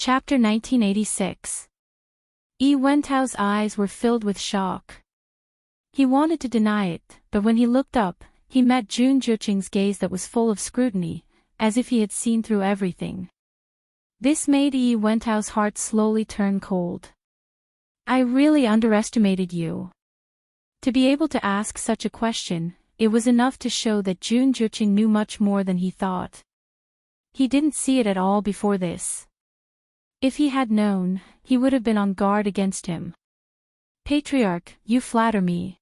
Chapter 1986. Yi Wentao's eyes were filled with shock. He wanted to deny it, but when he looked up, he met Jun Juqing's gaze that was full of scrutiny, as if he had seen through everything. This made Yi Wentao's heart slowly turn cold. I really underestimated you. To be able to ask such a question, it was enough to show that Jun Juqing knew much more than he thought. He didn't see it at all before this. If he had known, he would have been on guard against him. Patriarch, you flatter me.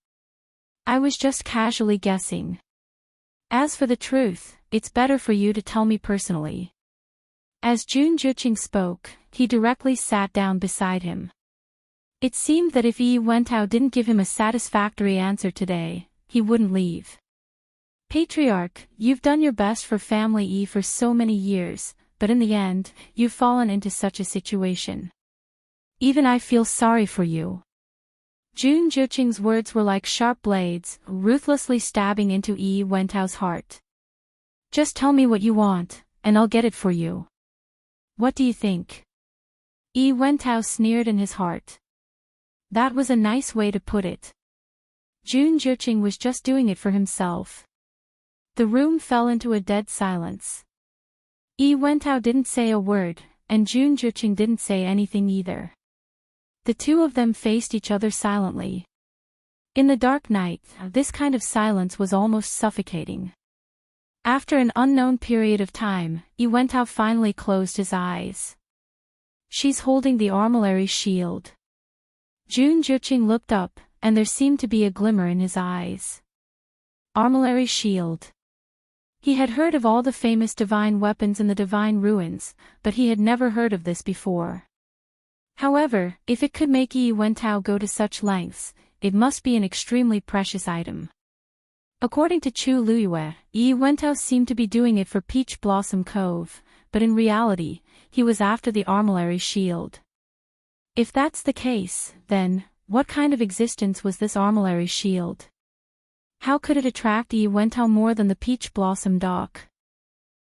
I was just casually guessing. As for the truth, it's better for you to tell me personally. As Jun Juqing spoke, he directly sat down beside him. It seemed that if Yi Wentao didn't give him a satisfactory answer today, he wouldn't leave. Patriarch, you've done your best for family Yi for so many years, but in the end, you've fallen into such a situation. Even I feel sorry for you. Jun Juqing's words were like sharp blades, ruthlessly stabbing into Yi Wentao's heart. Just tell me what you want, and I'll get it for you. What do you think? Yi Wentao sneered in his heart. That was a nice way to put it. Jun Juqing was just doing it for himself. The room fell into a dead silence. Yi Wentao didn't say a word, and Jun Juqing didn't say anything either. The two of them faced each other silently. In the dark night, this kind of silence was almost suffocating. After an unknown period of time, Yi Wentao finally closed his eyes. She's holding the armillary shield. Jun Juqing looked up, and there seemed to be a glimmer in his eyes. Armillary shield. He had heard of all the famous divine weapons in the divine ruins, but he had never heard of this before. However, if it could make Yi Wentao go to such lengths, it must be an extremely precious item. According to Chu Luyue, Yi Wentao seemed to be doing it for Peach Blossom Cove, but in reality, he was after the armillary shield. If that's the case, then, what kind of existence was this armillary shield? How could it attract Yi Wentao more than the Peach Blossom Dock?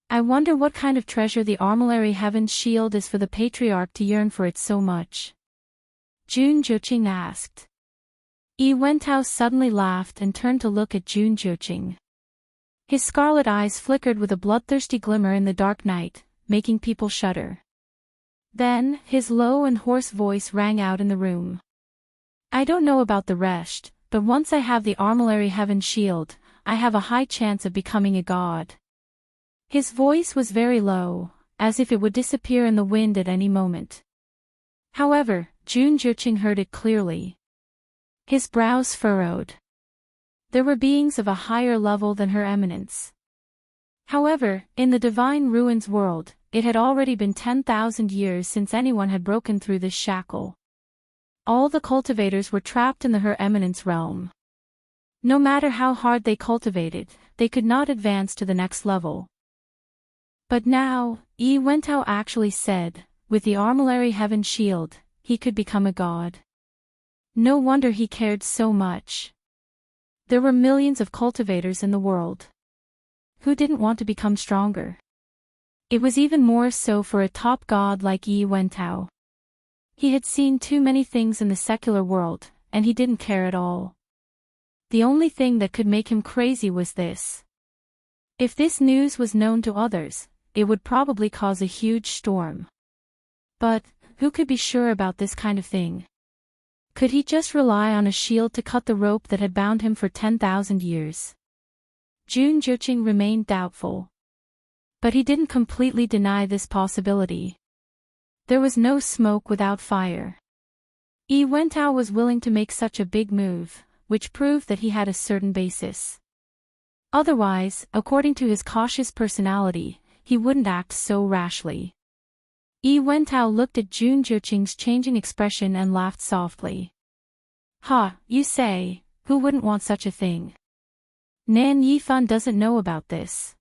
I wonder what kind of treasure the armillary heaven's shield is for the patriarch to yearn for it so much. Jun Juqing asked. Yi Wentao suddenly laughed and turned to look at Jun Juqing. His scarlet eyes flickered with a bloodthirsty glimmer in the dark night, making people shudder. Then, his low and hoarse voice rang out in the room. I don't know about the rest, but once I have the armillary heaven's shield, I have a high chance of becoming a god. His voice was very low, as if it would disappear in the wind at any moment. However, Jun Juqing heard it clearly. His brows furrowed. There were beings of a higher level than Her Eminence. However, in the divine ruins world, it had already been 10,000 years since anyone had broken through this shackle. All the cultivators were trapped in the Her Eminence realm. No matter how hard they cultivated, they could not advance to the next level. But now, Yi Wentao actually said, with the armillary heaven shield, he could become a god. No wonder he cared so much. There were millions of cultivators in the world. Who didn't want to become stronger? It was even more so for a top god like Yi Wentao. He had seen too many things in the secular world, and he didn't care at all. The only thing that could make him crazy was this. If this news was known to others, it would probably cause a huge storm. But, who could be sure about this kind of thing? Could he just rely on a shield to cut the rope that had bound him for 10,000 years? Jun Juqing remained doubtful. But he didn't completely deny this possibility. There was no smoke without fire. Yi Wentao was willing to make such a big move, which proved that he had a certain basis. Otherwise, according to his cautious personality, he wouldn't act so rashly. Yi Wentao looked at Jun Juqing's changing expression and laughed softly. Ha, you say, who wouldn't want such a thing? Nan Yifan doesn't know about this.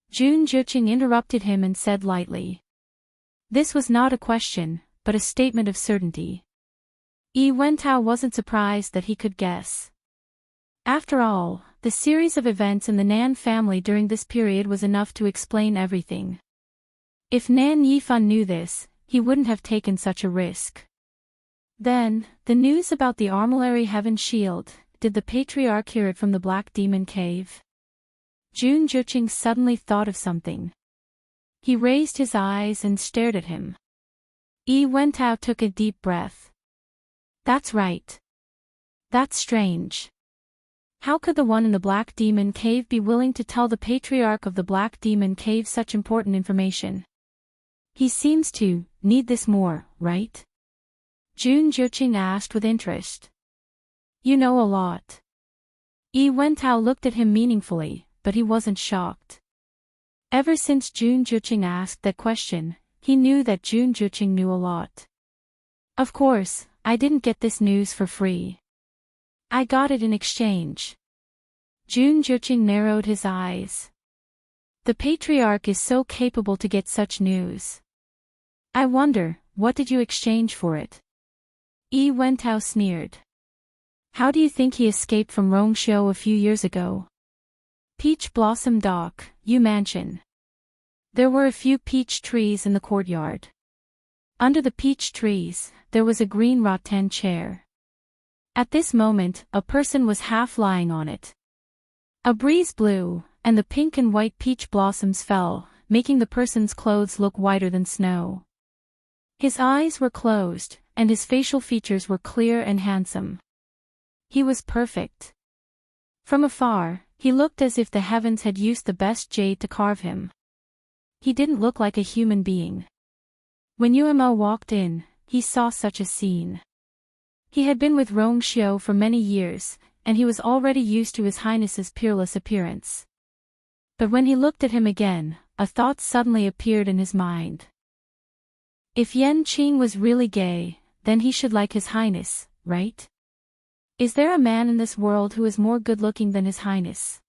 Jun Juqing interrupted him and said lightly. This was not a question, but a statement of certainty. Yi Wentao wasn't surprised that he could guess. After all, the series of events in the Nan family during this period was enough to explain everything. If Nan Yifan knew this, he wouldn't have taken such a risk. Then, the news about the Armillary Heaven Shield, did the Patriarch hear it from the Black Demon Cave? Jun Juching suddenly thought of something. He raised his eyes and stared at him. Yi Wentao took a deep breath. That's right. That's strange. How could the one in the Black Demon Cave be willing to tell the Patriarch of the Black Demon Cave such important information? He seems to need this more, right? Jun Juching asked with interest. You know a lot. Yi Wentao looked at him meaningfully, but he wasn't shocked. Ever since Jun Juching asked that question, he knew that Jun Juching knew a lot. Of course, I didn't get this news for free. I got it in exchange. Jun Juching narrowed his eyes. The Patriarch is so capable to get such news. I wonder, what did you exchange for it? Yi Wentao sneered. How do you think he escaped from Rongxiu a few years ago? Peach Blossom Dock, Yu Mansion. There were a few peach trees in the courtyard. Under the peach trees, there was a green rattan chair. At this moment, a person was half lying on it. A breeze blew, and the pink and white peach blossoms fell, making the person's clothes look whiter than snow. His eyes were closed, and his facial features were clear and handsome. He was perfect. From afar, he looked as if the heavens had used the best jade to carve him. He didn't look like a human being. When Yuemo walked in, he saw such a scene. He had been with Rongxiu for many years, and he was already used to His Highness's peerless appearance. But when he looked at him again, a thought suddenly appeared in his mind. If Yan Qing was really gay, then he should like His Highness, right? Is there a man in this world who is more good-looking than His Highness?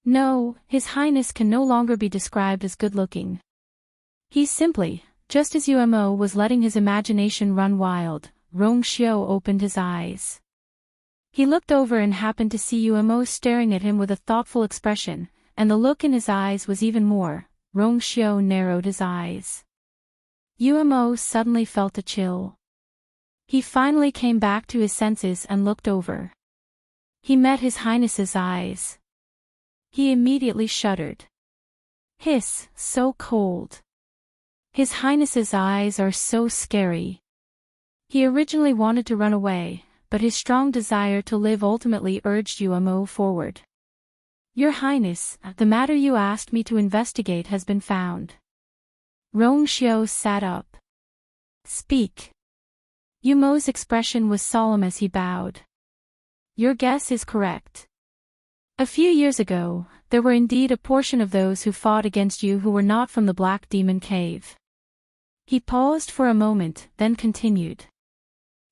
No, His Highness can no longer be described as good-looking. He's simply, just as Yuemo was letting his imagination run wild, Rongxiu opened his eyes. He looked over and happened to see Yuemo staring at him with a thoughtful expression, and the look in his eyes was even more. Rongxiu narrowed his eyes. Yuemo suddenly felt a chill. He finally came back to his senses and looked over. He met His Highness's eyes. He immediately shuddered. Hiss, so cold. His Highness's eyes are so scary. He originally wanted to run away, but his strong desire to live ultimately urged Yuemo forward. Your Highness, the matter you asked me to investigate has been found. Rongxiu sat up. Speak. Yuemo's expression was solemn as he bowed. Your guess is correct. A few years ago, there were indeed a portion of those who fought against you who were not from the Black Demon Cave. He paused for a moment, then continued.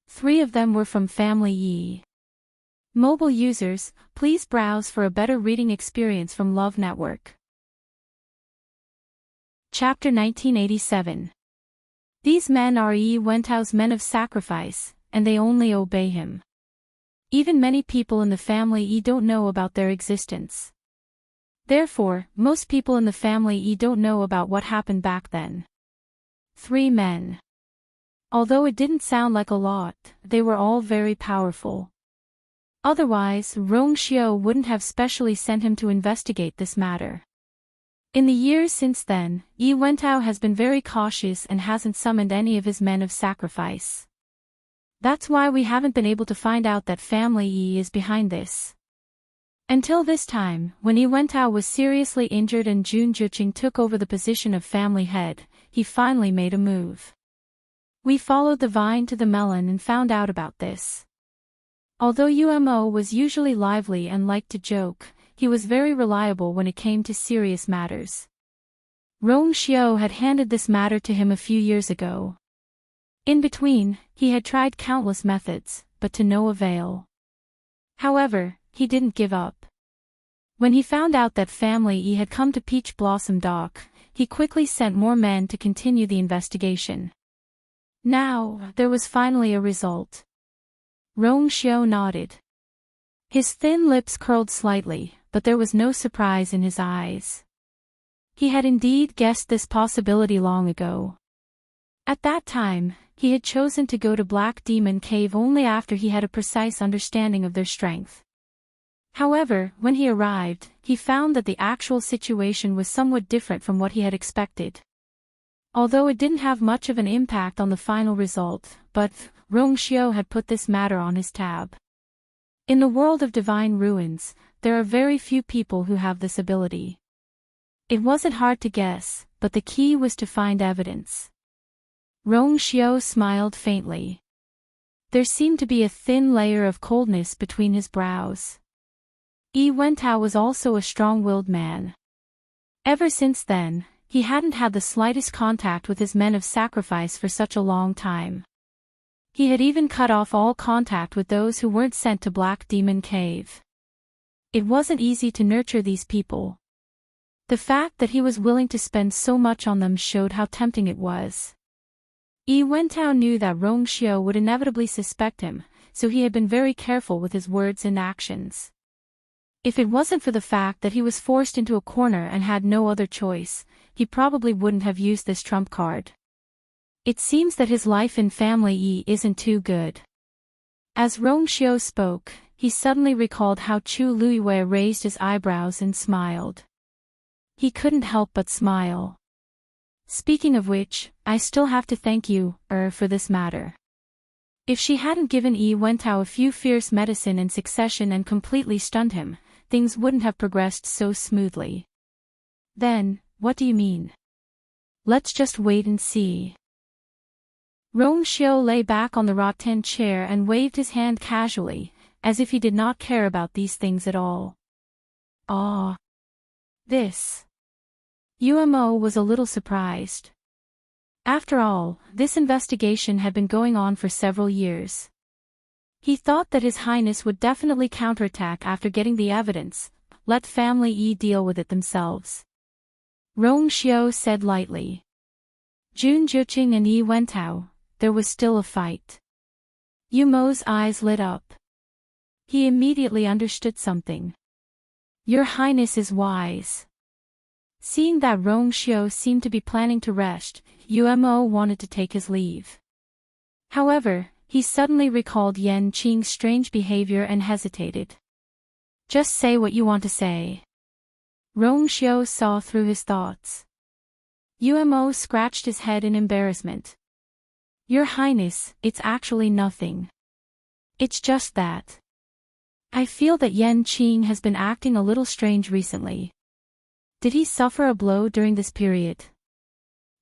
3 of them were from Family Yi. Mobile users, please browse for a better reading experience from Love Network. Chapter 1987. These men are Yi Wentao's men of sacrifice, and they only obey him. Even many people in the family Yi don't know about their existence. Therefore, most people in the family Yi don't know about what happened back then. 3 men. Although it didn't sound like a lot, they were all very powerful. Otherwise, Rongxiu wouldn't have specially sent him to investigate this matter. In the years since then, Yi Wentao has been very cautious and hasn't summoned any of his men of sacrifice. That's why we haven't been able to find out that Family Yi is behind this. Until this time, when Yi Wentao was seriously injured and Jun Juching took over the position of family head, he finally made a move. We followed the vine to the melon and found out about this. Although Yuemo was usually lively and liked to joke, he was very reliable when it came to serious matters. Rongxiu had handed this matter to him a few years ago. In between, he had tried countless methods, but to no avail. However, he didn't give up. When he found out that Family Yi had come to Peach Blossom Dock, he quickly sent more men to continue the investigation. Now, there was finally a result. Rongxiu nodded. His thin lips curled slightly, but there was no surprise in his eyes. He had indeed guessed this possibility long ago. At that time, he had chosen to go to Black Demon Cave only after he had a precise understanding of their strength. However, when he arrived, he found that the actual situation was somewhat different from what he had expected. Although it didn't have much of an impact on the final result, but Rongxiu had put this matter on his tab. In the world of divine ruins, there are very few people who have this ability. It wasn't hard to guess, but the key was to find evidence. Rongxiu smiled faintly. There seemed to be a thin layer of coldness between his brows. Yi Wentao was also a strong-willed man. Ever since then, he hadn't had the slightest contact with his men of sacrifice for such a long time. He had even cut off all contact with those who weren't sent to Black Demon Cave. It wasn't easy to nurture these people. The fact that he was willing to spend so much on them showed how tempting it was. Yi Wentao knew that Rongxiu would inevitably suspect him, so he had been very careful with his words and actions. If it wasn't for the fact that he was forced into a corner and had no other choice, he probably wouldn't have used this trump card. It seems that his life in Family Yi isn't too good. As Rongxiu spoke, he suddenly recalled how Chu Luiyue raised his eyebrows and smiled. He couldn't help but smile. Speaking of which, I still have to thank you, for this matter. If she hadn't given Yi Wentao a few fierce medicine in succession and completely stunned him, things wouldn't have progressed so smoothly. Then, what do you mean? Let's just wait and see. Rongxiu lay back on the rattan chair and waved his hand casually, as if he did not care about these things at all. Ah. This. Umo was a little surprised. After all, this investigation had been going on for several years. He thought that His Highness would definitely counterattack after getting the evidence, let Family Yi deal with it themselves. Rongxiu said lightly. Jun Juqing and Yi Wentao, there was still a fight. Umo's eyes lit up. He immediately understood something. Your Highness is wise. Seeing that Rongxiu seemed to be planning to rest, Umo wanted to take his leave. However, he suddenly recalled Yan Qing's strange behavior and hesitated. Just say what you want to say. Rongxiu saw through his thoughts. Umo scratched his head in embarrassment. Your Highness, it's actually nothing. It's just that. I feel that Yan Qing has been acting a little strange recently. Did he suffer a blow during this period?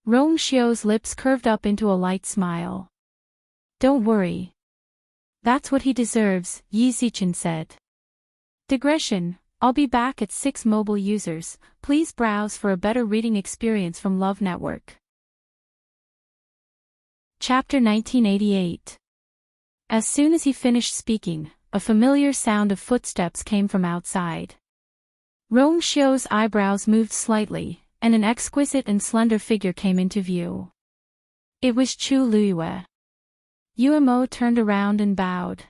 Rongxiu's lips curved up into a light smile. Don't worry. That's what he deserves, Yi Zichen said. Digression, I'll be back at 6 mobile users, please browse for a better reading experience from Love Network. Chapter 1988. As soon as he finished speaking, a familiar sound of footsteps came from outside. Rongxiu's eyebrows moved slightly, and an exquisite and slender figure came into view. It was Chu Luiyue. Umo turned around and bowed.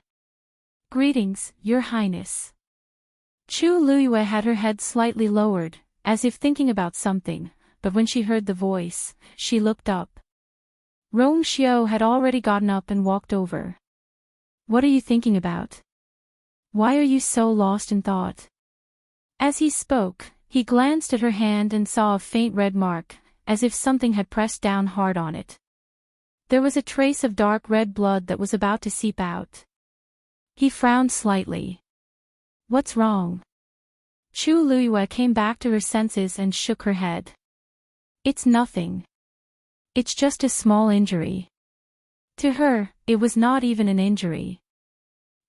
Greetings, Your Highness. Chu Luiyue had her head slightly lowered, as if thinking about something, but when she heard the voice, she looked up. Rongxiu had already gotten up and walked over. What are you thinking about? Why are you so lost in thought? As he spoke, he glanced at her hand and saw a faint red mark, as if something had pressed down hard on it. There was a trace of dark red blood that was about to seep out. He frowned slightly. What's wrong? Chu Luiyue came back to her senses and shook her head. It's nothing. It's just a small injury. To her, it was not even an injury.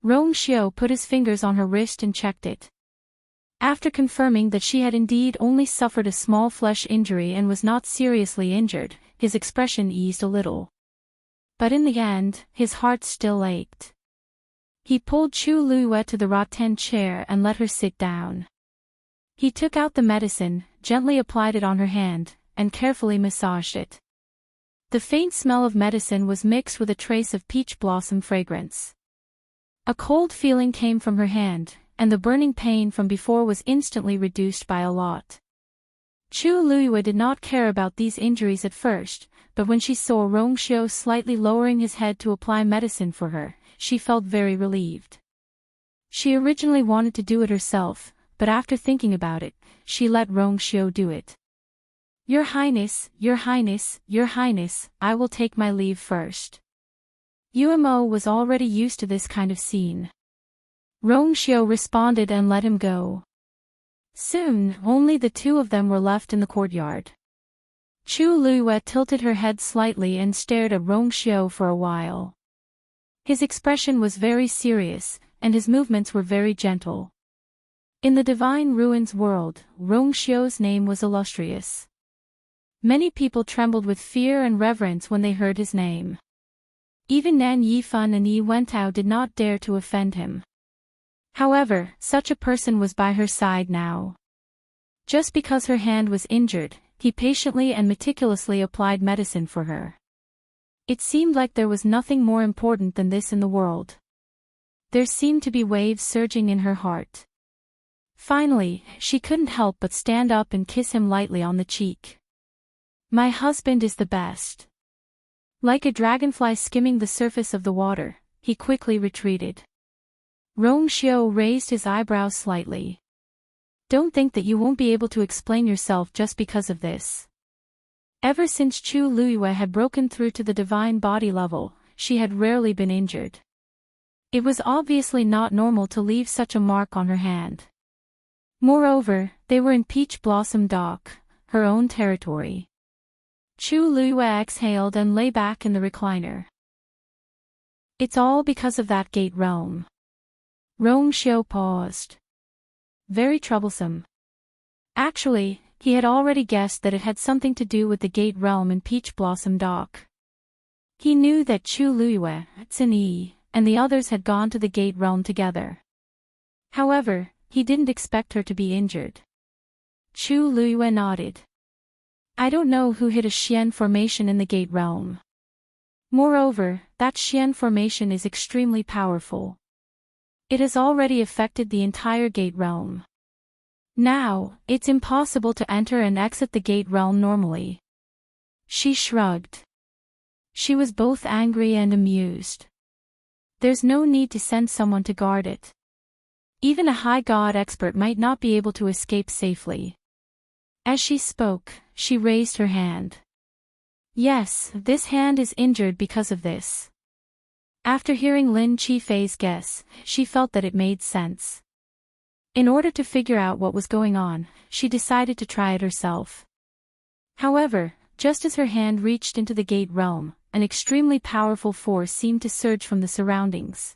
Rongxiu put his fingers on her wrist and checked it. After confirming that she had indeed only suffered a small flesh injury and was not seriously injured, his expression eased a little. But in the end, his heart still ached. He pulled Chu Luiyue to the rattan chair and let her sit down. He took out the medicine, gently applied it on her hand, and carefully massaged it. The faint smell of medicine was mixed with a trace of peach blossom fragrance. A cold feeling came from her hand, and the burning pain from before was instantly reduced by a lot. Chu Luiyue did not care about these injuries at first, but when she saw Rong Xiu slightly lowering his head to apply medicine for her, she felt very relieved. She originally wanted to do it herself, but after thinking about it, she let Rong Xiu do it. Your Highness, Your Highness, Your Highness, I will take my leave first. Yuemo was already used to this kind of scene. Rong Xiu responded and let him go. Soon, only the two of them were left in the courtyard. Chu Luiyue tilted her head slightly and stared at Rong Xiu for a while. His expression was very serious, and his movements were very gentle. In the Divine Ruins world, Rong Xiu's name was illustrious. Many people trembled with fear and reverence when they heard his name. Even Nan Yifan and Yi Wentao did not dare to offend him. However, such a person was by her side now. Just because her hand was injured, he patiently and meticulously applied medicine for her. It seemed like there was nothing more important than this in the world. There seemed to be waves surging in her heart. Finally, she couldn't help but stand up and kiss him lightly on the cheek. My husband is the best. Like a dragonfly skimming the surface of the water, he quickly retreated. Rong Xiu raised his eyebrows slightly. Don't think that you won't be able to explain yourself just because of this. Ever since Chu Luiyue had broken through to the divine body level, she had rarely been injured. It was obviously not normal to leave such a mark on her hand. Moreover, they were in Peach Blossom Dock, her own territory. Chu Luiyue exhaled and lay back in the recliner. It's all because of that gate realm. Rong Xiu paused. Very troublesome. Actually, he had already guessed that it had something to do with the gate realm in Peach Blossom Dock. He knew that Chu Luiyue, Xin Yi, and the others had gone to the gate realm together. However, he didn't expect her to be injured. Chu Luiyue nodded. I don't know who hit a Xian formation in the gate realm. Moreover, that Xian formation is extremely powerful. It has already affected the entire gate realm. Now, it's impossible to enter and exit the gate realm normally. She shrugged. She was both angry and amused. There's no need to send someone to guard it. Even a high god expert might not be able to escape safely. As she spoke, she raised her hand. Yes, this hand is injured because of this. After hearing Lin Qifei's guess, she felt that it made sense. In order to figure out what was going on, she decided to try it herself. However, just as her hand reached into the gate realm, an extremely powerful force seemed to surge from the surroundings.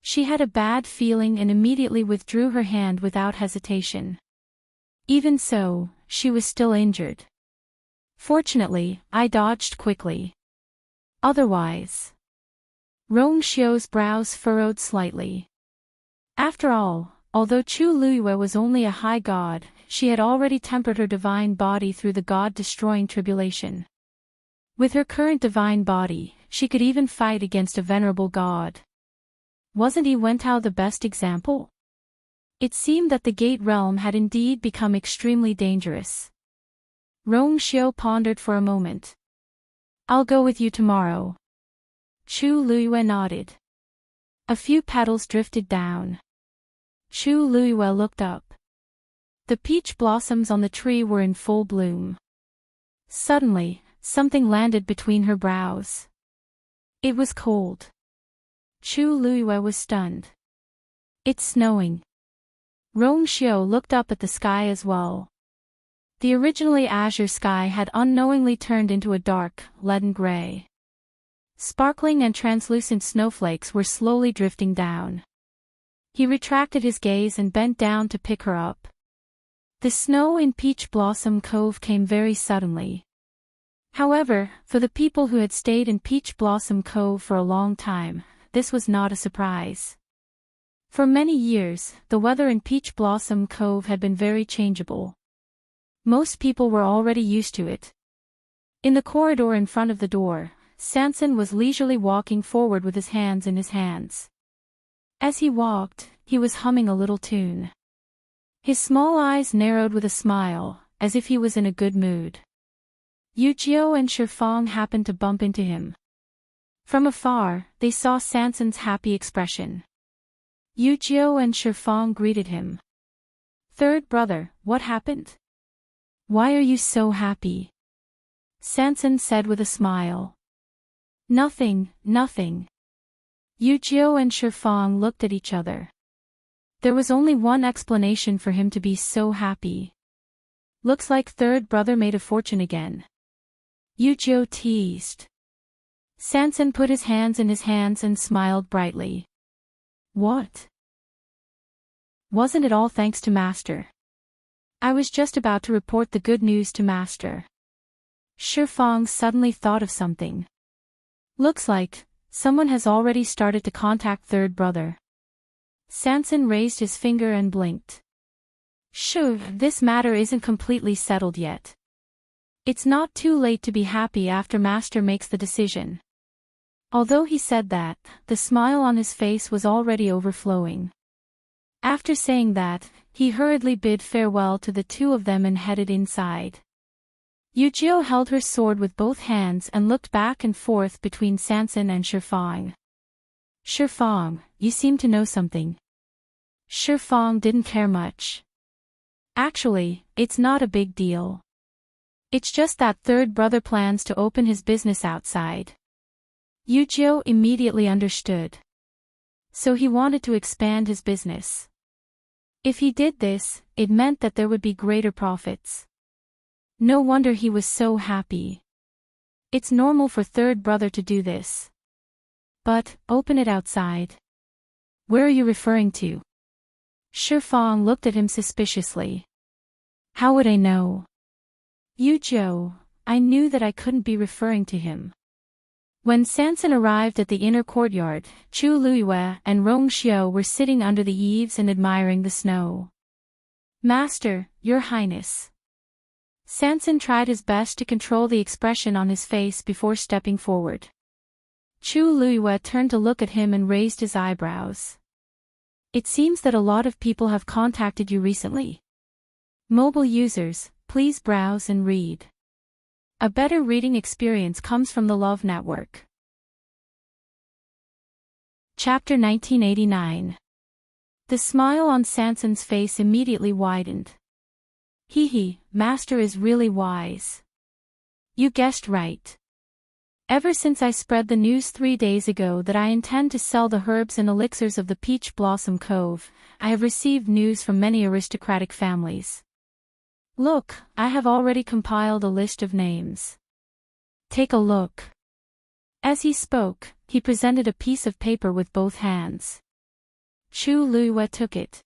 She had a bad feeling and immediately withdrew her hand without hesitation. Even so, she was still injured. Fortunately, I dodged quickly. Otherwise... Rong Xiu's brows furrowed slightly. After all, although Chu Luiyue was only a high god, she had already tempered her divine body through the god-destroying tribulation. With her current divine body, she could even fight against a venerable god. Wasn't Yi Wentao the best example? It seemed that the gate realm had indeed become extremely dangerous. Rong Xiu pondered for a moment. I'll go with you tomorrow. Chu Luiyue nodded. A few petals drifted down. Chu Luiyue looked up. The peach blossoms on the tree were in full bloom. Suddenly, something landed between her brows. It was cold. Chu Luiyue was stunned. It's snowing. Rong Xiu looked up at the sky as well. The originally azure sky had unknowingly turned into a dark, leaden gray. Sparkling and translucent snowflakes were slowly drifting down. He retracted his gaze and bent down to pick her up. The snow in Peach Blossom Cove came very suddenly. However, for the people who had stayed in Peach Blossom Cove for a long time, this was not a surprise. For many years, the weather in Peach Blossom Cove had been very changeable. Most people were already used to it. In the corridor in front of the door, Sanson was leisurely walking forward with his hands in his hands. As he walked, he was humming a little tune. His small eyes narrowed with a smile, as if he was in a good mood. Yujio and Shifang happened to bump into him. From afar, they saw Sanson's happy expression. Yujio and Shifang greeted him. "Third brother, what happened? Why are you so happy?" Sanson said with a smile. Nothing. Yujio and Shifang looked at each other. There was only one explanation for him to be so happy. "Looks like third brother made a fortune again," Yujio teased. Sanson put his hands in his hands and smiled brightly. "What? Wasn't it all thanks to Master? I was just about to report the good news to Master." Shifang suddenly thought of something. "Looks like someone has already started to contact third brother." Sanson raised his finger and blinked. "Sure, this matter isn't completely settled yet. It's not too late to be happy after Master makes the decision." Although he said that, the smile on his face was already overflowing. After saying that, he hurriedly bid farewell to the two of them and headed inside. Yujio held her sword with both hands and looked back and forth between Sanson and Shifang. "Shifang, you seem to know something." Shifang didn't care much. "Actually, it's not a big deal. It's just that third brother plans to open his business outside." Yujio immediately understood. So he wanted to expand his business. If he did this, it meant that there would be greater profits. No wonder he was so happy. It's normal for third brother to do this. But, open it outside. Where are you referring to? Shifang looked at him suspiciously. How would I know? Yujio, I knew that I couldn't be referring to him. When Sanson arrived at the inner courtyard, Chu Luiyue and Rong Xiao were sitting under the eaves and admiring the snow. Master, Your Highness. Sanson tried his best to control the expression on his face before stepping forward. Chu Luiyue turned to look at him and raised his eyebrows. It seems that a lot of people have contacted you recently. Mobile users, please browse and read. A better reading experience comes from the Love Network. Chapter 1989. The smile on Sanson's face immediately widened. Hee, Master is really wise. You guessed right. Ever since I spread the news 3 days ago that I intend to sell the herbs and elixirs of the Peach Blossom Cove, I have received news from many aristocratic families. Look, I have already compiled a list of names. Take a look. As he spoke, he presented a piece of paper with both hands. Chu Luiyue took it.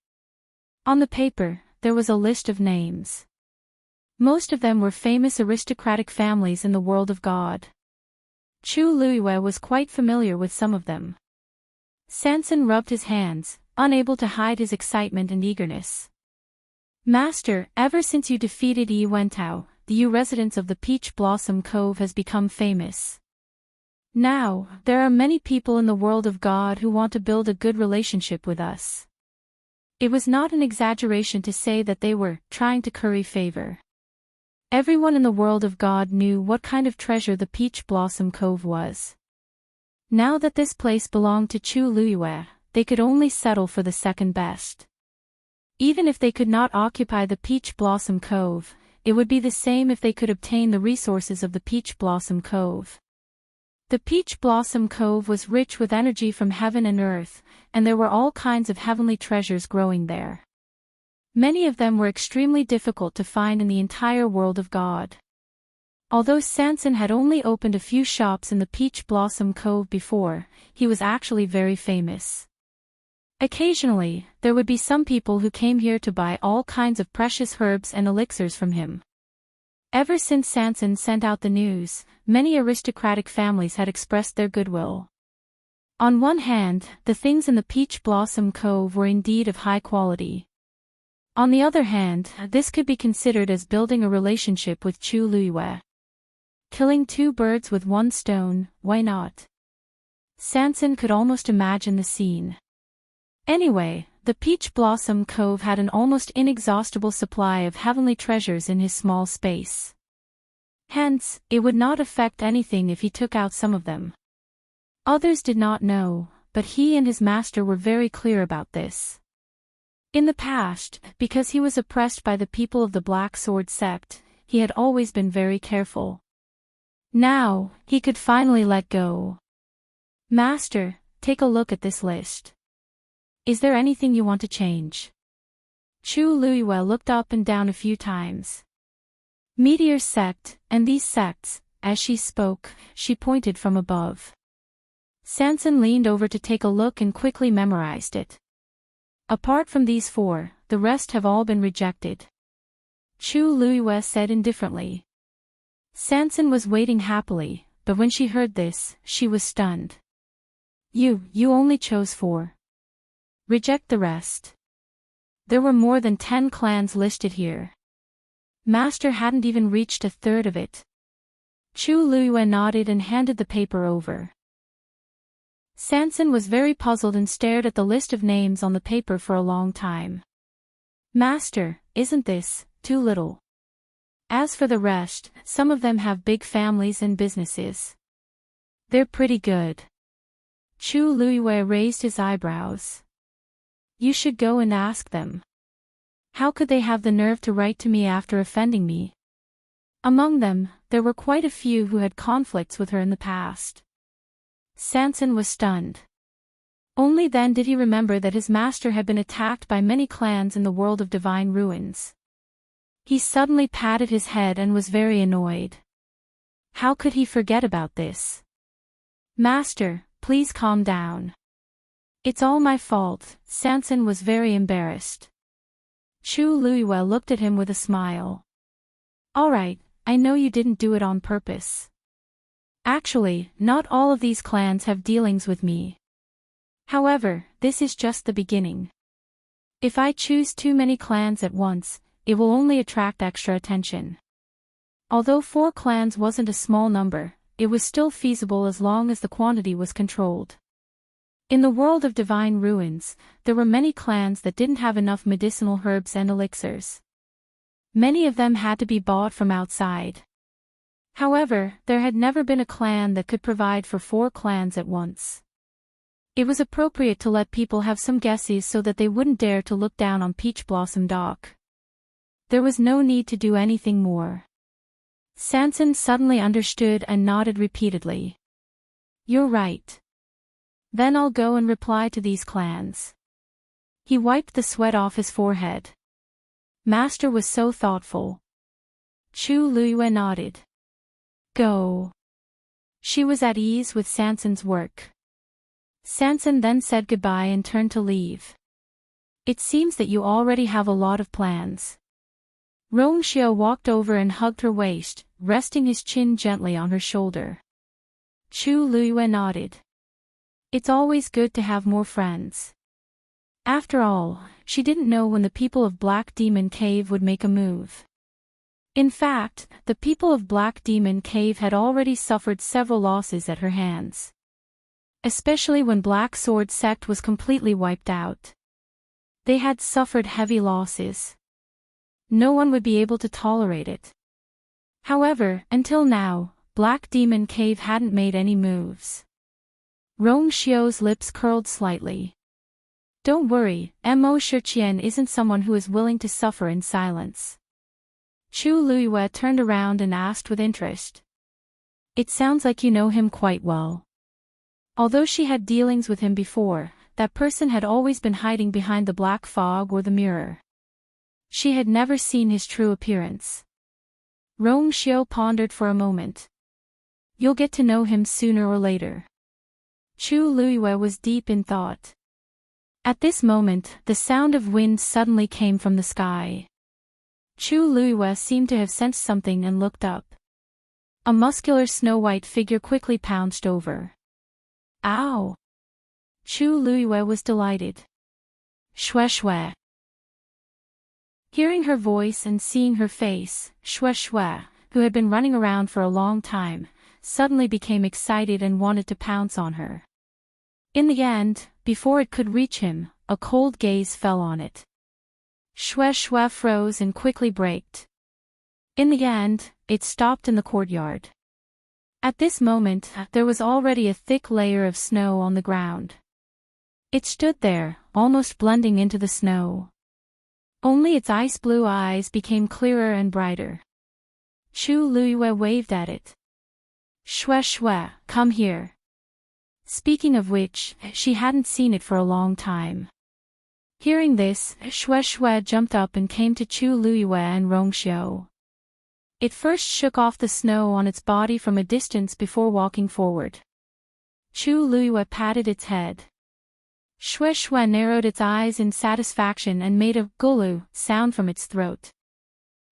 On the paper, there was a list of names. Most of them were famous aristocratic families in the world of God. Chu Luiyue was quite familiar with some of them. Sanson rubbed his hands, unable to hide his excitement and eagerness. Master, ever since you defeated Yi Wentao, the Yu residents of the Peach Blossom Cove has become famous. Now, there are many people in the world of God who want to build a good relationship with us. It was not an exaggeration to say that they were trying to curry favor. Everyone in the world of God knew what kind of treasure the Peach Blossom Cove was. Now that this place belonged to Chu Luiyue, they could only settle for the second best. Even if they could not occupy the Peach Blossom Cove, it would be the same if they could obtain the resources of the Peach Blossom Cove. The Peach Blossom Cove was rich with energy from heaven and earth, and there were all kinds of heavenly treasures growing there. Many of them were extremely difficult to find in the entire world of God. Although Sanson had only opened a few shops in the Peach Blossom Cove before, he was actually very famous. Occasionally, there would be some people who came here to buy all kinds of precious herbs and elixirs from him. Ever since Sanson sent out the news, many aristocratic families had expressed their goodwill. On one hand, the things in the Peach Blossom Cove were indeed of high quality. On the other hand, this could be considered as building a relationship with Chu Luiyue. Killing 2 birds with 1 stone, why not? Sanson could almost imagine the scene. Anyway, the Peach Blossom Cove had an almost inexhaustible supply of heavenly treasures in his small space. Hence, it would not affect anything if he took out some of them. Others did not know, but he and his master were very clear about this. In the past, because he was oppressed by the people of the Black Sword sect, he had always been very careful. Now, he could finally let go. Master, take a look at this list. Is there anything you want to change? Chu Luiyue looked up and down a few times. Meteor sect, and these sects, as she spoke, she pointed from above. Sanson leaned over to take a look and quickly memorized it. Apart from these 4, the rest have all been rejected. Chu Luiyue said indifferently. Sanson was waiting happily, but when she heard this, she was stunned. You only chose 4. Reject the rest. There were more than 10 clans listed here. Master hadn't even reached a third of it. Chu Luiyue nodded and handed the paper over. Sanson was very puzzled and stared at the list of names on the paper for a long time. Master, isn't this too little? As for the rest, some of them have big families and businesses. They're pretty good. Chu Luiyue raised his eyebrows. You should go and ask them. How could they have the nerve to write to me after offending me? Among them, there were quite a few who had conflicts with her in the past. Sanson was stunned. Only then did he remember that his master had been attacked by many clans in the world of divine ruins. He suddenly patted his head and was very annoyed. How could he forget about this? Master, please calm down. It's all my fault. Sanson was very embarrassed. Chu Luiyue looked at him with a smile. All right, I know you didn't do it on purpose. Actually, not all of these clans have dealings with me. However, this is just the beginning. If I choose too many clans at once, it will only attract extra attention. Although 4 clans wasn't a small number, it was still feasible as long as the quantity was controlled. In the world of divine ruins, there were many clans that didn't have enough medicinal herbs and elixirs. Many of them had to be bought from outside. However, there had never been a clan that could provide for 4 clans at once. It was appropriate to let people have some guesses so that they wouldn't dare to look down on Peach Blossom Dock. There was no need to do anything more. Sanson suddenly understood and nodded repeatedly. You're right. Then I'll go and reply to these clans. He wiped the sweat off his forehead. Master was so thoughtful. Chu Luiyue nodded. Go. She was at ease with Sanson's work. Sanson then said goodbye and turned to leave. It seems that you already have a lot of plans. Rongxiao walked over and hugged her waist, resting his chin gently on her shoulder. Chu Luiyue nodded. It's always good to have more friends. After all, she didn't know when the people of Black Demon Cave would make a move. In fact, the people of Black Demon Cave had already suffered several losses at her hands. Especially when Black Sword sect was completely wiped out. They had suffered heavy losses. No one would be able to tolerate it. However, until now, Black Demon Cave hadn't made any moves. Rongxiao's lips curled slightly. Don't worry, Mo Shiqian isn't someone who is willing to suffer in silence. Chu Luiyue turned around and asked with interest. It sounds like you know him quite well. Although she had dealings with him before, that person had always been hiding behind the black fog or the mirror. She had never seen his true appearance. Rongxiao pondered for a moment. You'll get to know him sooner or later. Chu Luiyue was deep in thought. At this moment, the sound of wind suddenly came from the sky. Chu Luiyue seemed to have sensed something and looked up. A muscular snow-white figure quickly pounced over. Ow! Chu Luiyue was delighted. Shue Shue. Hearing her voice and seeing her face, Shue Shue, who had been running around for a long time, suddenly became excited and wanted to pounce on her. In the end, before it could reach him, a cold gaze fell on it. Shue Shue froze and quickly braked. In the end, it stopped in the courtyard. At this moment, there was already a thick layer of snow on the ground. It stood there, almost blending into the snow. Only its ice-blue eyes became clearer and brighter. Chu Luiyue waved at it. Shue Shue, come here. Speaking of which, she hadn't seen it for a long time. Hearing this, Shue Shue jumped up and came to Chu Luiyue and Rongxiu. It first shook off the snow on its body from a distance before walking forward. Chu Luiyue patted its head. Shue Shue narrowed its eyes in satisfaction and made a gulu sound from its throat.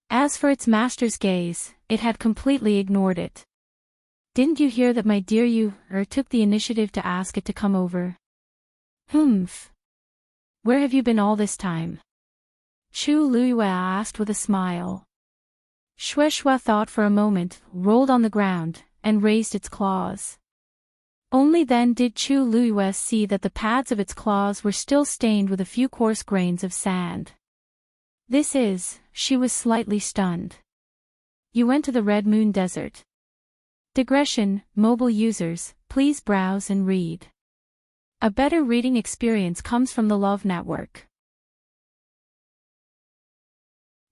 As for its master's gaze, it had completely ignored it. Didn't you hear that my dear you took the initiative to ask it to come over? Humph. Where have you been all this time? Chu Luiyue asked with a smile. Shue Shue thought for a moment, rolled on the ground, and raised its claws. Only then did Chu Luiyue see that the pads of its claws were still stained with a few coarse grains of sand. She was slightly stunned. You went to the Red Moon Desert. Digression, mobile users, please browse and read. A better reading experience comes from the Love Network.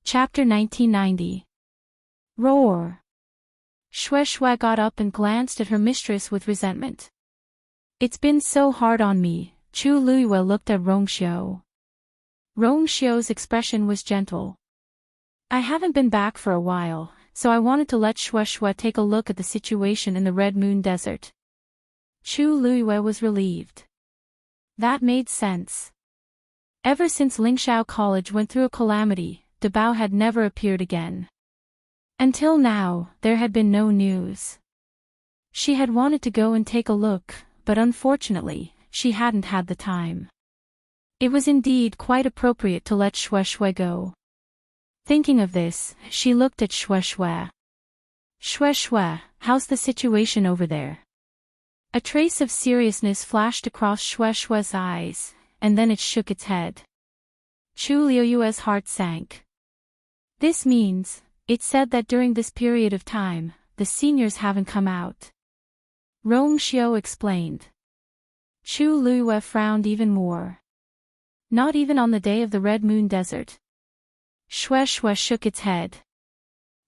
Chapter 1990. Roar. Shue Shue got up and glanced at her mistress with resentment. It's been so hard on me. Chu Luiyue looked at Rongxiu. Rongxiu's expression was gentle. I haven't been back for a while, so I wanted to let Shue Shue take a look at the situation in the Red Moon Desert. Chu Luiyue was relieved. That made sense. Ever since Lingxiao College went through a calamity, Dabao had never appeared again. Until now, there had been no news. She had wanted to go and take a look, but unfortunately, she hadn't had the time. It was indeed quite appropriate to let Shue Shue go. Thinking of this, she looked at Shue Shue. Shue Shue, how's the situation over there? A trace of seriousness flashed across Shue Shue's eyes, and then it shook its head. Chu Luiyue's heart sank. This means, it said that during this period of time, the seniors haven't come out. Rongxiu explained. Chu Luiyue frowned even more. Not even on the day of the Red Moon Desert. Shue Shue shook its head.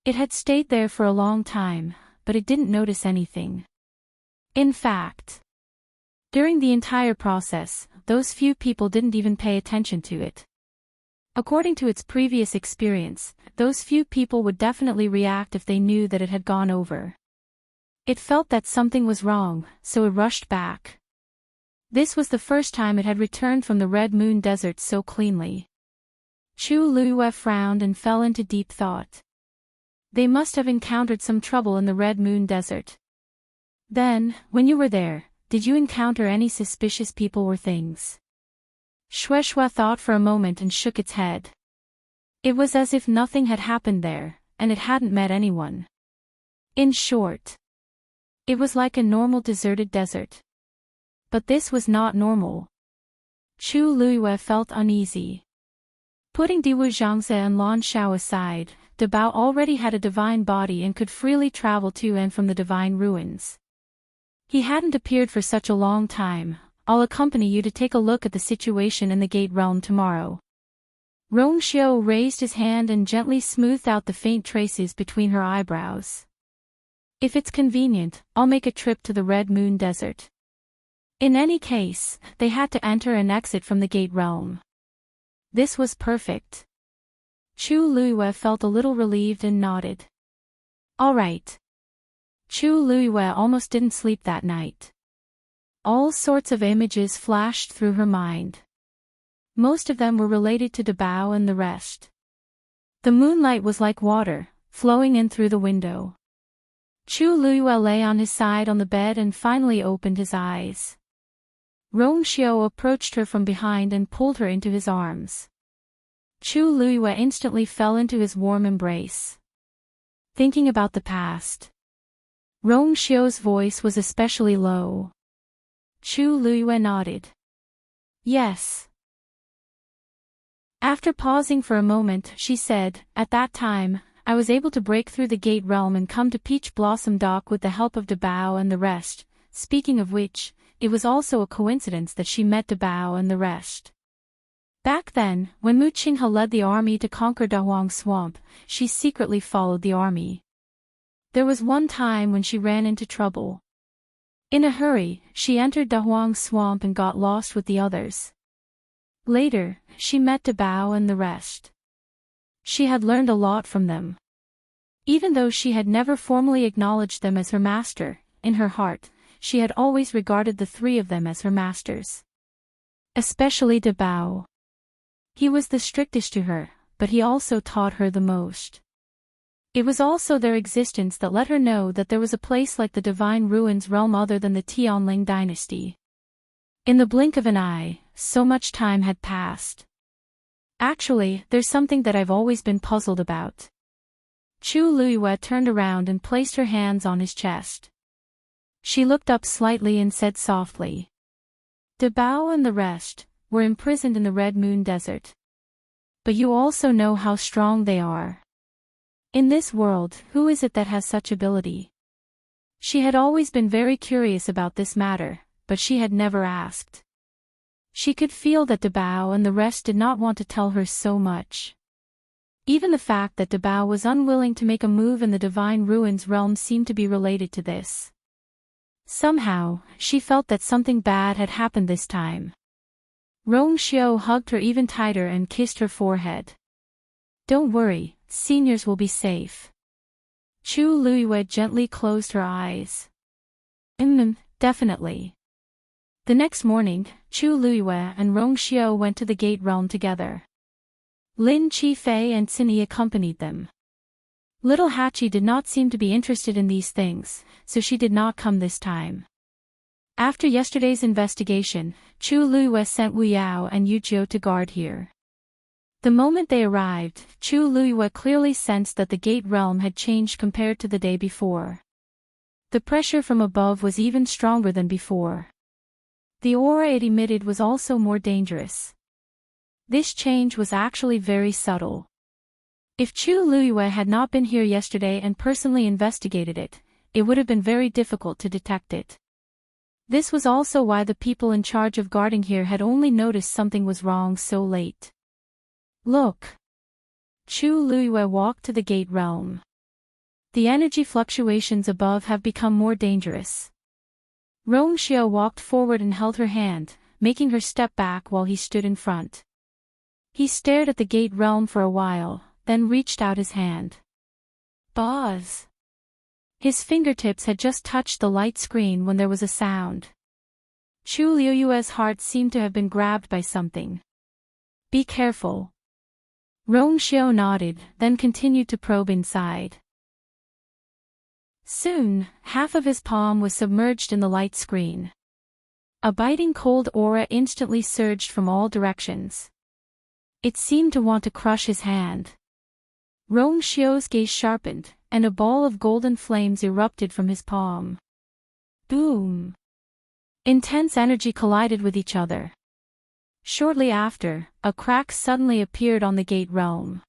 It had stayed there for a long time, but it didn't notice anything. In fact, during the entire process, those few people didn't even pay attention to it. According to its previous experience, those few people would definitely react if they knew that it had gone over. It felt that something was wrong, so it rushed back. This was the first time it had returned from the Red Moon Desert so cleanly. Chu Luiyue frowned and fell into deep thought. They must have encountered some trouble in the Red Moon Desert. Then, when you were there, did you encounter any suspicious people or things? Shue Shue thought for a moment and shook its head. It was as if nothing had happened there, and it hadn't met anyone. In short, it was like a normal deserted desert. But this was not normal. Chu Luiyue felt uneasy. Putting Diwu Zhangze and Lan Shao aside, Dabao already had a divine body and could freely travel to and from the divine ruins. He hadn't appeared for such a long time. I'll accompany you to take a look at the situation in the Gate Realm tomorrow. Rongxiu raised his hand and gently smoothed out the faint traces between her eyebrows. If it's convenient, I'll make a trip to the Red Moon Desert. In any case, they had to enter and exit from the Gate Realm. This was perfect. Chu Luiyue felt a little relieved and nodded. All right. Chu Luiyue almost didn't sleep that night. All sorts of images flashed through her mind. Most of them were related to Dabao and the rest. The moonlight was like water, flowing in through the window. Chu Luiyue lay on his side on the bed and finally opened his eyes. Rongxiu approached her from behind and pulled her into his arms. Chu Luiyue instantly fell into his warm embrace. Thinking about the past. Rongxiu's voice was especially low. Chu Luiyue nodded. Yes. After pausing for a moment, she said, "At that time, I was able to break through the gate realm and come to Peach Blossom Dock with the help of Dabao and the rest. Speaking of which, it was also a coincidence that she met Dabao and the rest. Back then, when Mu Qinghe led the army to conquer Dahuang Swamp, she secretly followed the army. There was one time when she ran into trouble. In a hurry, she entered Dahuang Swamp and got lost with the others. Later, she met Dabao and the rest. She had learned a lot from them. Even though she had never formally acknowledged them as her master, in her heart, she had always regarded the three of them as her masters. Especially Dabao. He was the strictest to her, but he also taught her the most. It was also their existence that let her know that there was a place like the Divine Ruins realm other than the Tianling dynasty. In the blink of an eye, so much time had passed. Actually, there's something that I've always been puzzled about. Chu Luiyue turned around and placed her hands on his chest. She looked up slightly and said softly. Dabao and the rest were imprisoned in the Red Moon Desert. But you also know how strong they are. In this world, who is it that has such ability? She had always been very curious about this matter, but she had never asked. She could feel that Dabao and the rest did not want to tell her so much. Even the fact that Dabao was unwilling to make a move in the Divine Ruins realm seemed to be related to this. Somehow, she felt that something bad had happened this time. Rong Xiao hugged her even tighter and kissed her forehead. Don't worry, seniors will be safe. Chu Luiyue gently closed her eyes. Definitely. The next morning, Chu Luiyue and Rong Xiao went to the Gate Realm together. Lin Qifei and Cini accompanied them. Little Hachi did not seem to be interested in these things, so she did not come this time. After yesterday's investigation, Chu Luiyue sent Wu Yao and Yu Jiu to guard here. The moment they arrived, Chu Luiyue clearly sensed that the Gate Realm had changed compared to the day before. The pressure from above was even stronger than before. The aura it emitted was also more dangerous. This change was actually very subtle. If Chu Luiyue had not been here yesterday and personally investigated it, it would have been very difficult to detect it. This was also why the people in charge of guarding here had only noticed something was wrong so late. Look. Chu Luiyue walked to the Gate Realm. The energy fluctuations above have become more dangerous. Rong Xiao walked forward and held her hand, making her step back while he stood in front. He stared at the Gate Realm for a while, then reached out his hand. Buzz! His fingertips had just touched the light screen when there was a sound. Chu Luiyue's heart seemed to have been grabbed by something. Be careful. Rong Xiao nodded, then continued to probe inside. Soon, half of his palm was submerged in the light screen. A biting cold aura instantly surged from all directions. It seemed to want to crush his hand. Rong Xiao's gaze sharpened, and a ball of golden flames erupted from his palm. Boom! Intense energy collided with each other. Shortly after, a crack suddenly appeared on the Gate Realm.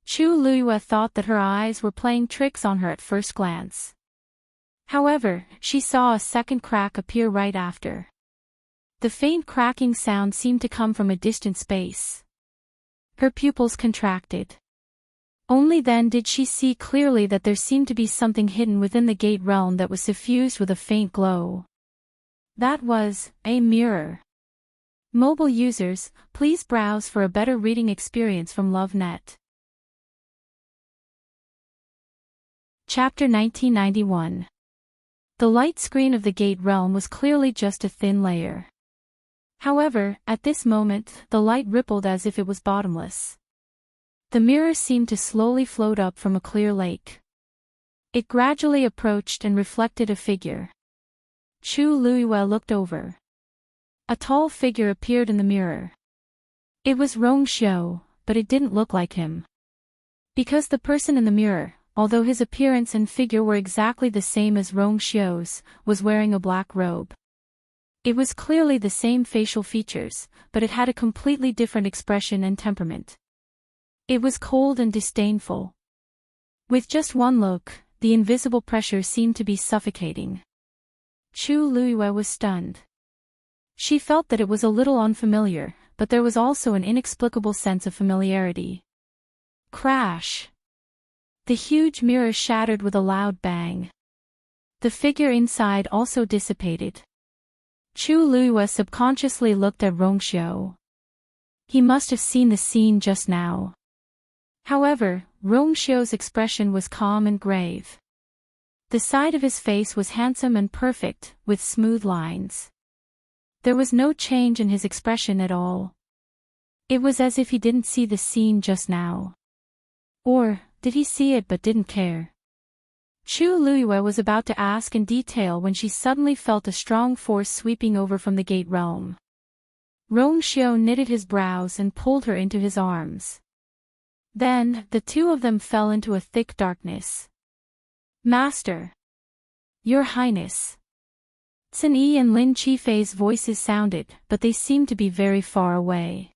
Chu Luiyue thought that her eyes were playing tricks on her at first glance. However, she saw a second crack appear right after. The faint cracking sound seemed to come from a distant space. Her pupils contracted. Only then did she see clearly that there seemed to be something hidden within the Gate Realm that was suffused with a faint glow. That was a mirror. Mobile users, please browse for a better reading experience from LoveNet. Chapter 1991. The light screen of the Gate Realm was clearly just a thin layer. However, at this moment, the light rippled as if it was bottomless. The mirror seemed to slowly float up from a clear lake. It gradually approached and reflected a figure. Chu Luiyue looked over. A tall figure appeared in the mirror. It was Rong Xiao, but it didn't look like him. Because the person in the mirror, although his appearance and figure were exactly the same as Rong Xiao's, was wearing a black robe. It was clearly the same facial features, but it had a completely different expression and temperament. It was cold and disdainful. With just one look, the invisible pressure seemed to be suffocating. Chu Luiyue was stunned. She felt that it was a little unfamiliar, but there was also an inexplicable sense of familiarity. Crash! The huge mirror shattered with a loud bang. The figure inside also dissipated. Chu Luiyue subconsciously looked at Rongxiu. He must have seen the scene just now. However, Rongxiu's expression was calm and grave. The side of his face was handsome and perfect, with smooth lines. There was no change in his expression at all. It was as if he didn't see the scene just now. Or, did he see it but didn't care? Chu Luiyue was about to ask in detail when she suddenly felt a strong force sweeping over from the gate realm. Rongxiu knitted his brows and pulled her into his arms. Then, the two of them fell into a thick darkness. Master! Your Highness! Sun Yi and Lin Qifei's voices sounded, but they seemed to be very far away.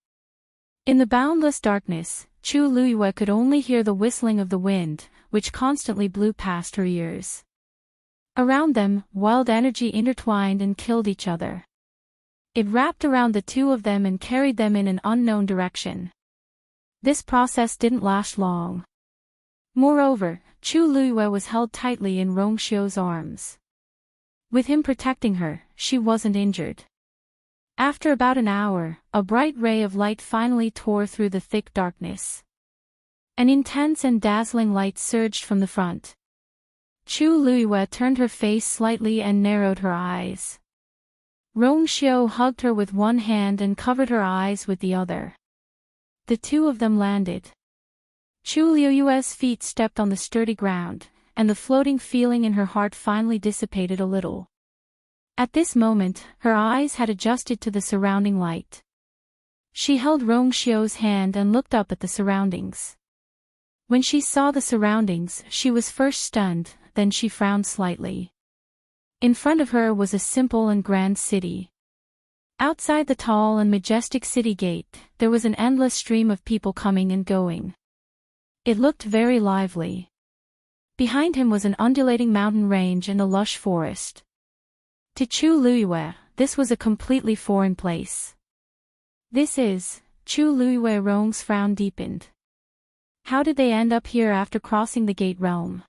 In the boundless darkness, Chu Luiyue could only hear the whistling of the wind, which constantly blew past her ears. Around them, wild energy intertwined and killed each other. It wrapped around the two of them and carried them in an unknown direction. This process didn't last long. Moreover, Chu Luiyue was held tightly in Rongxiu's arms. With him protecting her, she wasn't injured. After about an hour, a bright ray of light finally tore through the thick darkness. An intense and dazzling light surged from the front. Chu Luiyue turned her face slightly and narrowed her eyes. Rongxiu hugged her with one hand and covered her eyes with the other. The two of them landed. Chu Luiyue's feet stepped on the sturdy ground, and the floating feeling in her heart finally dissipated a little. At this moment, her eyes had adjusted to the surrounding light. She held Rongxiu's hand and looked up at the surroundings. When she saw the surroundings, she was first stunned, then she frowned slightly. In front of her was a simple and grand city. Outside the tall and majestic city gate, there was an endless stream of people coming and going. It looked very lively. Behind him was an undulating mountain range and a lush forest. To Chu Luiyue, this was a completely foreign place. This is, Chu Luiyue Rong's frown deepened. How did they end up here after crossing the gate realm?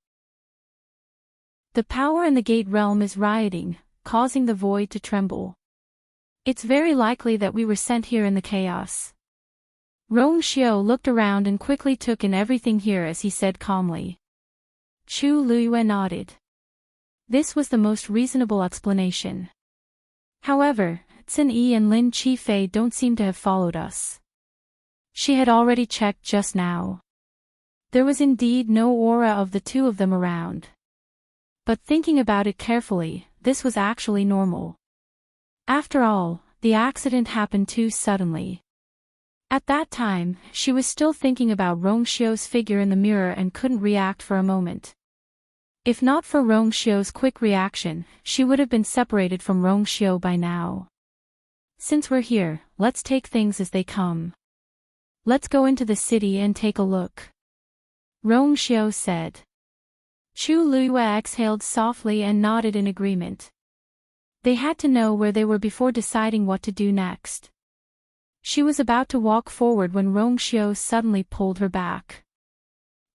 The power in the gate realm is rioting, causing the void to tremble. It's very likely that we were sent here in the chaos. Rongxiu looked around and quickly took in everything here as he said calmly. Chu Luiyue nodded. This was the most reasonable explanation. However, Sun Yi and Lin Qifei don't seem to have followed us. She had already checked just now. There was indeed no aura of the two of them around. But thinking about it carefully, this was actually normal. After all, the accident happened too suddenly. At that time, she was still thinking about Rongxiu's figure in the mirror and couldn't react for a moment. If not for Rongxiu's quick reaction, she would have been separated from Rongxiu by now. Since we're here, let's take things as they come. Let's go into the city and take a look. Rongxiu said. Chu Luiyue exhaled softly and nodded in agreement. They had to know where they were before deciding what to do next. She was about to walk forward when Rongxiu suddenly pulled her back.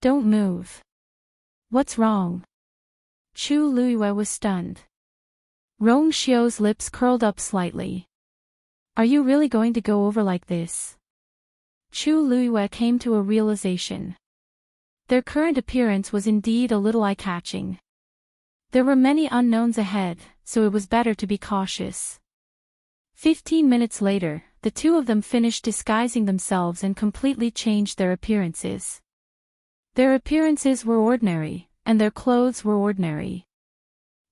Don't move. What's wrong? Chu Luiyue was stunned. Rongxiu's lips curled up slightly. Are you really going to go over like this? Chu Luiyue came to a realization. Their current appearance was indeed a little eye-catching. There were many unknowns ahead, so it was better to be cautious. 15 minutes later, the two of them finished disguising themselves and completely changed their appearances. Their appearances were ordinary, and their clothes were ordinary.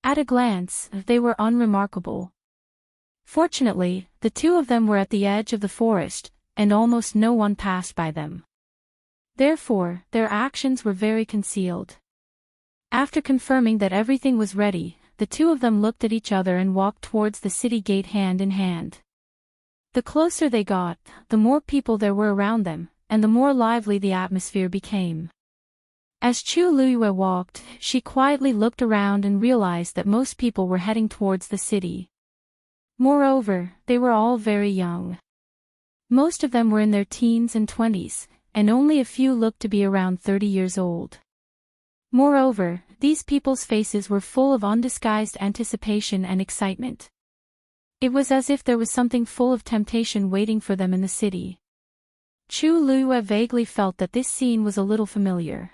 At a glance, they were unremarkable. Fortunately, the two of them were at the edge of the forest, and almost no one passed by them. Therefore, their actions were very concealed. After confirming that everything was ready, the two of them looked at each other and walked towards the city gate hand in hand. The closer they got, the more people there were around them, and the more lively the atmosphere became. As Chu Luiyue walked, she quietly looked around and realized that most people were heading towards the city. Moreover, they were all very young. Most of them were in their teens and 20s, and only a few looked to be around 30 years old. Moreover, these people's faces were full of undisguised anticipation and excitement. It was as if there was something full of temptation waiting for them in the city. Chu Luiyue vaguely felt that this scene was a little familiar.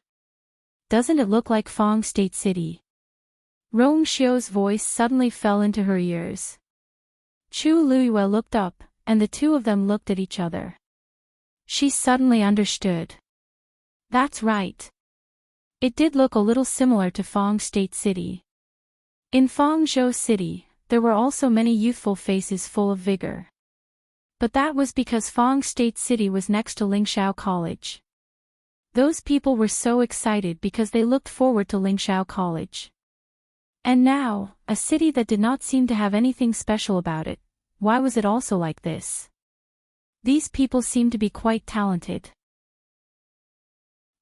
Doesn't it look like Fong State City? Rong Xiu's voice suddenly fell into her ears. Chu Luiyue looked up, and the two of them looked at each other. She suddenly understood. That's right. It did look a little similar to Fong State City. In Fangzhou City, there were also many youthful faces full of vigor. But that was because Fong State City was next to Lingxiao College. Those people were so excited because they looked forward to Lingxiao College. And now, a city that did not seem to have anything special about it, why was it also like this? These people seemed to be quite talented.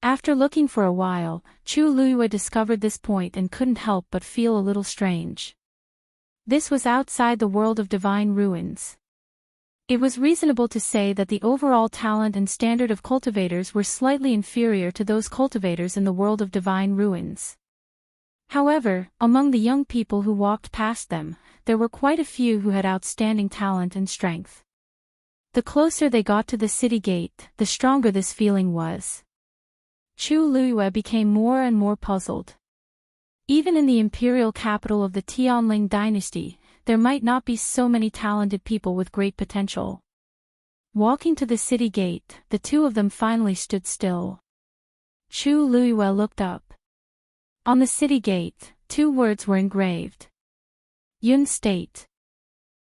After looking for a while, Chu Luiyue discovered this point and couldn't help but feel a little strange. This was outside the world of divine ruins. It was reasonable to say that the overall talent and standard of cultivators were slightly inferior to those cultivators in the world of divine ruins. However, among the young people who walked past them, there were quite a few who had outstanding talent and strength. The closer they got to the city gate, the stronger this feeling was. Chu Luiyue became more and more puzzled. Even in the imperial capital of the Tianling dynasty, there might not be so many talented people with great potential. Walking to the city gate, the two of them finally stood still. Chu Luiyue looked up. On the city gate, two words were engraved. Yun State.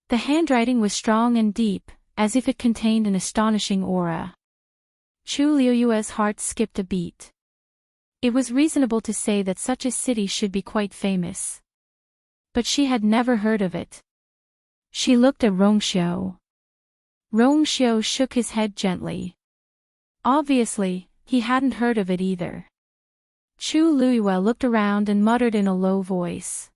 The handwriting was strong and deep, as if it contained an astonishing aura. Chu Luiyue's heart skipped a beat. It was reasonable to say that such a city should be quite famous. But she had never heard of it. She looked at Rong Xiu. Rong Xiu shook his head gently. Obviously, he hadn't heard of it either. Chu Luiyue looked around and muttered in a low voice.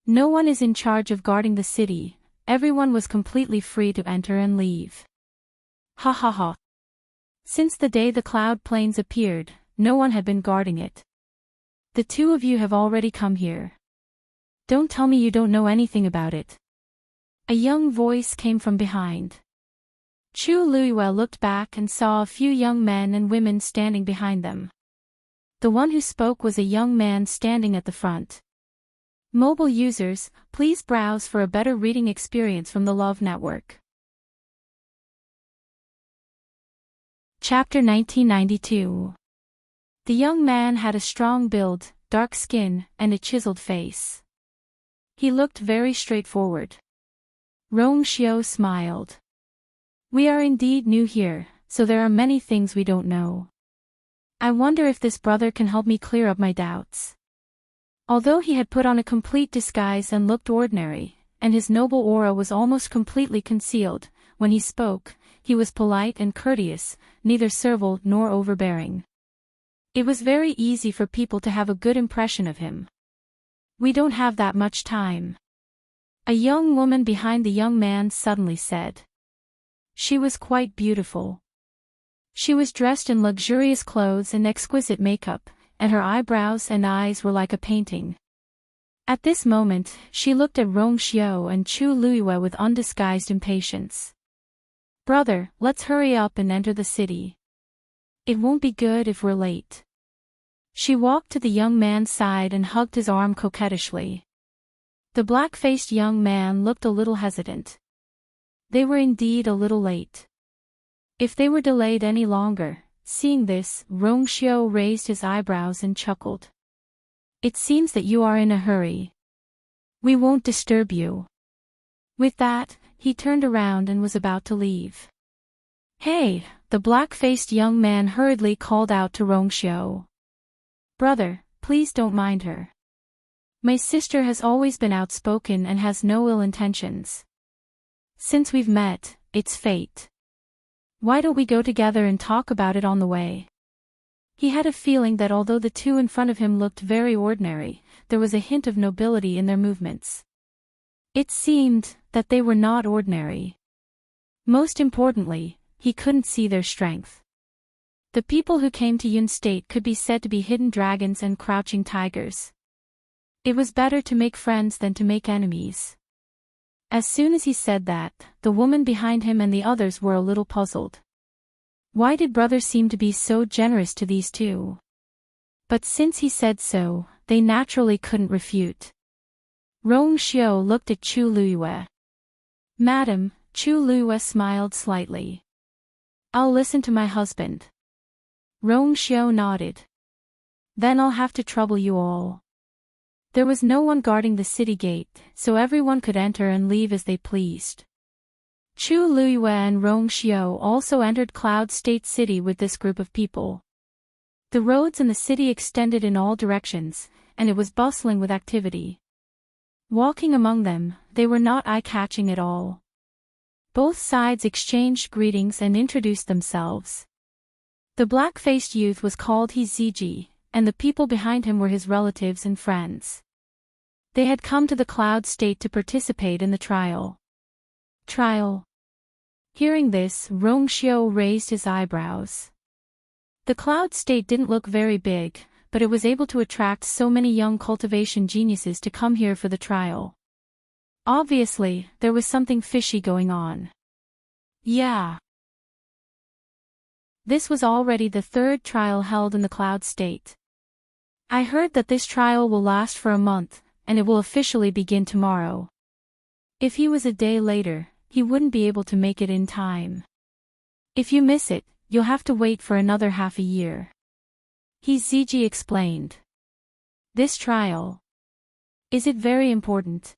No one is in charge of guarding the city, everyone was completely free to enter and leave. Ha ha ha. Since the day the cloud plains appeared, no one had been guarding it. The two of you have already come here. Don't tell me you don't know anything about it. A young voice came from behind. Chu Luiyue looked back and saw a few young men and women standing behind them. The one who spoke was a young man standing at the front. Mobile users, please browse for a better reading experience from the Love Network. Chapter 1992. The young man had a strong build, dark skin, and a chiseled face. He looked very straightforward. Rong Xiu smiled. We are indeed new here, so there are many things we don't know. I wonder if this brother can help me clear up my doubts. Although he had put on a complete disguise and looked ordinary, and his noble aura was almost completely concealed, when he spoke, he was polite and courteous, neither servile nor overbearing. It was very easy for people to have a good impression of him. We don't have that much time. A young woman behind the young man suddenly said. She was quite beautiful. She was dressed in luxurious clothes and exquisite makeup, and her eyebrows and eyes were like a painting. At this moment, she looked at Rong Xiu and Chu Luiyue with undisguised impatience. Brother, let's hurry up and enter the city. It won't be good if we're late. She walked to the young man's side and hugged his arm coquettishly. The black-faced young man looked a little hesitant. They were indeed a little late. If they were delayed any longer, seeing this, Rong Xiu raised his eyebrows and chuckled. It seems that you are in a hurry. We won't disturb you. With that, he turned around and was about to leave. Hey, the black-faced young man hurriedly called out to Rong Xiu. Brother, please don't mind her. My sister has always been outspoken and has no ill intentions. Since we've met, it's fate. Why don't we go together and talk about it on the way? He had a feeling that although the two in front of him looked very ordinary, there was a hint of nobility in their movements. It seemed that they were not ordinary. Most importantly, he couldn't see their strength. The people who came to Yun State could be said to be hidden dragons and crouching tigers. It was better to make friends than to make enemies. As soon as he said that, the woman behind him and the others were a little puzzled. Why did brother seem to be so generous to these two? But since he said so, they naturally couldn't refute. Rong Xiao looked at Chu Luiyue. Madam, Chu Luiyue smiled slightly. I'll listen to my husband. Rong Xiao nodded. Then I'll have to trouble you all. There was no one guarding the city gate, so everyone could enter and leave as they pleased. Chu Luiyue and Rong Xiao also entered Cloud State City with this group of people. The roads in the city extended in all directions, and it was bustling with activity. Walking among them, they were not eye-catching at all. Both sides exchanged greetings and introduced themselves. The black-faced youth was called Hiziji, and the people behind him were his relatives and friends. They had come to the Cloud State to participate in the trial. Trial. Hearing this, Rong Xiao raised his eyebrows. The Cloud State didn't look very big, but it was able to attract so many young cultivation geniuses to come here for the trial. Obviously, there was something fishy going on. Yeah. This was already the third trial held in the Cloud State. I heard that this trial will last for a month, and it will officially begin tomorrow. If he was a day later, he wouldn't be able to make it in time. If you miss it, you'll have to wait for another half a year. Hiziji explained. This trial. Is it very important?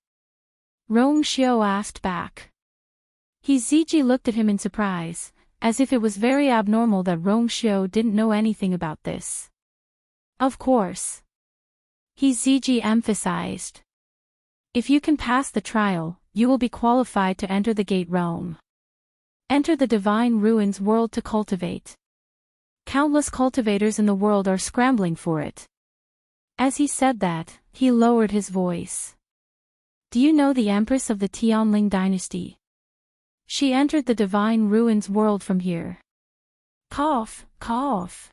Rong Xiao asked back. Hiziji looked at him in surprise, as if it was very abnormal that Rong Xiao didn't know anything about this. Of course. Hiziji emphasized. If you can pass the trial, you will be qualified to enter the Gate Realm. Enter the Divine Ruins world to cultivate. Countless cultivators in the world are scrambling for it. As he said that, he lowered his voice. Do you know the Empress of the Tianling dynasty? She entered the Divine Ruins world from here. Cough, cough.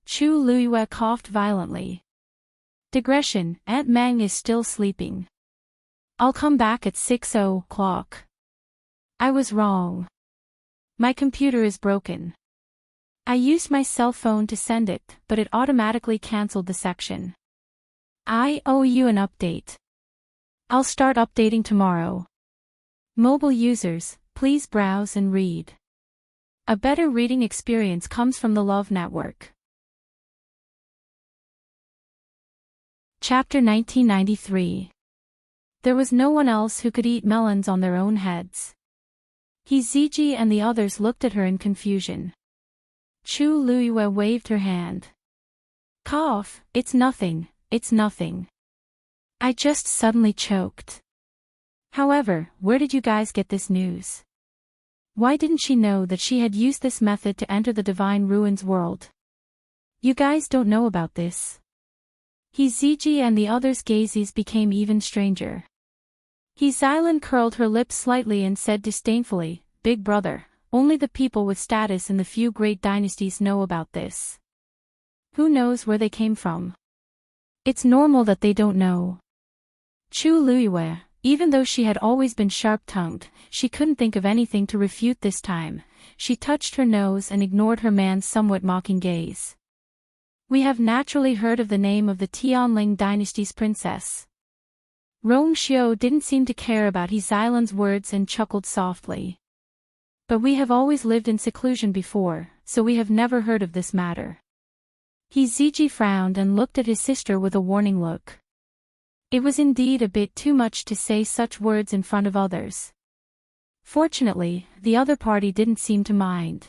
Chu Luiyue coughed violently. Digression, Aunt Meng is still sleeping. I'll come back at 6:00. I was wrong. My computer is broken. I used my cell phone to send it, but it automatically cancelled the section. I owe you an update. I'll start updating tomorrow. Mobile users, please browse and read. A better reading experience comes from the Love Network. Chapter 1993. There was no one else who could eat melons on their own heads. Hiziji and the others looked at her in confusion. Chu Luiyue waved her hand. Cough, it's nothing, it's nothing. I just suddenly choked. However, where did you guys get this news? Why didn't she know that she had used this method to enter the Divine Ruins world? You guys don't know about this. Hiziji and the others' gazes became even stranger. Hizailan curled her lips slightly and said disdainfully, Big brother, only the people with status in the few great dynasties know about this. Who knows where they came from? It's normal that they don't know. Chu Luiyue, even though she had always been sharp-tongued, she couldn't think of anything to refute this time. She touched her nose and ignored her man's somewhat mocking gaze. We have naturally heard of the name of the Tianling dynasty's princess. Rong Xiao didn't seem to care about Hizailan's words and chuckled softly. But we have always lived in seclusion before, so we have never heard of this matter. Hiziji frowned and looked at his sister with a warning look. It was indeed a bit too much to say such words in front of others. Fortunately, the other party didn't seem to mind.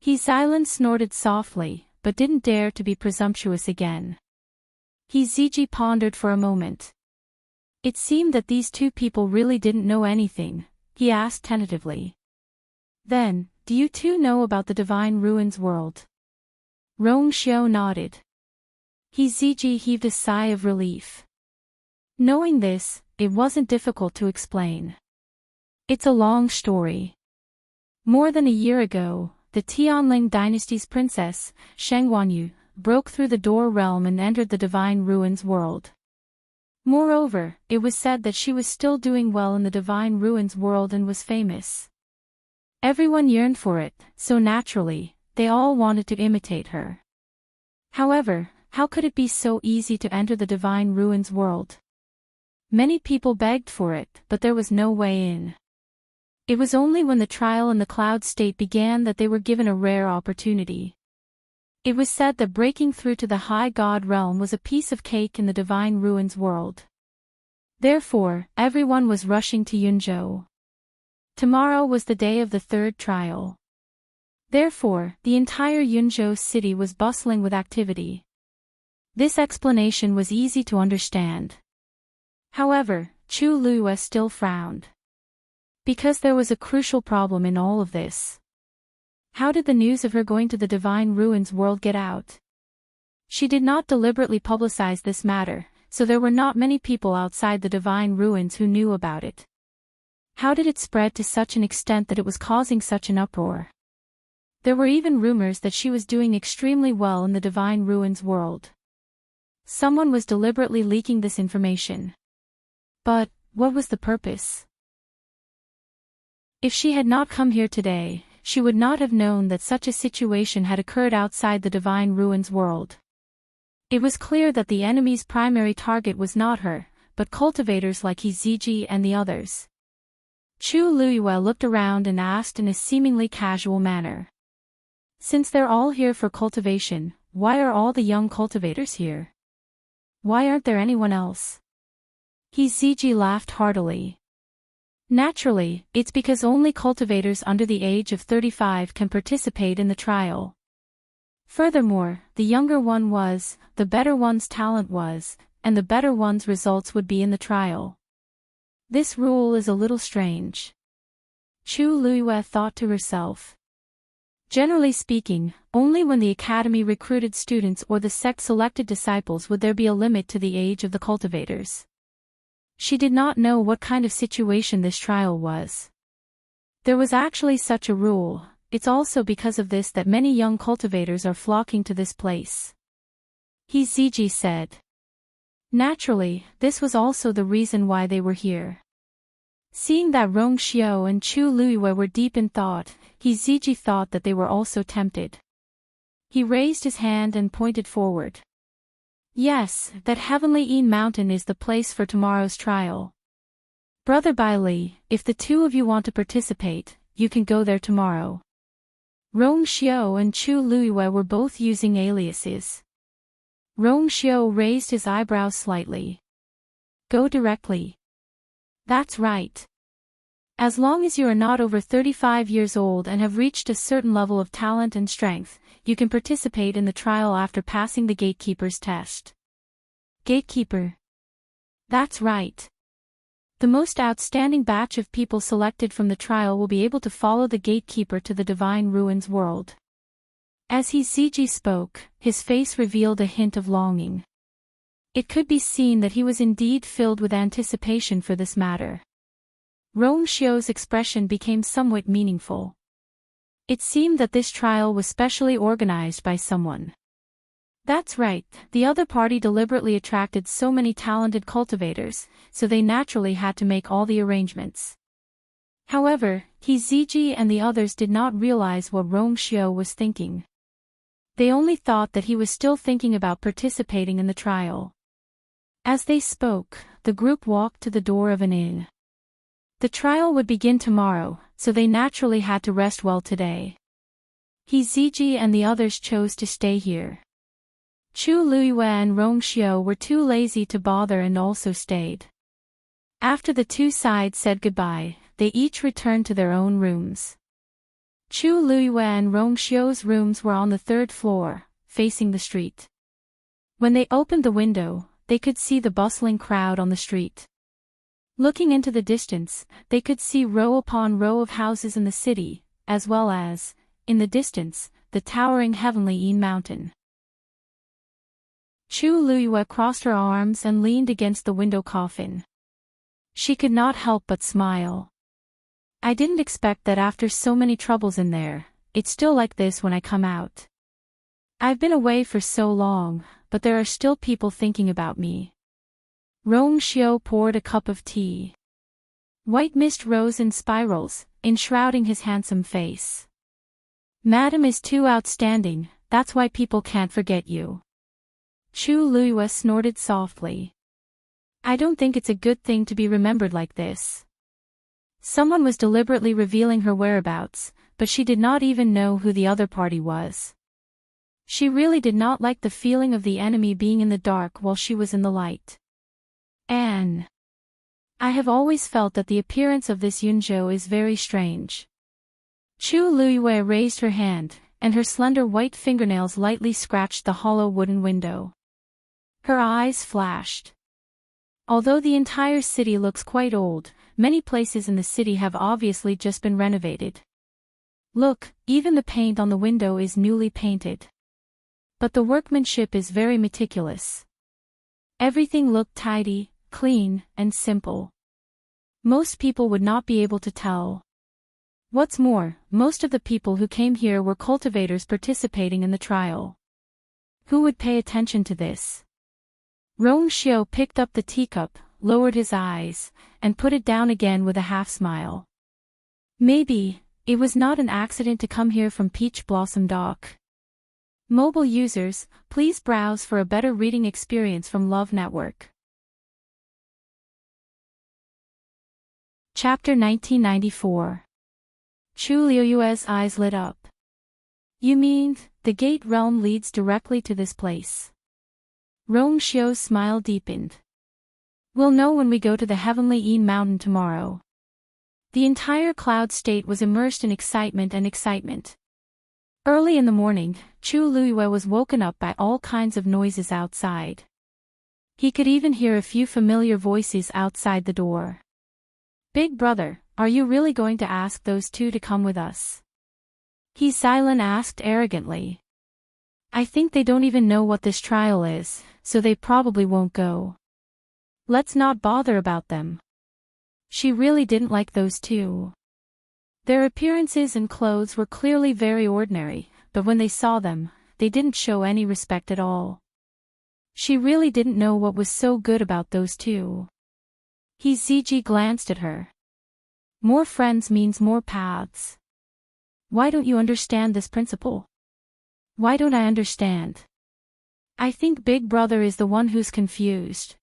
Hizailan snorted softly, but didn't dare to be presumptuous again. He Ziji pondered for a moment. It seemed that these two people really didn't know anything, he asked tentatively. Then, do you two know about the Divine Ruins world? Rong Xiao nodded. He Ziji heaved a sigh of relief. Knowing this, it wasn't difficult to explain. It's a long story. More than a year ago, the Tianling dynasty's princess, Sheng Wanyu, broke through the Door realm and entered the Divine Ruins world. Moreover, it was said that she was still doing well in the Divine Ruins world and was famous. Everyone yearned for it, so naturally, they all wanted to imitate her. However, how could it be so easy to enter the Divine Ruins world? Many people begged for it, but there was no way in. It was only when the trial in the Cloud State began that they were given a rare opportunity. It was said that breaking through to the High God realm was a piece of cake in the Divine Ruins world. Therefore, everyone was rushing to Yunzhou. Tomorrow was the day of the third trial. Therefore, the entire Yunzhou city was bustling with activity. This explanation was easy to understand. However, Chu Liyue still frowned. Because there was a crucial problem in all of this. How did the news of her going to the Divine Ruins world get out? She did not deliberately publicize this matter, so there were not many people outside the Divine Ruins who knew about it. How did it spread to such an extent that it was causing such an uproar? There were even rumors that she was doing extremely well in the Divine Ruins world. Someone was deliberately leaking this information. But, what was the purpose? If she had not come here today, she would not have known that such a situation had occurred outside the Divine Ruins world. It was clear that the enemy's primary target was not her, but cultivators like He Ziji and the others. Chu Liyue looked around and asked in a seemingly casual manner. Since they're all here for cultivation, why are all the young cultivators here? Why aren't there anyone else? He Ziji laughed heartily. Naturally, it's because only cultivators under the age of 35 can participate in the trial. Furthermore, the younger one was, the better one's talent was, and the better one's results would be in the trial. This rule is a little strange. Chu Liyue thought to herself. Generally speaking, only when the academy recruited students or the sect selected disciples would there be a limit to the age of the cultivators. She did not know what kind of situation this trial was. There was actually such a rule. It's also because of this that many young cultivators are flocking to this place. He Ziji said. Naturally, this was also the reason why they were here. Seeing that Rong Xiao and Chu Liyue were deep in thought, He Ziji thought that they were also tempted. He raised his hand and pointed forward. Yes, that Heavenly Yin Mountain is the place for tomorrow's trial. Brother Bai Li, if the two of you want to participate, you can go there tomorrow. Rong Xiao and Chu Liyue were both using aliases. Rong Xiao raised his eyebrows slightly. Go directly. That's right. As long as you are not over 35 years old and have reached a certain level of talent and strength, you can participate in the trial after passing the gatekeeper's test. Gatekeeper. That's right. The most outstanding batch of people selected from the trial will be able to follow the gatekeeper to the Divine Ruins world. As He Ziji spoke, his face revealed a hint of longing. It could be seen that he was indeed filled with anticipation for this matter. Rong Xiao's expression became somewhat meaningful. It seemed that this trial was specially organized by someone. That's right, the other party deliberately attracted so many talented cultivators, so they naturally had to make all the arrangements. However, He Ziji and the others did not realize what Rong Xiao was thinking. They only thought that he was still thinking about participating in the trial. As they spoke, the group walked to the door of an inn. The trial would begin tomorrow, so they naturally had to rest well today. He Ziji and the others chose to stay here. Chu Liyue and Rong Xiao were too lazy to bother and also stayed. After the two sides said goodbye, they each returned to their own rooms. Chu Liyue and Rong Xiao's rooms were on the third floor, facing the street. When they opened the window, they could see the bustling crowd on the street. Looking into the distance, they could see row upon row of houses in the city, as well as, in the distance, the towering heavenly mountain. Chu Luyue crossed her arms and leaned against the window coffin. She could not help but smile. I didn't expect that after so many troubles in there, it's still like this when I come out. I've been away for so long, but there are still people thinking about me. Rong Xiu poured a cup of tea. White mist rose in spirals, enshrouding his handsome face. Madam is too outstanding, that's why people can't forget you. Chu Luyue snorted softly. I don't think it's a good thing to be remembered like this. Someone was deliberately revealing her whereabouts, but she did not even know who the other party was. She really did not like the feeling of the enemy being in the dark while she was in the light. Anne. I have always felt that the appearance of this Yunzhou is very strange. Chu Luyue raised her hand, and her slender white fingernails lightly scratched the hollow wooden window. Her eyes flashed. Although the entire city looks quite old, many places in the city have obviously just been renovated. Look, even the paint on the window is newly painted. But the workmanship is very meticulous. Everything looked tidy, clean, and simple. Most people would not be able to tell. What's more, most of the people who came here were cultivators participating in the trial. Who would pay attention to this? Rong Xiu picked up the teacup, lowered his eyes, and put it down again with a half-smile. Maybe, it was not an accident to come here from Peach Blossom Dock. Mobile users, please browse for a better reading experience from Love Network. Chapter 1994. Chu Liyue's eyes lit up. You mean, the Gate Realm leads directly to this place? Rong Xiu's smile deepened. We'll know when we go to the heavenly mountain tomorrow. The entire cloud state was immersed in excitement. Early in the morning, Chu Luyue was woken up by all kinds of noises outside. He could even hear a few familiar voices outside the door. Big brother, are you really going to ask those two to come with us? He Xylan asked arrogantly. I think they don't even know what this trial is, so they probably won't go. Let's not bother about them. She really didn't like those two. Their appearances and clothes were clearly very ordinary, but when they saw them, they didn't show any respect at all. She really didn't know what was so good about those two. He Ziji glanced at her. More friends means more paths. Why don't you understand this principle? Why don't I understand? I think Big Brother is the one who's confused.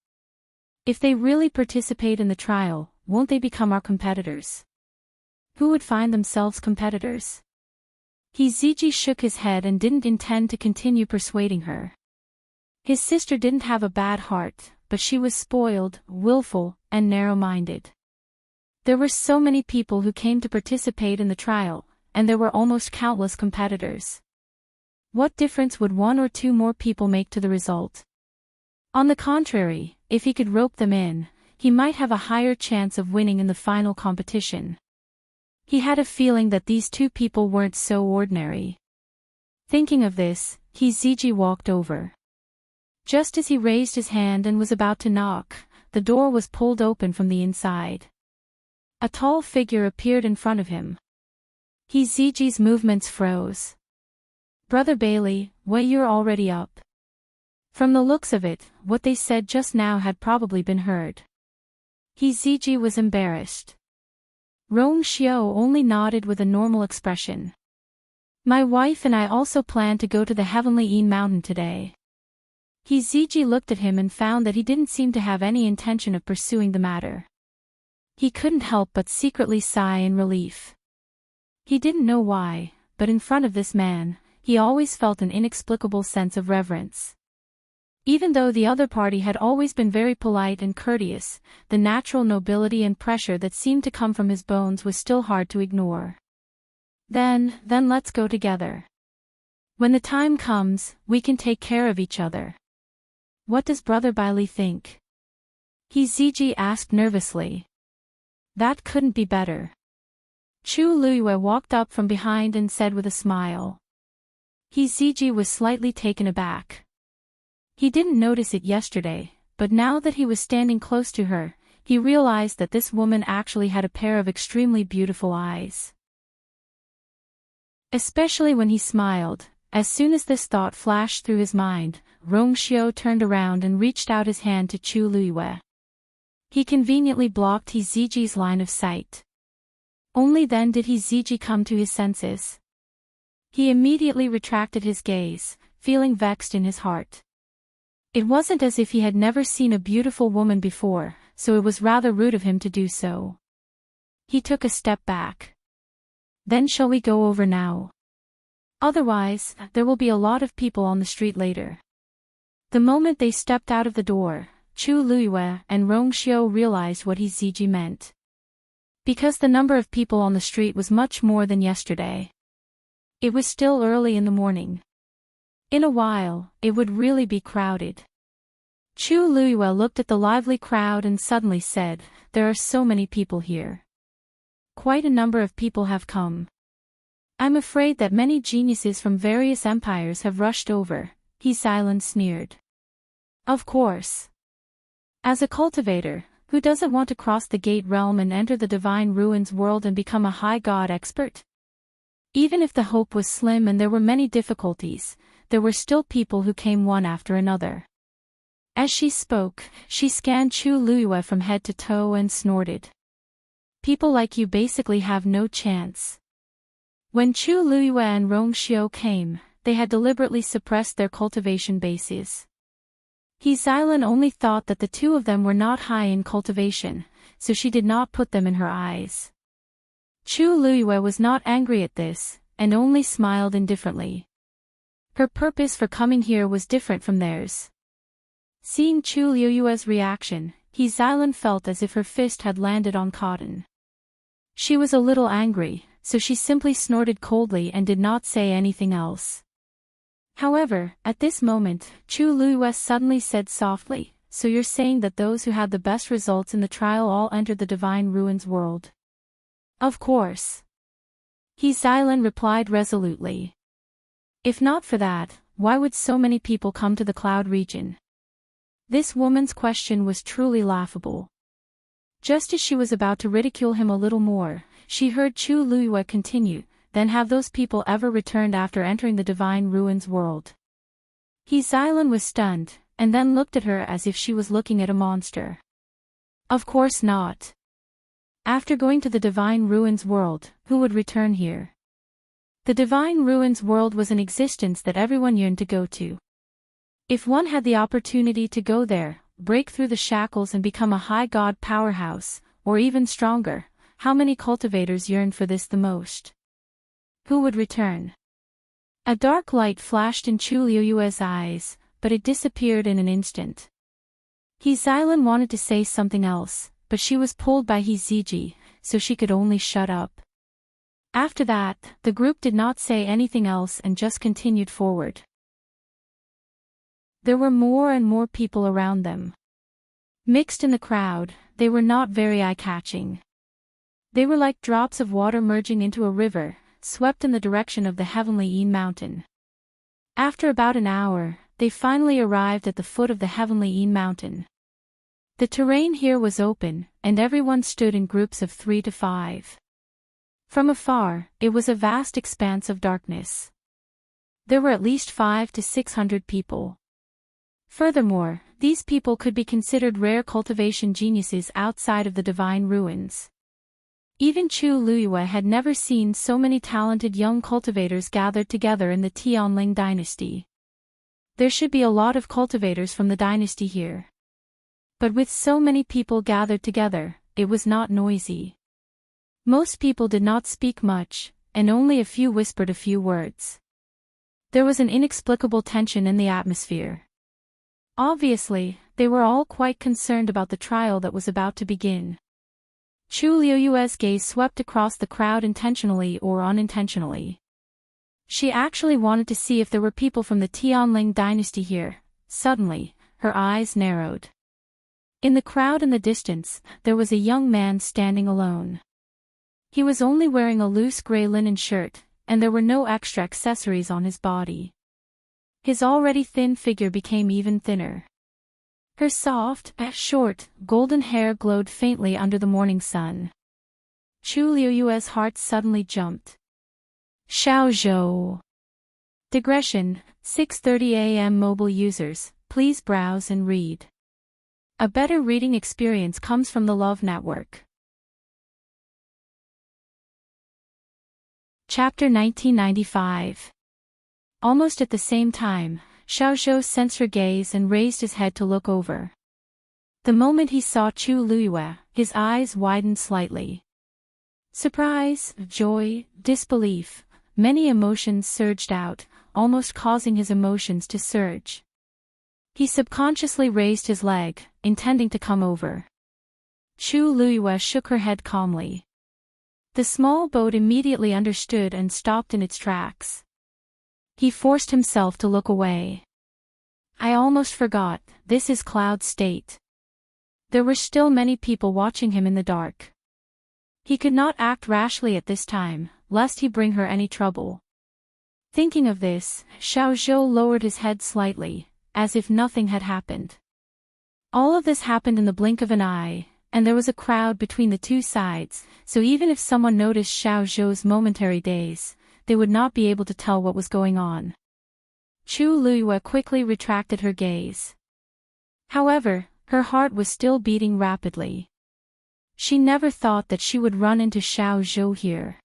If they really participate in the trial, won't they become our competitors? Who would find themselves competitors? He Ziji shook his head and didn't intend to continue persuading her. His sister didn't have a bad heart, but she was spoiled, willful, and narrow-minded. There were so many people who came to participate in the trial, and there were almost countless competitors. What difference would one or two more people make to the result? On the contrary, if he could rope them in, he might have a higher chance of winning in the final competition. He had a feeling that these two people weren't so ordinary. Thinking of this, he Ziji walked over. Just as he raised his hand and was about to knock, the door was pulled open from the inside. A tall figure appeared in front of him. He Ziji's movements froze. Brother Bailey, what, you're already up? From the looks of it, what they said just now had probably been heard. He Ziji was embarrassed. Rong Xiu only nodded with a normal expression. My wife and I also plan to go to the heavenly mountain today. He Ziji looked at him and found that he didn't seem to have any intention of pursuing the matter. He couldn't help but secretly sigh in relief. He didn't know why, but in front of this man, he always felt an inexplicable sense of reverence. Even though the other party had always been very polite and courteous, the natural nobility and pressure that seemed to come from his bones was still hard to ignore. Then let's go together. When the time comes, we can take care of each other. What does Brother Bailey think? He Ziji asked nervously. That couldn't be better. Chu Luiyue walked up from behind and said with a smile. He Ziji was slightly taken aback. He didn't notice it yesterday, but now that he was standing close to her, he realized that this woman actually had a pair of extremely beautiful eyes. Especially when he smiled. As soon as this thought flashed through his mind, Rongxiu turned around and reached out his hand to Chu Luiyue. He conveniently blocked He Ziji's line of sight. Only then did He Ziji come to his senses. He immediately retracted his gaze, feeling vexed in his heart. It wasn't as if he had never seen a beautiful woman before, so it was rather rude of him to do so. He took a step back. Then shall we go over now? Otherwise, there will be a lot of people on the street later. The moment they stepped out of the door, Chu Luiyue and Rongxiu realized what He Ziji meant. Because the number of people on the street was much more than yesterday. It was still early in the morning. In a while, it would really be crowded. Chu Luiyue looked at the lively crowd and suddenly said, "There are so many people here. Quite a number of people have come. I'm afraid that many geniuses from various empires have rushed over," He Xilan sneered. Of course. As a cultivator, who doesn't want to cross the gate realm and enter the divine ruins world and become a high god expert? Even if the hope was slim and there were many difficulties, there were still people who came one after another. As she spoke, she scanned Chu Luiyue from head to toe and snorted. People like you basically have no chance. When Chu Luiyue and Rongxiu came, they had deliberately suppressed their cultivation bases. He Xilan only thought that the two of them were not high in cultivation, so she did not put them in her eyes. Chu Luiyue was not angry at this, and only smiled indifferently. Her purpose for coming here was different from theirs. Seeing Chu Luiyue's reaction, He Xilan felt as if her fist had landed on cotton. She was a little angry, so she simply snorted coldly and did not say anything else. However, at this moment, Chu Luiyue suddenly said softly, "So you're saying that those who had the best results in the trial all entered the Divine Ruins world?" "Of course." He Xilan replied resolutely. "If not for that, why would so many people come to the Cloud region?" This woman's question was truly laughable. Just as she was about to ridicule him a little more, she heard Chu Luiyue continue, "Then have those people ever returned after entering the Divine Ruins world?" He Xilan was stunned, and then looked at her as if she was looking at a monster. "Of course not. After going to the Divine Ruins world, who would return here?" The Divine Ruins world was an existence that everyone yearned to go to. If one had the opportunity to go there, break through the shackles and become a high god powerhouse, or even stronger, how many cultivators yearned for this the most? Who would return? A dark light flashed in Chu Luiyue's eyes, but it disappeared in an instant. He Xilan wanted to say something else, but she was pulled by He Ziji, so she could only shut up. After that, the group did not say anything else and just continued forward. There were more and more people around them. Mixed in the crowd, they were not very eye-catching. They were like drops of water merging into a river, swept in the direction of the heavenly Yin mountain. After about an hour, they finally arrived at the foot of the heavenly Yin mountain. The terrain here was open, and everyone stood in groups of 3 to 5. From afar, it was a vast expanse of darkness. There were at least 500 to 600 people. Furthermore, these people could be considered rare cultivation geniuses outside of the Divine Ruins. Even Chu Luiyue had never seen so many talented young cultivators gathered together in the Tianling dynasty. There should be a lot of cultivators from the dynasty here. But with so many people gathered together, it was not noisy. Most people did not speak much, and only a few whispered a few words. There was an inexplicable tension in the atmosphere. Obviously, they were all quite concerned about the trial that was about to begin. Chu Luiyue's gaze swept across the crowd intentionally or unintentionally. She actually wanted to see if there were people from the Tianling dynasty here. Suddenly, her eyes narrowed. In the crowd in the distance, there was a young man standing alone. He was only wearing a loose gray linen shirt, and there were no extra accessories on his body. His already thin figure became even thinner. Her soft, short, golden hair glowed faintly under the morning sun. Chu Liuyue's heart suddenly jumped. Xiao Zhou. Digression, 6:30 a.m. Mobile users, please browse and read. A better reading experience comes from the Love Network. Chapter 1995. Almost at the same time, Xiao Zhou sensed her gaze and raised his head to look over. The moment he saw Chu Liyue, his eyes widened slightly. Surprise, joy, disbelief, many emotions surged out, almost causing his emotions to surge. He subconsciously raised his leg, intending to come over. Chu Liyue shook her head calmly. The small boat immediately understood and stopped in its tracks. He forced himself to look away. I almost forgot, this is Cloud State. There were still many people watching him in the dark. He could not act rashly at this time, lest he bring her any trouble. Thinking of this, Xiao Zhou lowered his head slightly, as if nothing had happened. All of this happened in the blink of an eye, and there was a crowd between the two sides, so even if someone noticed Xiao Zhou's momentary daze, they would not be able to tell what was going on. Chu Liyue quickly retracted her gaze. However, her heart was still beating rapidly. She never thought that she would run into Xiao Zhou here.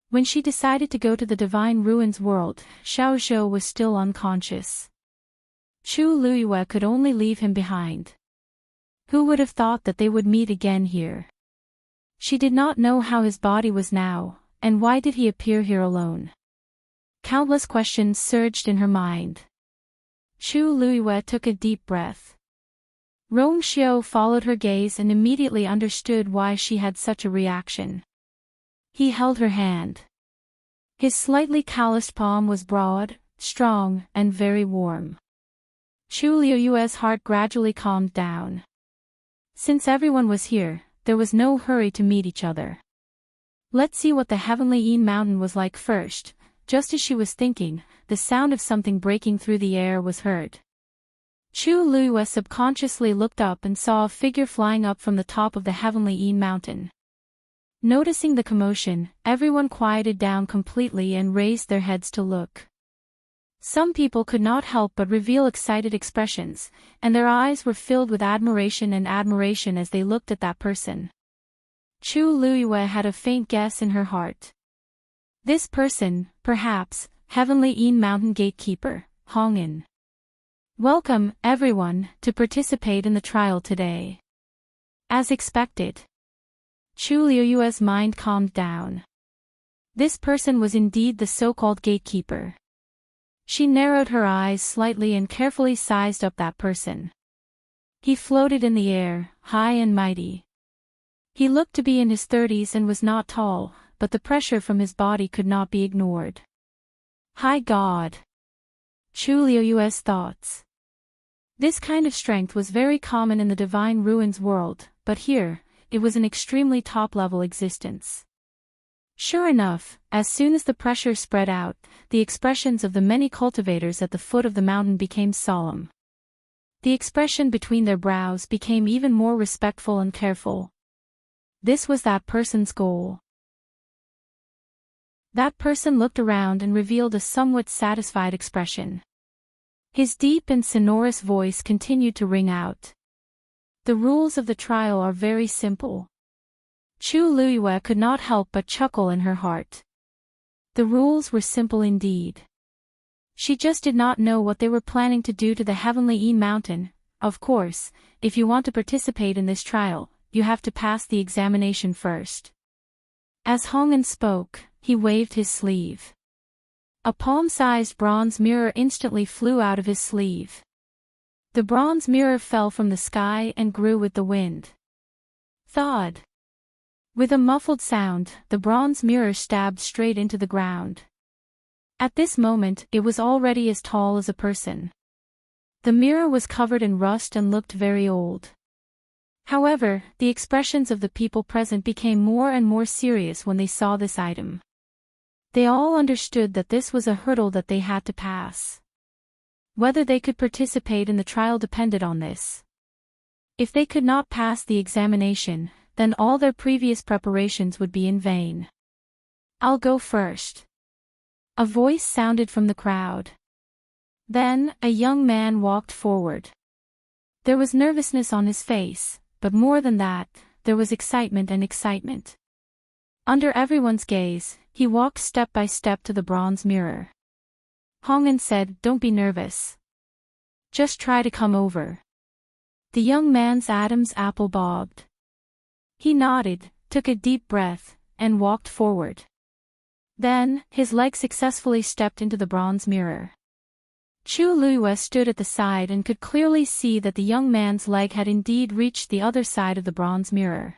When she decided to go to the Divine Ruins world, Xiao Zhou was still unconscious. Chu Liyue could only leave him behind. Who would have thought that they would meet again here? She did not know how his body was now, and why did he appear here alone? Countless questions surged in her mind. Chu Liyue took a deep breath. Rong Xiu followed her gaze and immediately understood why she had such a reaction. He held her hand. His slightly calloused palm was broad, strong, and very warm. Chu Liyue's heart gradually calmed down. Since everyone was here, there was no hurry to meet each other. Let's see what the heavenly Yin mountain was like first. Just as she was thinking, the sound of something breaking through the air was heard. Chu Liyue subconsciously looked up and saw a figure flying up from the top of the heavenly Yin mountain. Noticing the commotion, everyone quieted down completely and raised their heads to look. Some people could not help but reveal excited expressions, and their eyes were filled with admiration as they looked at that person. Chu Liyue had a faint guess in her heart. This person, perhaps, Heavenly Yin Mountain Gatekeeper, Hongin. Welcome, everyone, to participate in the trial today. As expected. Chu Liyue's mind calmed down. This person was indeed the so-called gatekeeper. She narrowed her eyes slightly and carefully sized up that person. He floated in the air, high and mighty. He looked to be in his 30s and was not tall, but the pressure from his body could not be ignored. High God! Chu Liyue's thoughts. This kind of strength was very common in the Divine Ruins world, but here, it was an extremely top-level existence. Sure enough, as soon as the pressure spread out, the expressions of the many cultivators at the foot of the mountain became solemn. The expression between their brows became even more respectful and careful. This was that person's goal. That person looked around and revealed a somewhat satisfied expression. His deep and sonorous voice continued to ring out. The rules of the trial are very simple. Chu Liyue could not help but chuckle in her heart. The rules were simple indeed. She just did not know what they were planning to do to the Heavenly Yin Mountain. Of course, if you want to participate in this trial, you have to pass the examination first. As Hongin spoke, he waved his sleeve. A palm-sized bronze mirror instantly flew out of his sleeve. The bronze mirror fell from the sky and grew with the wind. Thud! With a muffled sound, the bronze mirror stabbed straight into the ground. At this moment, it was already as tall as a person. The mirror was covered in rust and looked very old. However, the expressions of the people present became more and more serious when they saw this item. They all understood that this was a hurdle that they had to pass. Whether they could participate in the trial depended on this. If they could not pass the examination, then all their previous preparations would be in vain. "I'll go first." A voice sounded from the crowd. Then, a young man walked forward. There was nervousness on his face, but more than that, there was excitement and excitement. Under everyone's gaze, he walked step by step to the bronze mirror. Hong'an said, "Don't be nervous. Just try to come over." The young man's Adam's apple bobbed. He nodded, took a deep breath, and walked forward. Then, his leg successfully stepped into the bronze mirror. Chu Luiyue stood at the side and could clearly see that the young man's leg had indeed reached the other side of the bronze mirror.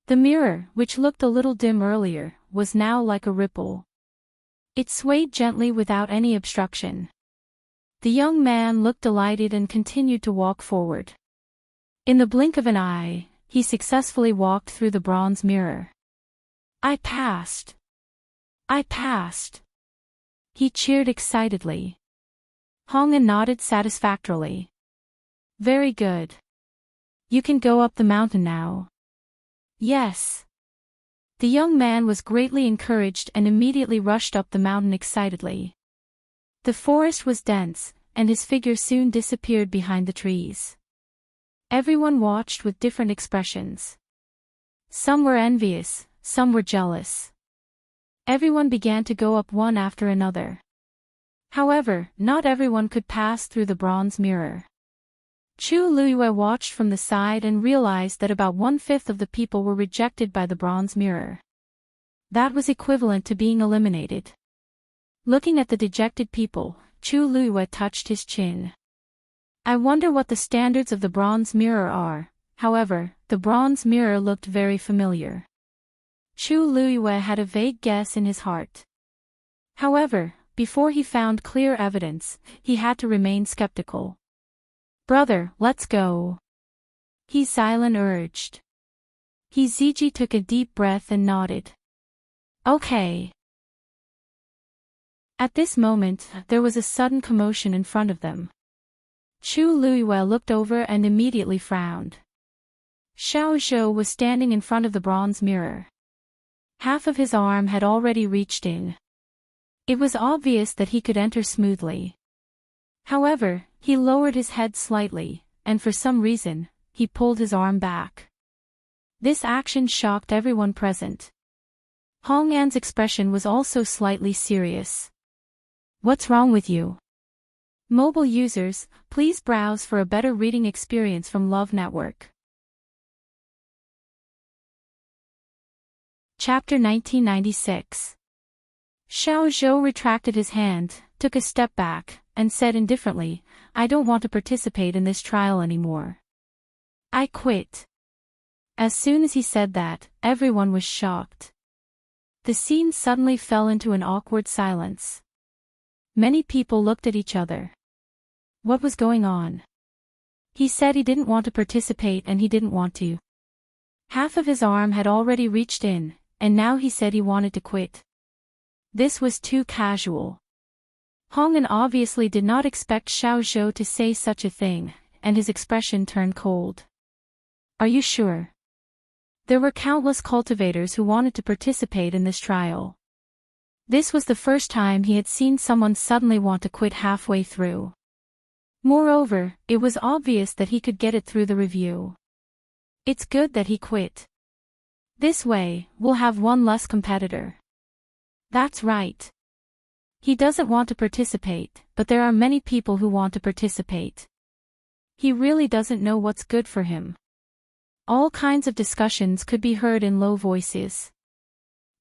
The mirror, which looked a little dim earlier, was now like a ripple. It swayed gently without any obstruction. The young man looked delighted and continued to walk forward. In the blink of an eye, he successfully walked through the bronze mirror. "I passed! I passed!" He cheered excitedly. Hong'an nodded satisfactorily. "Very good. You can go up the mountain now." "Yes." The young man was greatly encouraged and immediately rushed up the mountain excitedly. The forest was dense, and his figure soon disappeared behind the trees. Everyone watched with different expressions. Some were envious, some were jealous. Everyone began to go up one after another. However, not everyone could pass through the bronze mirror. Chu Luiyue watched from the side and realized that about 1/5 of the people were rejected by the bronze mirror. That was equivalent to being eliminated. Looking at the dejected people, Chu Luiyue touched his chin. "I wonder what the standards of the bronze mirror are." However, the bronze mirror looked very familiar. Chu Luiyue had a vague guess in his heart. However, before he found clear evidence, he had to remain skeptical. "Brother, let's go," He Xilan urged. He Ziji took a deep breath and nodded. "Okay." At this moment, there was a sudden commotion in front of them. Chu Luiyue looked over and immediately frowned. Xiao Zhou was standing in front of the bronze mirror. Half of his arm had already reached in. It was obvious that he could enter smoothly. However, he lowered his head slightly, and for some reason, he pulled his arm back. This action shocked everyone present. Hong'an's expression was also slightly serious. "What's wrong with you?" Mobile users, please browse for a better reading experience from Love Network. Chapter 1996. Xiao Zhou retracted his hand, took a step back, and said indifferently, "I don't want to participate in this trial anymore. I quit." As soon as he said that, everyone was shocked. The scene suddenly fell into an awkward silence. Many people looked at each other. What was going on? He said he didn't want to participate and he didn't want to. Half of his arm had already reached in, and now he said he wanted to quit. This was too casual. Hong'an obviously did not expect Xiao Zhou to say such a thing, and his expression turned cold. "Are you sure?" There were countless cultivators who wanted to participate in this trial. This was the first time he had seen someone suddenly want to quit halfway through. Moreover, it was obvious that he could get it through the review. It's good that he quit. This way, we'll have one less competitor. That's right. He doesn't want to participate, but there are many people who want to participate. He really doesn't know what's good for him. All kinds of discussions could be heard in low voices.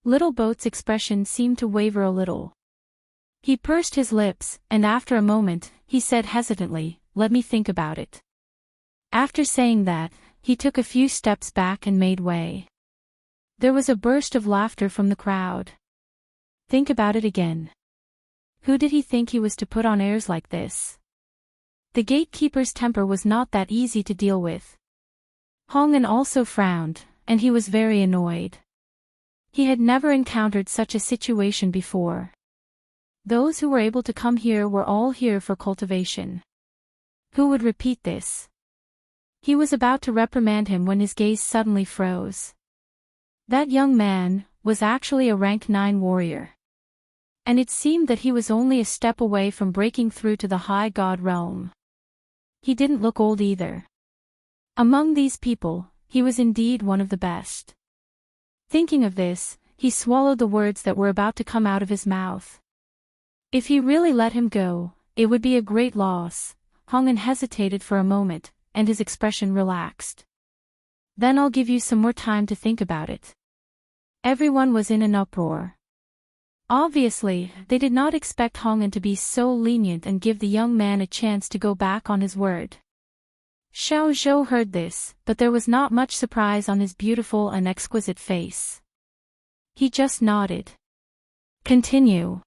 Little Boat's expression seemed to waver a little. He pursed his lips, and after a moment, he said hesitantly, "Let me think about it." After saying that, he took a few steps back and made way. There was a burst of laughter from the crowd. Think about it again. Who did he think he was to put on airs like this? The gatekeeper's temper was not that easy to deal with. Hong'an also frowned, and he was very annoyed. He had never encountered such a situation before. Those who were able to come here were all here for cultivation. Who would repeat this? He was about to reprimand him when his gaze suddenly froze. That young man was actually a rank 9 warrior. And it seemed that he was only a step away from breaking through to the high god realm. He didn't look old either. Among these people, he was indeed one of the best. Thinking of this, he swallowed the words that were about to come out of his mouth. If he really let him go, it would be a great loss. Hong'an hesitated for a moment, and his expression relaxed. Then I'll give you some more time to think about it. Everyone was in an uproar. Obviously, they did not expect Hong'an to be so lenient and give the young man a chance to go back on his word. Xiao Zhou heard this, but there was not much surprise on his beautiful and exquisite face. He just nodded. Continue.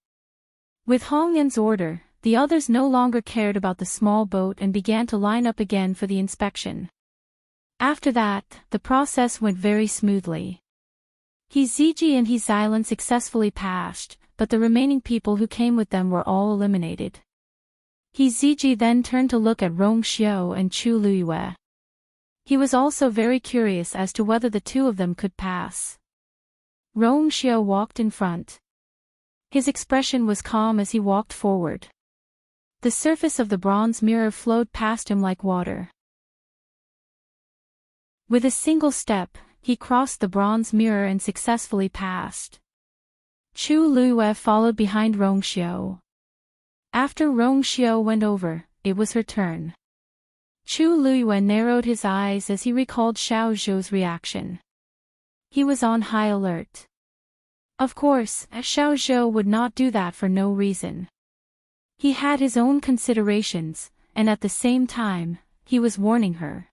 With Hong'an's order, the others no longer cared about the small boat and began to line up again for the inspection. After that, the process went very smoothly. He Ziji and He Xilan successfully passed, but the remaining people who came with them were all eliminated. He Ziji then turned to look at Rong Xiao and Chu Luiyue. He was also very curious as to whether the two of them could pass. Rong Xiao walked in front. His expression was calm as he walked forward. The surface of the bronze mirror flowed past him like water. With a single step, he crossed the bronze mirror and successfully passed. Chu Luiyue followed behind Rong Xiao. After Rong Xiao went over, it was her turn. Chu Luiyue narrowed his eyes as he recalled Xiao Zhou's reaction. He was on high alert. Of course, Xiao Zhou would not do that for no reason. He had his own considerations, and at the same time, he was warning her.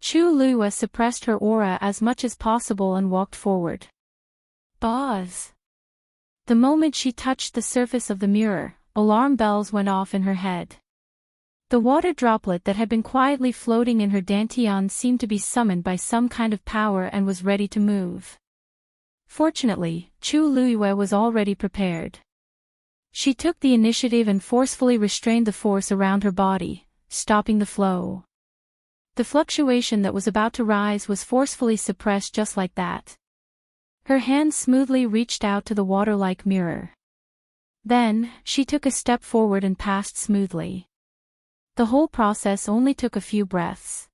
Chu Luiyue suppressed her aura as much as possible and walked forward. Buzz! The moment she touched the surface of the mirror, alarm bells went off in her head. The water droplet that had been quietly floating in her dantian seemed to be summoned by some kind of power and was ready to move. Fortunately, Chu Luiyue was already prepared. She took the initiative and forcefully restrained the force around her body, stopping the flow. The fluctuation that was about to rise was forcefully suppressed just like that. Her hand smoothly reached out to the water-like mirror. Then, she took a step forward and passed smoothly. The whole process only took a few breaths.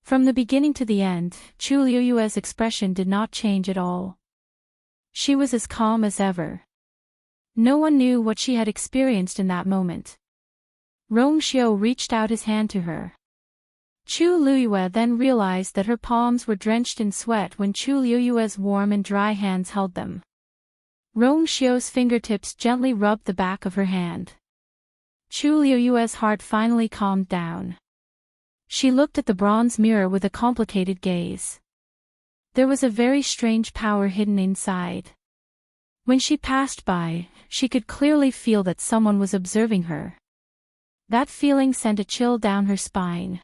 From the beginning to the end, Chu Luiyue's expression did not change at all. She was as calm as ever. No one knew what she had experienced in that moment. Rong Xiao reached out his hand to her. Chu Luiyue then realized that her palms were drenched in sweat when Chu Luiyue's warm and dry hands held them. Rong Xiao's fingertips gently rubbed the back of her hand. Chu Luiyue's heart finally calmed down. She looked at the bronze mirror with a complicated gaze. There was a very strange power hidden inside. When she passed by, she could clearly feel that someone was observing her. That feeling sent a chill down her spine.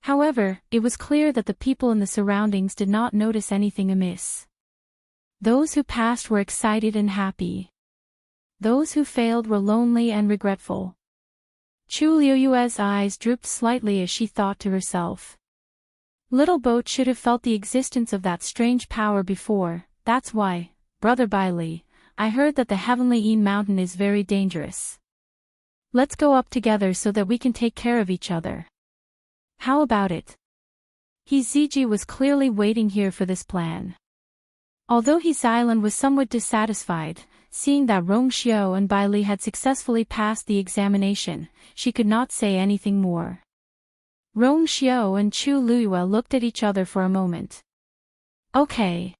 However, it was clear that the people in the surroundings did not notice anything amiss. Those who passed were excited and happy. Those who failed were lonely and regretful. Chu Luiyue's eyes drooped slightly as she thought to herself. Little Boat should have felt the existence of that strange power before. That's why, Brother Bailey, I heard that the Heavenly Yin Mountain is very dangerous. Let's go up together so that we can take care of each other. How about it? He Ziji was clearly waiting here for this plan. Although He Xilan was somewhat dissatisfied, seeing that Rong Xiao and Bai Li had successfully passed the examination, she could not say anything more. Rong Xiao and Chu Luiyue looked at each other for a moment. Okay.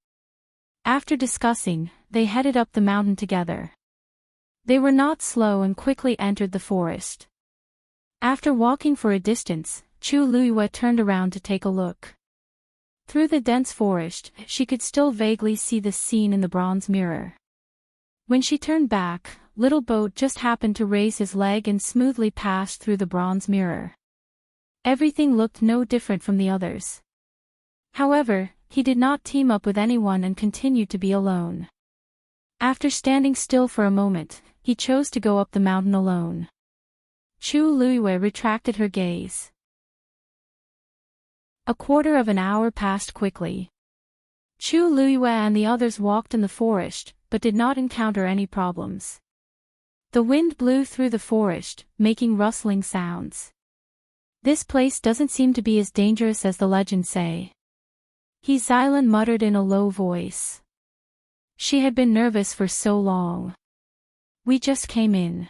After discussing, they headed up the mountain together. They were not slow and quickly entered the forest. After walking for a distance, Chu Luiyue turned around to take a look. Through the dense forest, she could still vaguely see the scene in the bronze mirror. When she turned back, little boat just happened to raise his leg and smoothly passed through the bronze mirror. Everything looked no different from the others. However, he did not team up with anyone and continued to be alone. After standing still for a moment, he chose to go up the mountain alone. Chu Luiyue retracted her gaze. A quarter of an hour passed quickly. Chu Luiyue and the others walked in the forest, but did not encounter any problems. The wind blew through the forest, making rustling sounds. This place doesn't seem to be as dangerous as the legends say. He Xylan muttered in a low voice. She had been nervous for so long. We just came in.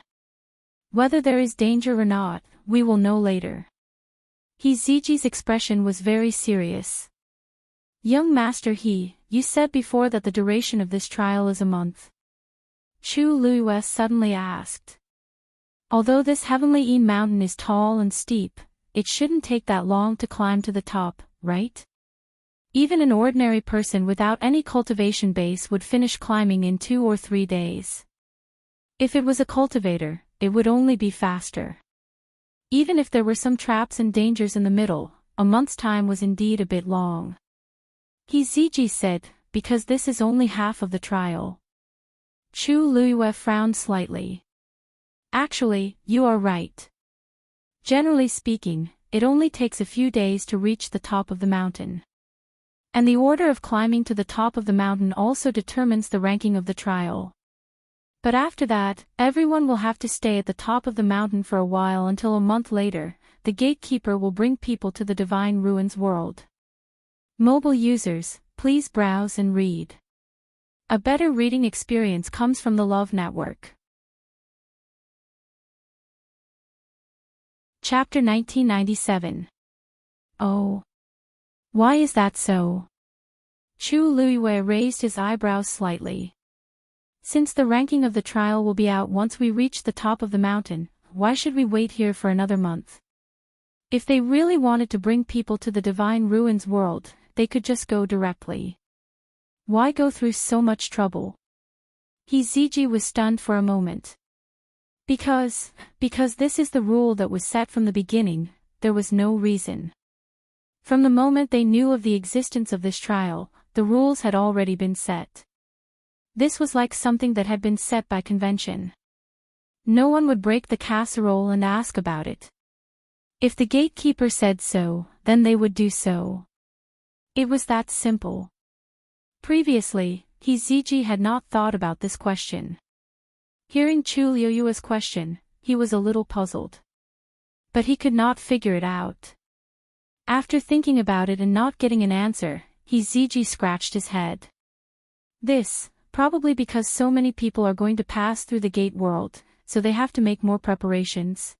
Whether there is danger or not, we will know later. He Ziji's expression was very serious. Young Master He, you said before that the duration of this trial is a month. Chu Luiyue suddenly asked. Although this heavenly mountain is tall and steep, it shouldn't take that long to climb to the top, right? Even an ordinary person without any cultivation base would finish climbing in 2 or 3 days. If it was a cultivator, it would only be faster. Even if there were some traps and dangers in the middle, a month's time was indeed a bit long. He Ziji said, because this is only half of the trial. Chu Luiyue frowned slightly. Actually, you are right. Generally speaking, it only takes a few days to reach the top of the mountain. And the order of climbing to the top of the mountain also determines the ranking of the trial. But after that, everyone will have to stay at the top of the mountain for a while until a month later, the gatekeeper will bring people to the Divine Ruins world. Mobile users, please browse and read. A better reading experience comes from the Love Network. Chapter 1997. Oh. Why is that so? Chu Luiyue raised his eyebrows slightly. Since the ranking of the trial will be out once we reach the top of the mountain, why should we wait here for another month? If they really wanted to bring people to the Divine Ruins world, they could just go directly. Why go through so much trouble? He Ziji was stunned for a moment. Because this is the rule that was set from the beginning, there was no reason. From the moment they knew of the existence of this trial, the rules had already been set. This was like something that had been set by convention. No one would break the casserole and ask about it. If the gatekeeper said so, then they would do so. It was that simple. Previously, He Ziji had not thought about this question. Hearing Chu Luiyue's question, he was a little puzzled. But he could not figure it out. After thinking about it and not getting an answer, He Ziji scratched his head. This, probably because so many people are going to pass through the gate world, so they have to make more preparations.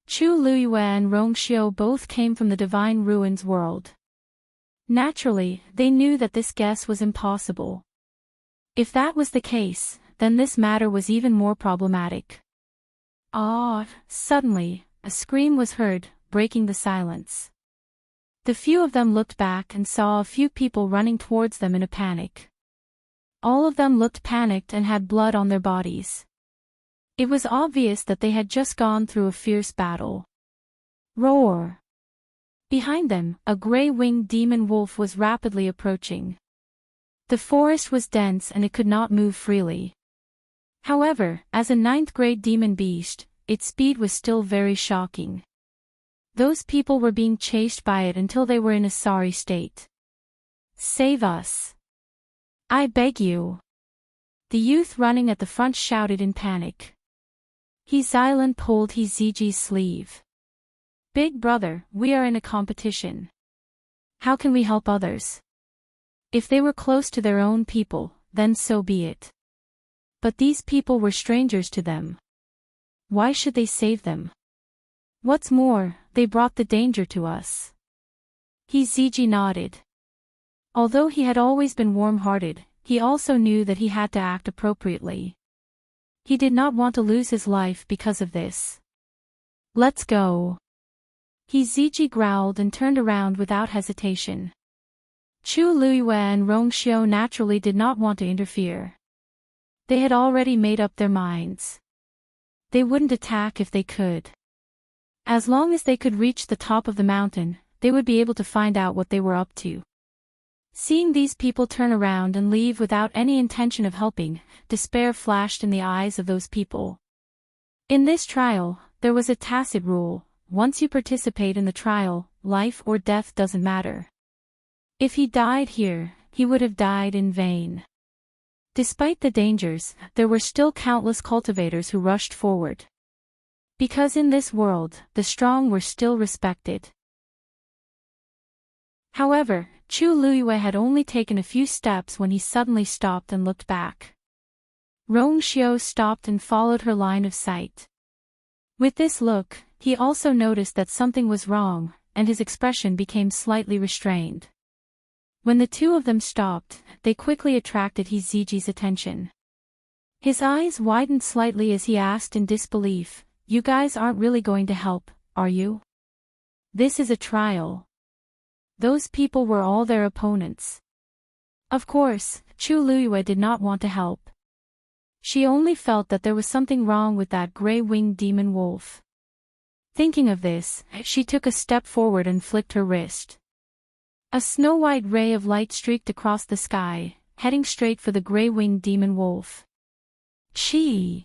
Chu Luiyue and Rongxiu both came from the Divine Ruins world. Naturally, they knew that this guess was impossible. If that was the case, then this matter was even more problematic. Suddenly, a scream was heard, breaking the silence. The few of them looked back and saw a few people running towards them in a panic. All of them looked panicked and had blood on their bodies. It was obvious that they had just gone through a fierce battle. Roar! Behind them, a gray-winged demon wolf was rapidly approaching. The forest was dense and it could not move freely. However, as a 9th-grade demon beast, its speed was still very shocking. Those people were being chased by it until they were in a sorry state. Save us! I beg you! The youth running at the front shouted in panic. He Xylan pulled He Ziji's sleeve. Big brother, we are in a competition. How can we help others? If they were close to their own people, then so be it. But these people were strangers to them. Why should they save them? What's more, they brought the danger to us. He Ziji nodded. Although he had always been warm-hearted, he also knew that he had to act appropriately. He did not want to lose his life because of this. Let's go. He Ziji growled and turned around without hesitation. Chu Luiyue and Rongxiu naturally did not want to interfere. They had already made up their minds. They wouldn't attack if they could. As long as they could reach the top of the mountain, they would be able to find out what they were up to. Seeing these people turn around and leave without any intention of helping, despair flashed in the eyes of those people. In this trial, there was a tacit rule: once you participate in the trial, life or death doesn't matter. If he died here, he would have died in vain. Despite the dangers, there were still countless cultivators who rushed forward. Because in this world, the strong were still respected. However, Chu Liyue had only taken a few steps when he suddenly stopped and looked back. Rong Xiao stopped and followed her line of sight. With this look, he also noticed that something was wrong, and his expression became slightly restrained. When the two of them stopped, they quickly attracted He Ziji's attention. His eyes widened slightly as he asked in disbelief, "You guys aren't really going to help, are you? This is a trial." Those people were all their opponents. Of course, Chu Liyue did not want to help. She only felt that there was something wrong with that gray-winged demon wolf. Thinking of this, she took a step forward and flicked her wrist. A snow-white ray of light streaked across the sky, heading straight for the gray-winged demon wolf. Chee!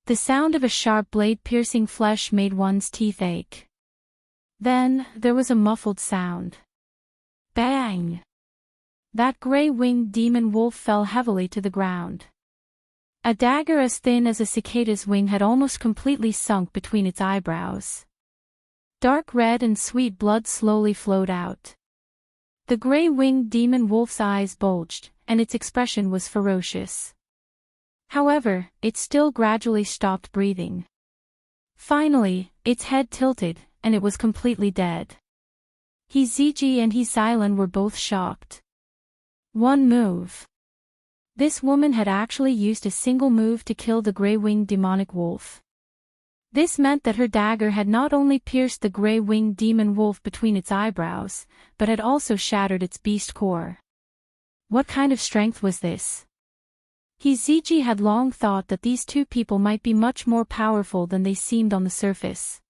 The sound of a sharp blade piercing flesh made one's teeth ache. Then, there was a muffled sound. Bang! That gray-winged demon wolf fell heavily to the ground. A dagger as thin as a cicada's wing had almost completely sunk between its eyebrows. Dark red and sweet blood slowly flowed out. The gray-winged demon wolf's eyes bulged, and its expression was ferocious. However, it still gradually stopped breathing. Finally, its head tilted, and it was completely dead. He Ziji and He Xilan were both shocked. One move. This woman had actually used a single move to kill the gray-winged demonic wolf. This meant that her dagger had not only pierced the gray-winged demon wolf between its eyebrows, but had also shattered its beast core. What kind of strength was this? He Ziji had long thought that these two people might be much more powerful than they seemed on the surface.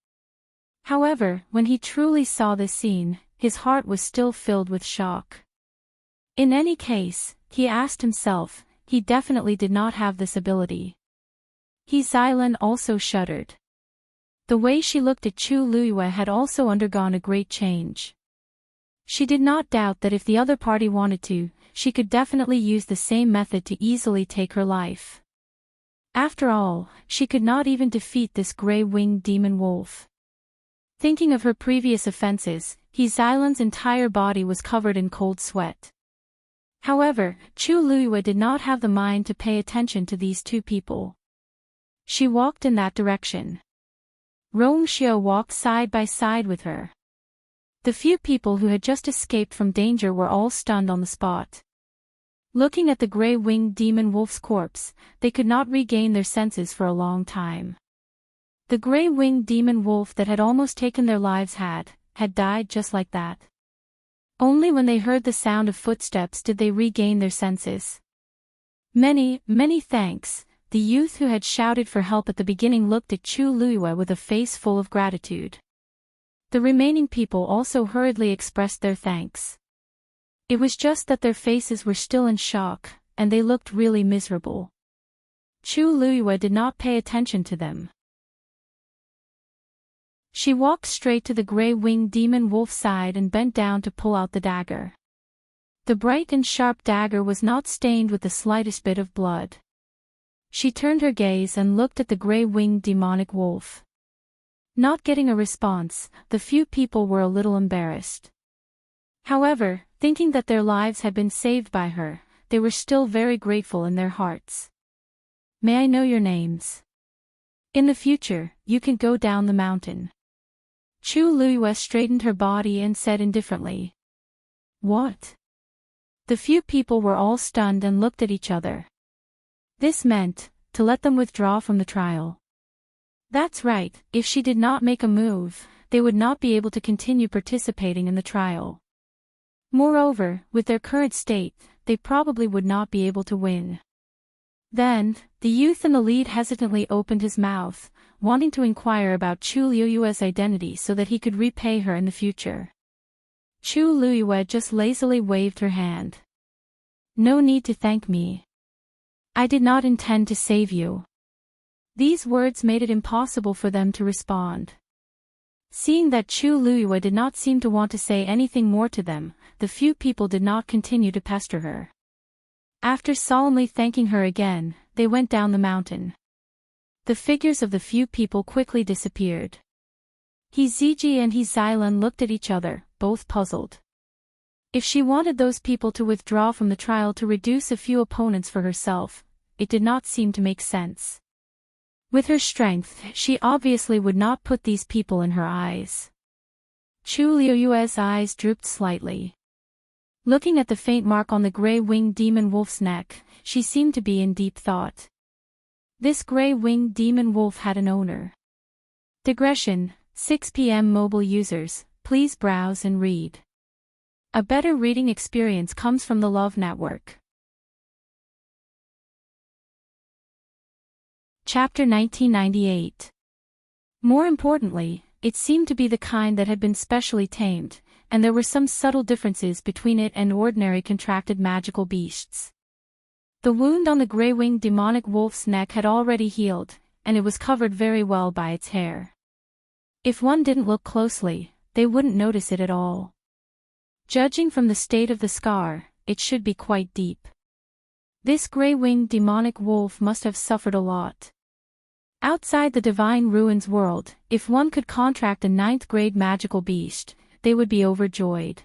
However, when he truly saw this scene, his heart was still filled with shock. In any case, he asked himself, he definitely did not have this ability. He Xilan also shuddered. The way she looked at Chu Liyue had also undergone a great change. She did not doubt that if the other party wanted to, she could definitely use the same method to easily take her life. After all, she could not even defeat this gray-winged demon wolf. Thinking of her previous offenses, He Xilan's entire body was covered in cold sweat. However, Chu Liyue did not have the mind to pay attention to these two people. She walked in that direction. Rong Xiao walked side by side with her. The few people who had just escaped from danger were all stunned on the spot. Looking at the gray-winged demon wolf's corpse, they could not regain their senses for a long time. The gray-winged demon wolf that had almost taken their lives had died just like that. Only when they heard the sound of footsteps did they regain their senses. Many, many thanks. The youth who had shouted for help at the beginning looked at Chu Liyue with a face full of gratitude. The remaining people also hurriedly expressed their thanks. It was just that their faces were still in shock, and they looked really miserable. Chu Liyue did not pay attention to them. She walked straight to the gray-winged demon wolf's side and bent down to pull out the dagger. The bright and sharp dagger was not stained with the slightest bit of blood. She turned her gaze and looked at the gray-winged demonic wolf. Not getting a response, the few people were a little embarrassed. However, thinking that their lives had been saved by her, they were still very grateful in their hearts. "May I know your names? In the future, you can go down the mountain." Chu Liyue straightened her body and said indifferently. "What?" The few people were all stunned and looked at each other. This meant, to let them withdraw from the trial. That's right, if she did not make a move, they would not be able to continue participating in the trial. Moreover, with their current state, they probably would not be able to win. Then, the youth in the lead hesitantly opened his mouth, wanting to inquire about Chu Liyue's identity so that he could repay her in the future. Chu Liyue just lazily waved her hand. "No need to thank me. I did not intend to save you." These words made it impossible for them to respond. Seeing that Chu Liyue did not seem to want to say anything more to them, the few people did not continue to pester her. After solemnly thanking her again, they went down the mountain. The figures of the few people quickly disappeared. He Ziji and He Xilan looked at each other, both puzzled. If she wanted those people to withdraw from the trial to reduce a few opponents for herself, it did not seem to make sense. With her strength, she obviously would not put these people in her eyes. Chu Liyue's eyes drooped slightly. Looking at the faint mark on the gray-winged demon wolf's neck, she seemed to be in deep thought. This gray-winged demon wolf had an owner. Digression, 6 p.m. Mobile users, please browse and read. A better reading experience comes from the Love Network. Chapter 1998. More importantly, it seemed to be the kind that had been specially tamed, and there were some subtle differences between it and ordinary contracted magical beasts. The wound on the gray-winged demonic wolf's neck had already healed, and it was covered very well by its hair. If one didn't look closely, they wouldn't notice it at all. Judging from the state of the scar, it should be quite deep. This gray-winged demonic wolf must have suffered a lot. Outside the Divine Ruins world, if one could contract a 9th-grade magical beast, they would be overjoyed.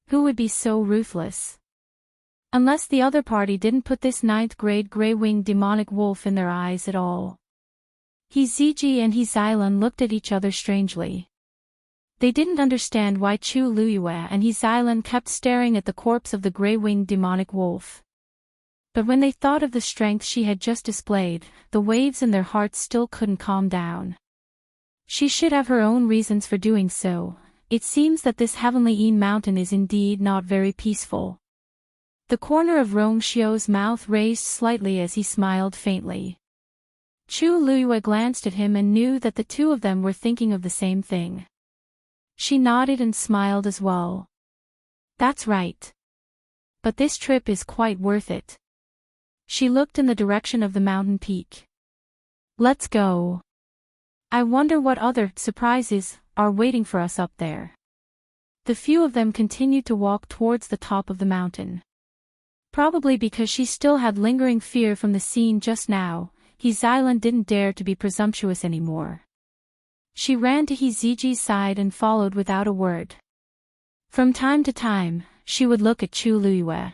Who would be so ruthless? Unless the other party didn't put this 9th-grade gray-winged demonic wolf in their eyes at all. He Ziji and He Xilan looked at each other strangely. They didn't understand why Chu Liyue and He Xilan kept staring at the corpse of the gray-winged demonic wolf. But when they thought of the strength she had just displayed, the waves in their hearts still couldn't calm down. She should have her own reasons for doing so. It seems that this heavenly mountain is indeed not very peaceful. The corner of Rongxiu's mouth raised slightly as he smiled faintly. Chu Liyue glanced at him and knew that the two of them were thinking of the same thing. She nodded and smiled as well. "That's right. But this trip is quite worth it." She looked in the direction of the mountain peak. "Let's go. I wonder what other surprises are waiting for us up there." The few of them continued to walk towards the top of the mountain. Probably because she still had lingering fear from the scene just now, He Xilan didn't dare to be presumptuous anymore. She ran to He Ziji's side and followed without a word. From time to time, she would look at Chu Liyue.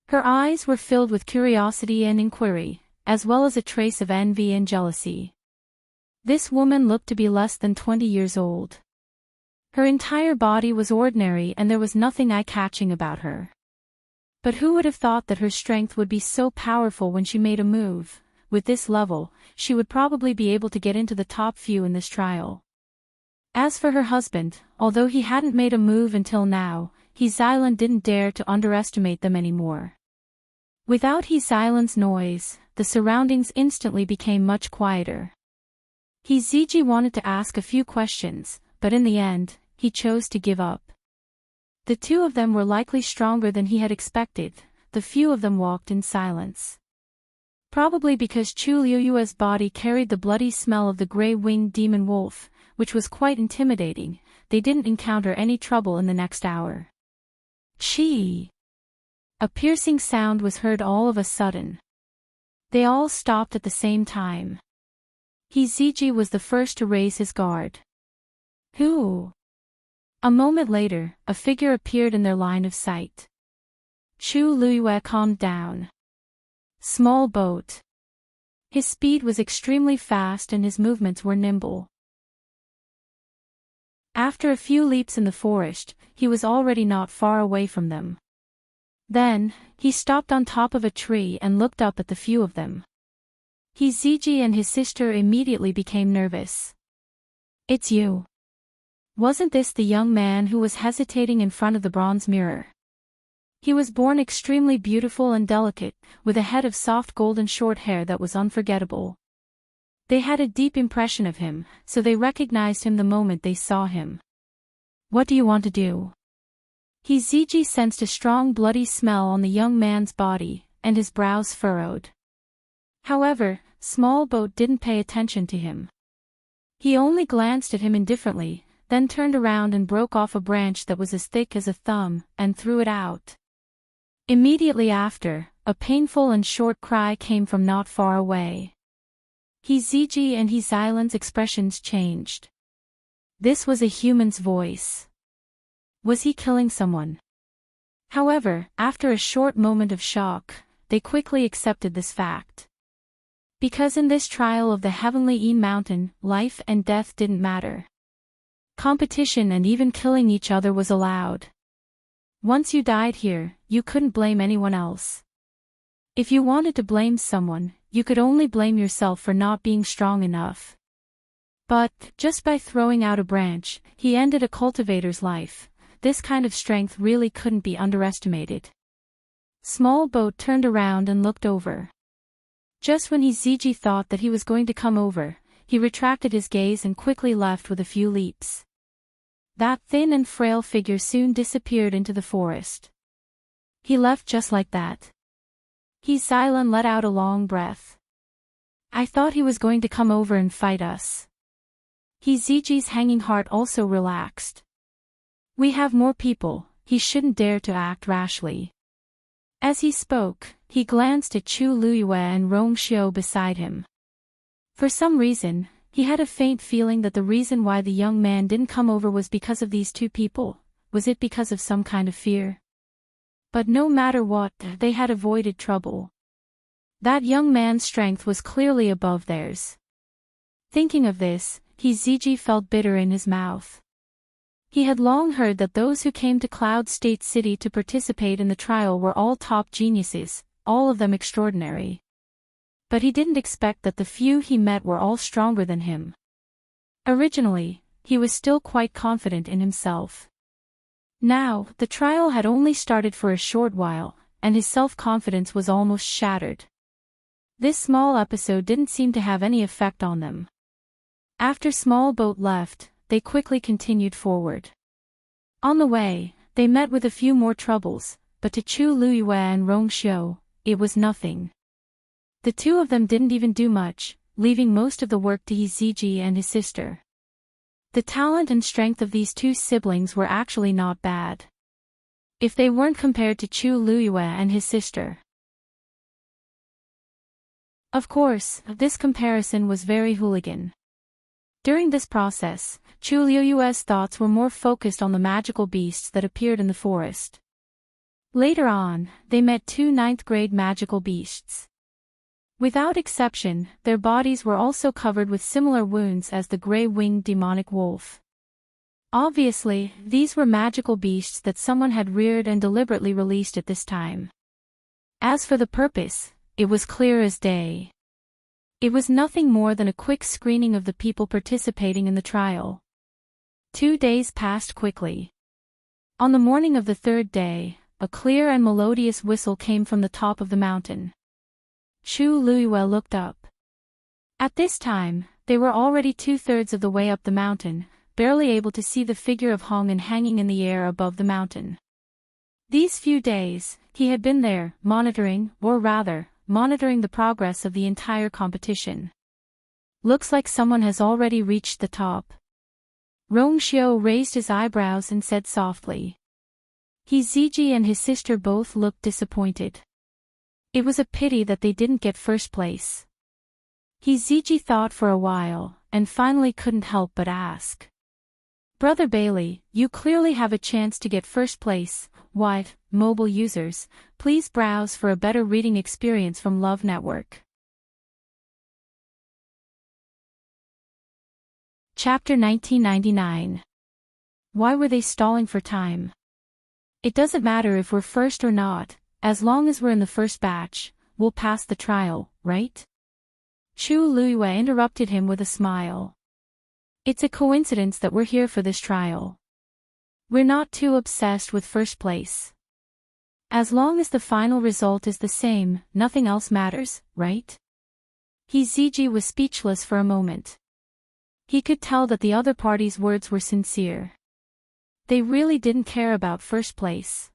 Her eyes were filled with curiosity and inquiry, as well as a trace of envy and jealousy. This woman looked to be less than 20 years old. Her entire body was ordinary and there was nothing eye-catching about her. But who would have thought that her strength would be so powerful when she made a move? With this level, she would probably be able to get into the top few in this trial. As for her husband, although he hadn't made a move until now, He Xilan didn't dare to underestimate them anymore. Without He Xilan's noise, the surroundings instantly became much quieter. He Ziji wanted to ask a few questions, but in the end, he chose to give up. The two of them were likely stronger than he had expected. The few of them walked in silence. Probably because Chu Liyue's body carried the bloody smell of the gray-winged demon wolf, which was quite intimidating, they didn't encounter any trouble in the next hour. Chee! A piercing sound was heard all of a sudden. They all stopped at the same time. He Ziji was the first to raise his guard. Who? A moment later, a figure appeared in their line of sight. Chu Liyue calmed down. Small boat. His speed was extremely fast and his movements were nimble. After a few leaps in the forest, he was already not far away from them. Then, he stopped on top of a tree and looked up at the few of them. He Ziji and his sister immediately became nervous. It's you. Wasn't this the young man who was hesitating in front of the bronze mirror? He was born extremely beautiful and delicate, with a head of soft golden short hair that was unforgettable. They had a deep impression of him, so they recognized him the moment they saw him. "What do you want to do?" Heeziji sensed a strong bloody smell on the young man's body, and his brows furrowed. However, Small Boat didn't pay attention to him. He only glanced at him indifferently, then turned around and broke off a branch that was as thick as a thumb, and threw it out. Immediately after, a painful and short cry came from not far away. Heeziji and Hezilan's expressions changed. This was a human's voice. Was he killing someone? However, after a short moment of shock, they quickly accepted this fact. Because in this trial of the heavenly Een Mountain, life and death didn't matter. Competition and even killing each other was allowed. Once you died here, you couldn't blame anyone else. If you wanted to blame someone, you could only blame yourself for not being strong enough. But, just by throwing out a branch, he ended a cultivator's life. This kind of strength really couldn't be underestimated. Small Boat turned around and looked over. Just when Heeziji thought that he was going to come over, he retracted his gaze and quickly left with a few leaps. That thin and frail figure soon disappeared into the forest. He left just like that. Hezilan let out a long breath. I thought he was going to come over and fight us. Heeziji's hanging heart also relaxed. We have more people, he shouldn't dare to act rashly. As he spoke, he glanced at Chu Luyue and Rong Xiu beside him. For some reason, he had a faint feeling that the reason why the young man didn't come over was because of these two people. Was it because of some kind of fear? But no matter what, they had avoided trouble. That young man's strength was clearly above theirs. Thinking of this, Heeziji felt bitter in his mouth. He had long heard that those who came to Cloud State City to participate in the trial were all top geniuses, all of them extraordinary. But he didn't expect that the few he met were all stronger than him. Originally, he was still quite confident in himself. Now, the trial had only started for a short while, and his self-confidence was almost shattered. This small episode didn't seem to have any effect on them. After Small Boat left, they quickly continued forward. On the way, they met with a few more troubles, but to Chu Luyue and Rong Xiu, it was nothing. The two of them didn't even do much, leaving most of the work to Heeziji and his sister. The talent and strength of these two siblings were actually not bad. If they weren't compared to Chu Luyue and his sister. Of course, this comparison was very hooligan. During this process, Chu Luyue's thoughts were more focused on the magical beasts that appeared in the forest. Later on, they met two ninth-grade magical beasts. Without exception, their bodies were also covered with similar wounds as the gray-winged demonic wolf. Obviously, these were magical beasts that someone had reared and deliberately released at this time. As for the purpose, it was clear as day. It was nothing more than a quick screening of the people participating in the trial. 2 days passed quickly. On the morning of the third day, a clear and melodious whistle came from the top of the mountain. Chu Luyue looked up. At this time, they were already 2/3 of the way up the mountain, barely able to see the figure of Hong'an hanging in the air above the mountain. These few days, he had been there, monitoring the progress of the entire competition. Looks like someone has already reached the top. Rong Xiu raised his eyebrows and said softly. Heeziji and his sister both looked disappointed. It was a pity that they didn't get first place. Heeziji thought for a while, and finally couldn't help but ask. Brother Bailey, you clearly have a chance to get first place. Why, mobile users, please browse for a better reading experience from Love Network. Chapter 1999. Why were they stalling for time? It doesn't matter if we're first or not, as long as we're in the first batch, we'll pass the trial, right? Chu Luyue interrupted him with a smile. It's a coincidence that we're here for this trial. We're not too obsessed with first place. As long as the final result is the same, nothing else matters, right? Heeziji was speechless for a moment. He could tell that the other party's words were sincere. They really didn't care about first place.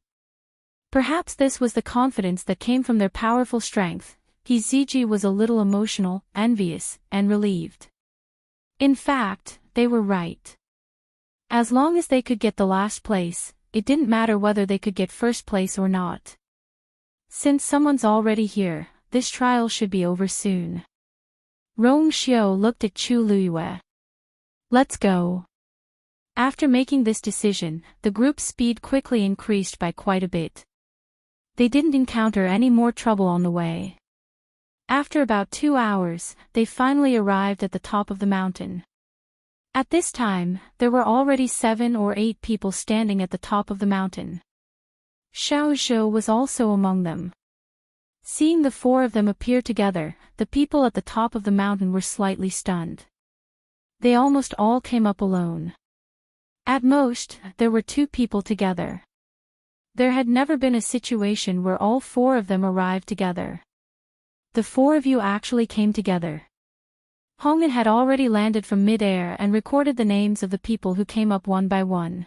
Perhaps this was the confidence that came from their powerful strength. Heeziji was a little emotional, envious, and relieved. In fact, they were right. As long as they could get the last place, it didn't matter whether they could get first place or not. Since someone's already here, this trial should be over soon. Rong Xiao looked at Chu Luiyue. Let's go. After making this decision, the group's speed quickly increased by quite a bit. They didn't encounter any more trouble on the way. After about 2 hours, they finally arrived at the top of the mountain. At this time, there were already 7 or 8 people standing at the top of the mountain. Xiao Zhou was also among them. Seeing the 4 of them appear together, the people at the top of the mountain were slightly stunned. They almost all came up alone. At most, there were 2 people together. There had never been a situation where all 4 of them arrived together. The 4 of you actually came together. Hongan had already landed from mid-air and recorded the names of the people who came up one by one.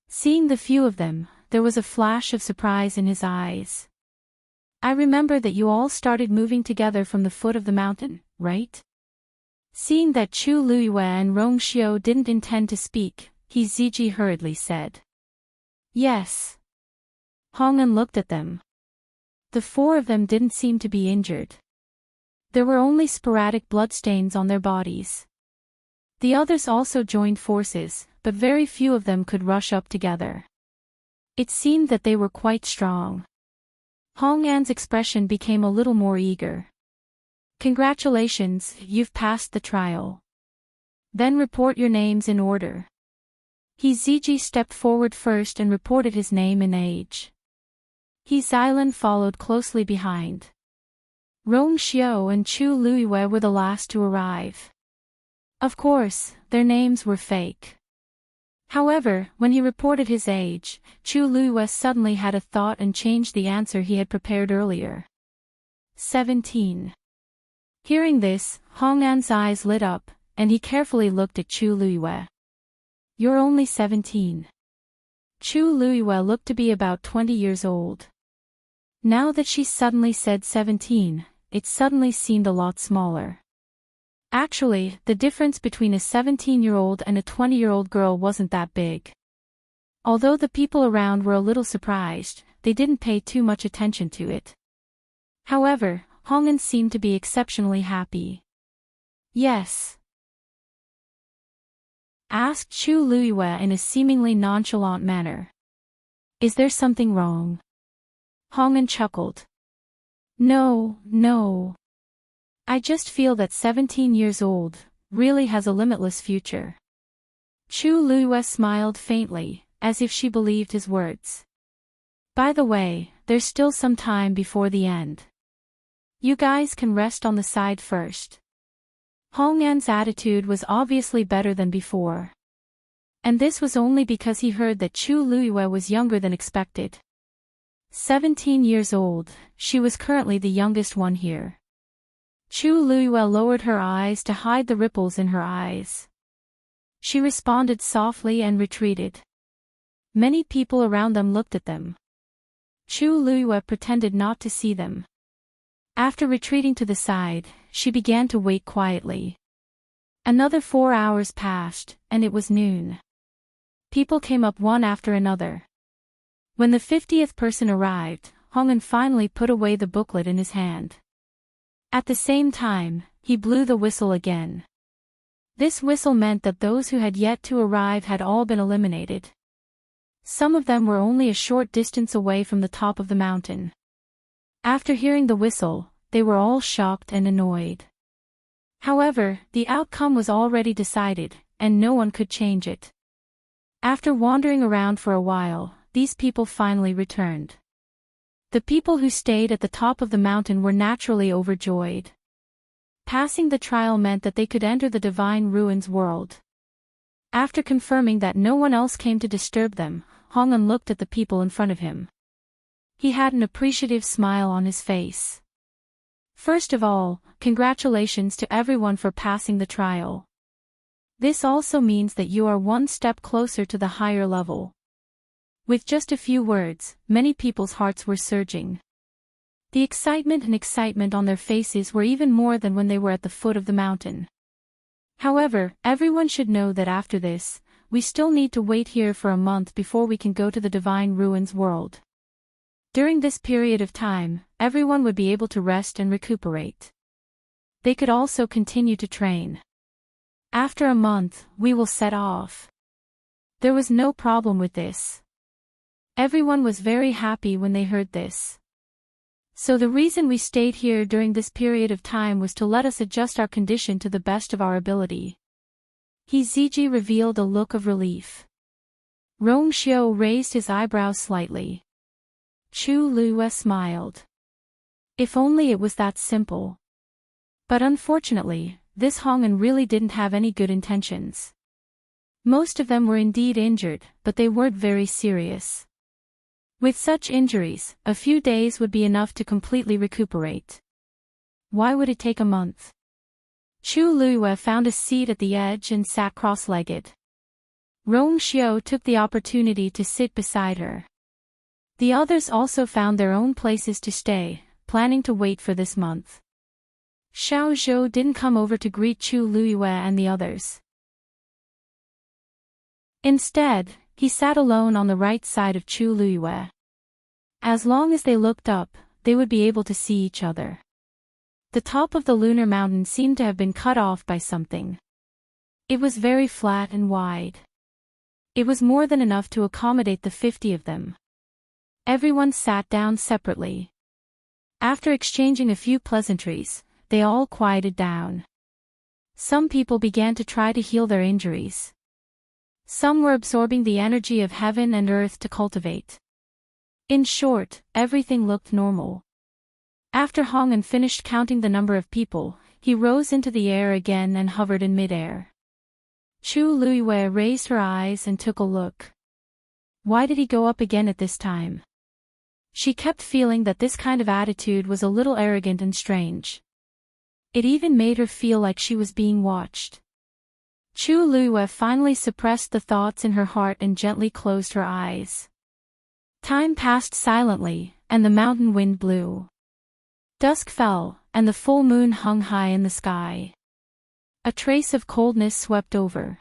Seeing the few of them, there was a flash of surprise in his eyes. I remember that you all started moving together from the foot of the mountain, right? Seeing that Chu Luiyue and Rong Xiao didn't intend to speak, Heeziji hurriedly said. Yes. Hongan looked at them. The 4 of them didn't seem to be injured. There were only sporadic bloodstains on their bodies. The others also joined forces, but very few of them could rush up together. It seemed that they were quite strong. Hongan's expression became a little more eager. Congratulations, you've passed the trial. Then report your names in order. Heeziji stepped forward first and reported his name and age. Hezilan followed closely behind. Rong Xiao and Chu Luiyue were the last to arrive. Of course, their names were fake. However, when he reported his age, Chu Luiyue suddenly had a thought and changed the answer he had prepared earlier. 17. Hearing this, Hongan's eyes lit up, and he carefully looked at Chu Luiyue. You're only 17. Chu Luiyue looked to be about 20 years old. Now that she suddenly said 17, it suddenly seemed a lot smaller. Actually, the difference between a 17-year-old and a 20-year-old girl wasn't that big. Although the people around were a little surprised, they didn't pay too much attention to it. However, Hongan seemed to be exceptionally happy. Yes? Asked Chu Luiyue in a seemingly nonchalant manner. Is there something wrong? Hongan chuckled. No. I just feel that 17 years old really has a limitless future. Chu Luiyue smiled faintly, as if she believed his words. By the way, there's still some time before the end. You guys can rest on the side first. Hongan's attitude was obviously better than before. And this was only because he heard that Chu Luiyue was younger than expected. 17 years old, she was currently the youngest one here. Chu Luiyue lowered her eyes to hide the ripples in her eyes. She responded softly and retreated. Many people around them looked at them. Chu Luiyue pretended not to see them. After retreating to the side, she began to wait quietly. Another 4 hours passed, and it was noon. People came up one after another. When the 50th person arrived, Hongan finally put away the booklet in his hand. At the same time, he blew the whistle again. This whistle meant that those who had yet to arrive had all been eliminated. Some of them were only a short distance away from the top of the mountain. After hearing the whistle, they were all shocked and annoyed. However, the outcome was already decided, and no one could change it. After wandering around for a while, these people finally returned. The people who stayed at the top of the mountain were naturally overjoyed. Passing the trial meant that they could enter the Divine Ruins world. After confirming that no one else came to disturb them, Hongan looked at the people in front of him. He had an appreciative smile on his face. First of all, congratulations to everyone for passing the trial. This also means that you are one step closer to the higher level. With just a few words, many people's hearts were surging. The excitement on their faces were even more than when they were at the foot of the mountain. However, everyone should know that after this, we still need to wait here for a month before we can go to the Divine Ruins world. During this period of time, everyone would be able to rest and recuperate. They could also continue to train. After a month, we will set off. There was no problem with this. Everyone was very happy when they heard this. So the reason we stayed here during this period of time was to let us adjust our condition to the best of our ability. Ziji revealed a look of relief. Rongxiu raised his eyebrows slightly. Chu Lue smiled. If only it was that simple. But unfortunately, this Hongan really didn't have any good intentions. Most of them were indeed injured, but they weren't very serious. With such injuries, a few days would be enough to completely recuperate. Why would it take a month? Chu Lue found a seat at the edge and sat cross-legged. Rongxiu took the opportunity to sit beside her. The others also found their own places to stay, planning to wait for this month. Xiao Zhou didn't come over to greet Chu Lue and the others. Instead, he sat alone on the right side of Chu Lue. As long as they looked up, they would be able to see each other. The top of the lunar mountain seemed to have been cut off by something. It was very flat and wide. It was more than enough to accommodate the 50 of them. Everyone sat down separately. After exchanging a few pleasantries, they all quieted down. Some people began to try to heal their injuries. Some were absorbing the energy of heaven and earth to cultivate. In short, everything looked normal. After Hongan finished counting the number of people, he rose into the air again and hovered in midair. Chu Lue raised her eyes and took a look. Why did he go up again at this time? She kept feeling that this kind of attitude was a little arrogant and strange. It even made her feel like she was being watched. Chu Lue finally suppressed the thoughts in her heart and gently closed her eyes. Time passed silently, and the mountain wind blew. Dusk fell, and the full moon hung high in the sky. A trace of coldness swept over.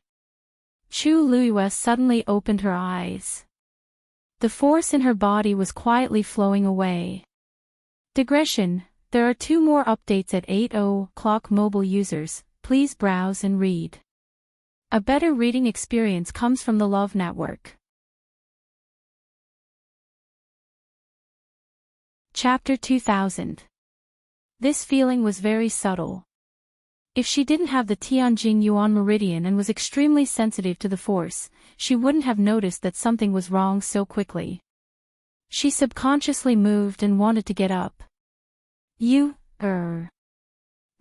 Chu Lue suddenly opened her eyes. The force in her body was quietly flowing away. Digression: there are 2 more updates at 8:00 mobile users, please browse and read. A better reading experience comes from the Love Network. Chapter 2000. This feeling was very subtle. If she didn't have the Tianjin Yuan meridian and was extremely sensitive to the force, she wouldn't have noticed that something was wrong so quickly. She subconsciously moved and wanted to get up.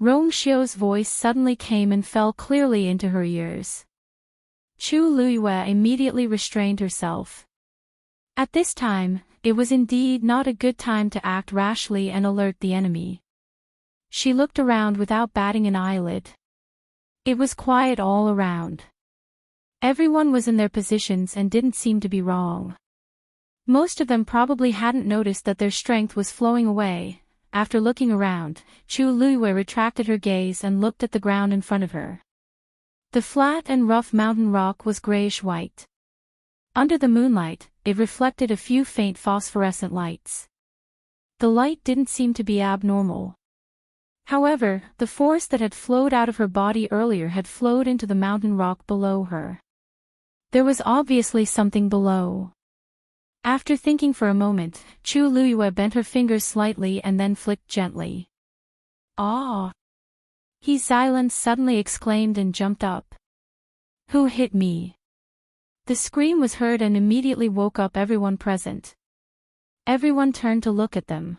Rongxiu's voice suddenly came and fell clearly into her ears. Chu Lue immediately restrained herself. At this time, it was indeed not a good time to act rashly and alert the enemy. She looked around without batting an eyelid. It was quiet all around. Everyone was in their positions and didn't seem to be wrong. Most of them probably hadn't noticed that their strength was flowing away. After looking around, Chu Lue retracted her gaze and looked at the ground in front of her. The flat and rough mountain rock was grayish-white. Under the moonlight, it reflected a few faint phosphorescent lights. The light didn't seem to be abnormal. However, the force that had flowed out of her body earlier had flowed into the mountain rock below her. There was obviously something below. After thinking for a moment, Chu Lue bent her fingers slightly and then flicked gently. "Ah!" Xilan suddenly exclaimed and jumped up. "Who hit me?" The scream was heard and immediately woke up everyone present. Everyone turned to look at them.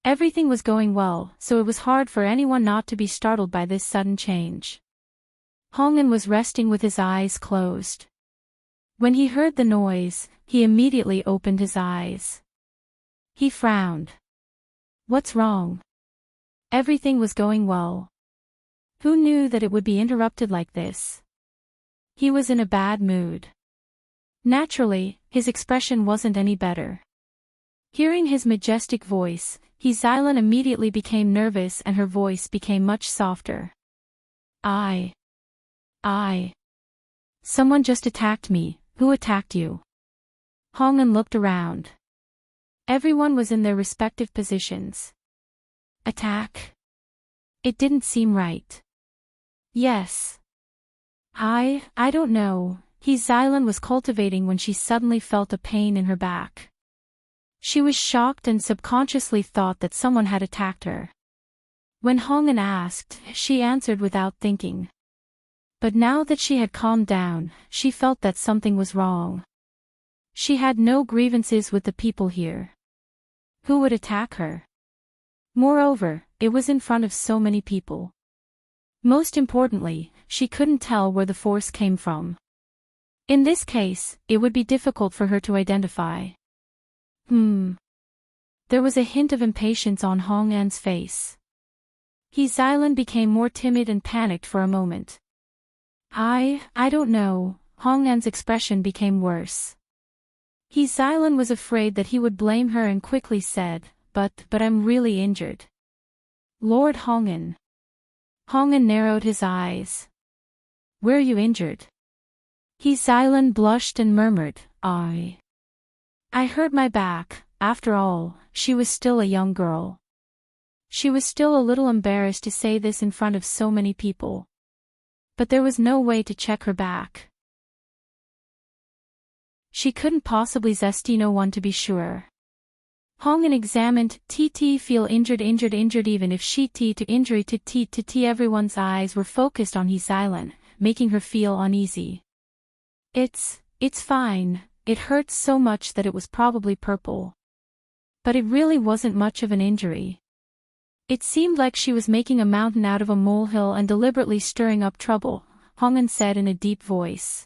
Everything was going well, so it was hard for anyone not to be startled by this sudden change. Hongan was resting with his eyes closed. When he heard the noise, he immediately opened his eyes. He frowned. What's wrong? Everything was going well. Who knew that it would be interrupted like this? He was in a bad mood. Naturally, his expression wasn't any better. Hearing his majestic voice, Xylan immediately became nervous and her voice became much softer. I. Someone just attacked me. Who attacked you? Hongan looked around. Everyone was in their respective positions. Attack? It didn't seem right. Yes. I don't know. Xylan was cultivating when she suddenly felt a pain in her back. She was shocked and subconsciously thought that someone had attacked her. When Hongan asked, she answered without thinking. But now that she had calmed down, she felt that something was wrong. She had no grievances with the people here. Who would attack her? Moreover, it was in front of so many people. Most importantly, she couldn't tell where the force came from. In this case, it would be difficult for her to identify. There was a hint of impatience on Hongan's face. Xylan became more timid and panicked for a moment. I don't know. Hongan's expression became worse. Xylan was afraid that he would blame her and quickly said, but I'm really injured. Lord Hongan. Hongan narrowed his eyes. Where are you injured? Xylan blushed and murmured, I hurt my back. After all, she was still a young girl. She was still a little embarrassed to say this in front of so many people. But there was no way to check her back. She couldn't possibly zest no one to be sure. Hongan examined, feel injured even if she to injury to everyone's eyes were focused on Xylan, making her feel uneasy. It's fine, it hurts so much that it was probably purple. But it really wasn't much of an injury. It seemed like she was making a mountain out of a molehill and deliberately stirring up trouble, Hongan said in a deep voice.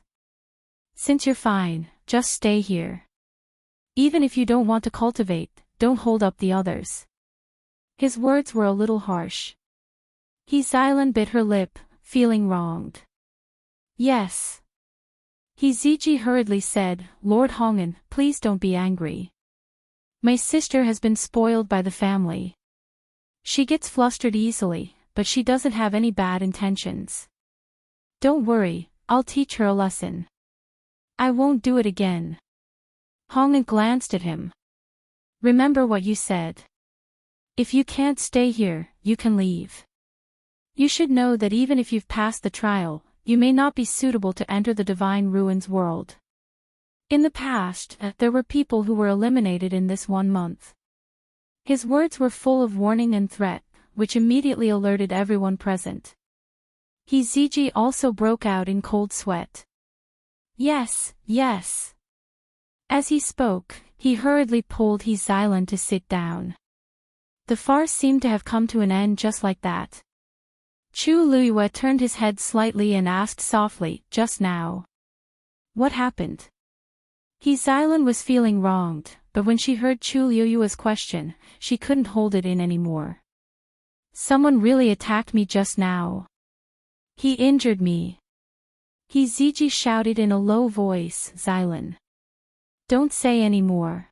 Since you're fine, just stay here. Even if you don't want to cultivate, don't hold up the others. His words were a little harsh. Xylan bit her lip, feeling wronged. Yes. Hiziji hurriedly said, Lord Hongan, please don't be angry. My sister has been spoiled by the family. She gets flustered easily, but she doesn't have any bad intentions. Don't worry, I'll teach her a lesson. I won't do it again. Hongan glanced at him. Remember what you said. If you can't stay here, you can leave. You should know that even if you've passed the trial, you may not be suitable to enter the Divine Ruins world. In the past, there were people who were eliminated in this 1 month. His words were full of warning and threat, which immediately alerted everyone present. Hiziji also broke out in cold sweat. Yes. As he spoke, he hurriedly pulled Xylan to sit down. The farce seemed to have come to an end just like that. Chu Liyue turned his head slightly and asked softly, just now. What happened? Xylan was feeling wronged, but when she heard Chu Liyue's question, she couldn't hold it in anymore. Someone really attacked me just now. He injured me. Hiziji shouted in a low voice, Xylan. Don't say any more.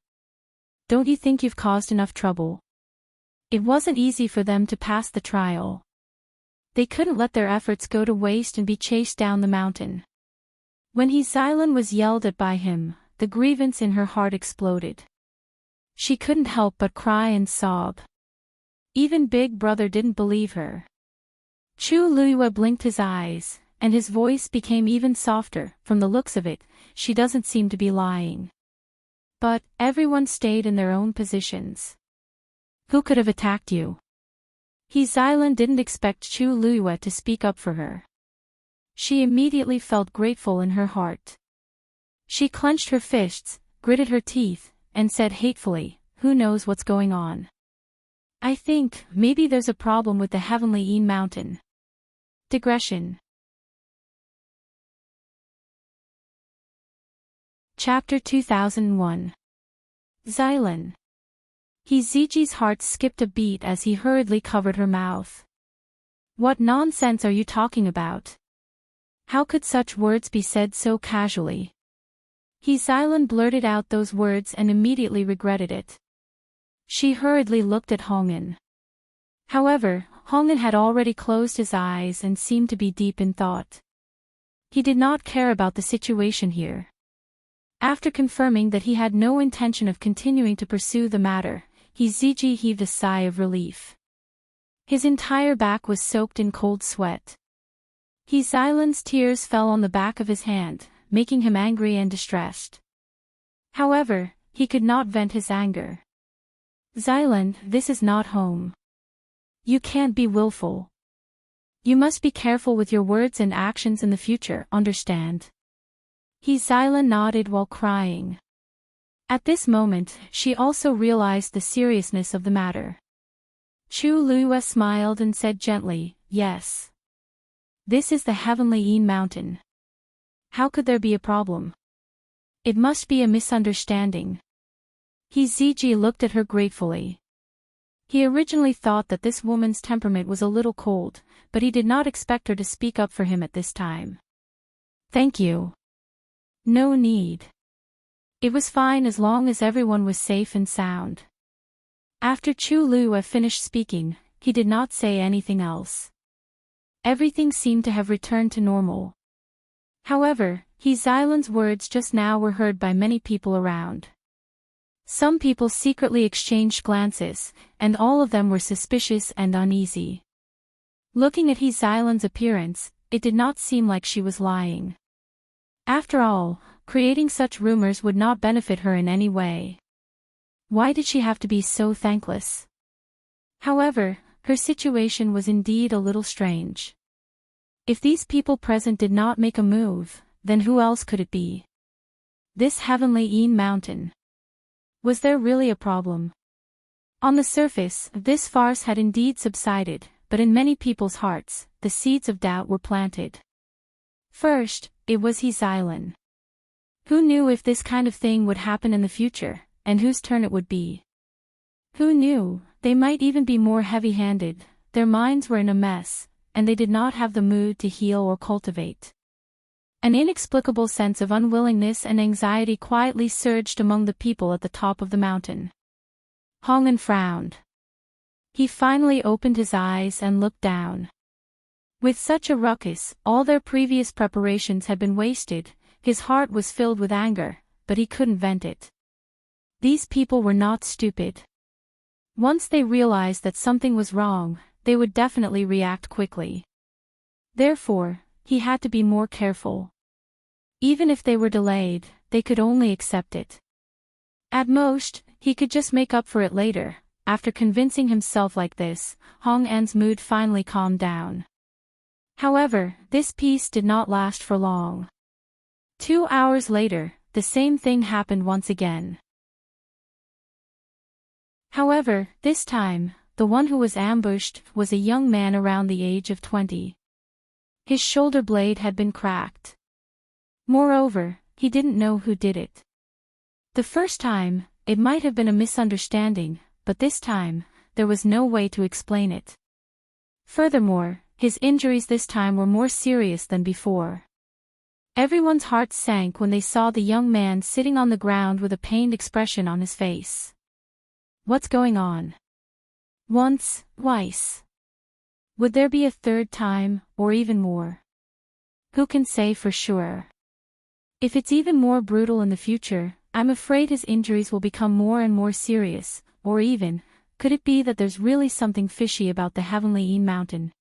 Don't you think you've caused enough trouble? It wasn't easy for them to pass the trial. They couldn't let their efforts go to waste and be chased down the mountain. When Xylan was yelled at by him, the grievance in her heart exploded. She couldn't help but cry and sob. Even Big Brother didn't believe her. Chu Liyue blinked his eyes, and his voice became even softer. From the looks of it, she doesn't seem to be lying. But everyone stayed in their own positions. Who could have attacked you? Xylan didn't expect Chu Liyue to speak up for her. She immediately felt grateful in her heart. She clenched her fists, gritted her teeth, and said hatefully, who knows what's going on? I think, maybe there's a problem with the Heavenly Een Mountain. Digression. Chapter 2001. Xylan. Ziji's heart skipped a beat as he hurriedly covered her mouth. What nonsense are you talking about? How could such words be said so casually? Xilan blurted out those words and immediately regretted it. She hurriedly looked at Hong'an. However, Hong'an had already closed his eyes and seemed to be deep in thought. He did not care about the situation here. After confirming that he had no intention of continuing to pursue the matter, Ziji heaved a sigh of relief. His entire back was soaked in cold sweat. Xilan's tears fell on the back of his hand, making him angry and distressed. However, he could not vent his anger. Xilan, this is not home. You can't be willful. You must be careful with your words and actions in the future, understand? Xilan nodded while crying. At this moment, she also realized the seriousness of the matter. Chu Lua smiled and said gently, yes. This is the Heavenly Yin Mountain. How could there be a problem? It must be a misunderstanding. Ziji looked at her gratefully. He originally thought that this woman's temperament was a little cold, but he did not expect her to speak up for him at this time. Thank you. No need. It was fine as long as everyone was safe and sound. After Chu Lua finished speaking, he did not say anything else. Everything seemed to have returned to normal. However, Xilan's words just now were heard by many people around. Some people secretly exchanged glances, and all of them were suspicious and uneasy. Looking at Xilan's appearance, it did not seem like she was lying. After all, creating such rumors would not benefit her in any way. Why did she have to be so thankless? However, her situation was indeed a little strange. If these people present did not make a move, then who else could it be? This Heavenly Yin Mountain. Was there really a problem? On the surface, this farce had indeed subsided, but in many people's hearts, the seeds of doubt were planted. First, it was Xilan. Who knew if this kind of thing would happen in the future, and whose turn it would be? Who knew, they might even be more heavy-handed, their minds were in a mess, and they did not have the mood to heal or cultivate. An inexplicable sense of unwillingness and anxiety quietly surged among the people at the top of the mountain. Hong'an frowned. He finally opened his eyes and looked down. With such a ruckus, all their previous preparations had been wasted. His heart was filled with anger, but he couldn't vent it. These people were not stupid. Once they realized that something was wrong, they would definitely react quickly. Therefore, he had to be more careful. Even if they were delayed, they could only accept it. At most, he could just make up for it later. After convincing himself like this, Hong'an's mood finally calmed down. However, this peace did not last for long. 2 hours later, the same thing happened once again. However, this time, the one who was ambushed was a young man around the age of 20. His shoulder blade had been cracked. Moreover, he didn't know who did it. The first time, it might have been a misunderstanding, but this time, there was no way to explain it. Furthermore, his injuries this time were more serious than before. Everyone's heart sank when they saw the young man sitting on the ground with a pained expression on his face. What's going on? Once, twice. Would there be a third time, or even more? Who can say for sure? If it's even more brutal in the future, I'm afraid his injuries will become more and more serious, or even, could it be that there's really something fishy about the Heavenly Yin Mountain?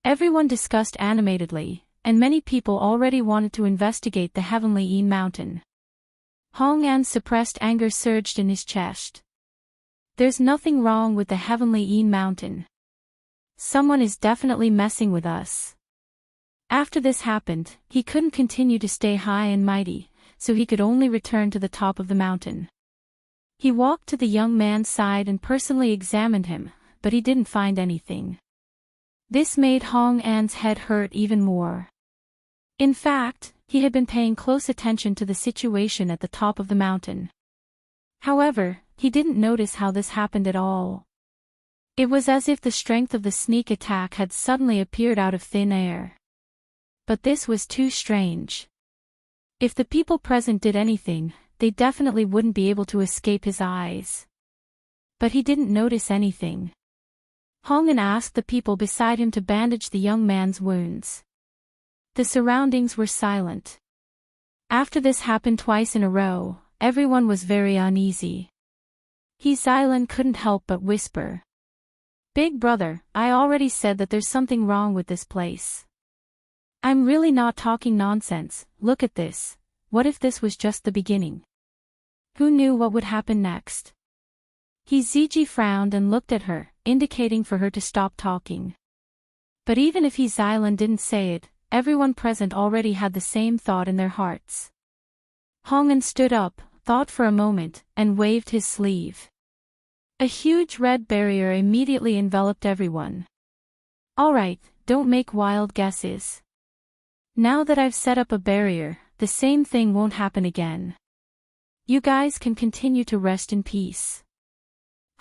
Everyone discussed animatedly, and many people already wanted to investigate the Heavenly Yin Mountain. Hong'an's suppressed anger surged in his chest. There's nothing wrong with the Heavenly Yin Mountain. Someone is definitely messing with us. After this happened, he couldn't continue to stay high and mighty, so he could only return to the top of the mountain. He walked to the young man's side and personally examined him, but he didn't find anything. This made Hong'an's head hurt even more. In fact, he had been paying close attention to the situation at the top of the mountain. However, he didn't notice how this happened at all. It was as if the strength of the sneak attack had suddenly appeared out of thin air. But this was too strange. If the people present did anything, they definitely wouldn't be able to escape his eyes. But he didn't notice anything. Hong'an asked the people beside him to bandage the young man's wounds. The surroundings were silent. After this happened twice in a row, everyone was very uneasy. Xylan couldn't help but whisper. "Big brother, I already said that there's something wrong with this place. I'm really not talking nonsense, look at this. What if this was just the beginning?" Who knew what would happen next? Ziji frowned and looked at her, indicating for her to stop talking. But even if Xylan didn't say it, everyone present already had the same thought in their hearts. Hong'an stood up, thought for a moment, and waved his sleeve. A huge red barrier immediately enveloped everyone. "Alright, don't make wild guesses. Now that I've set up a barrier, the same thing won't happen again. You guys can continue to rest in peace,"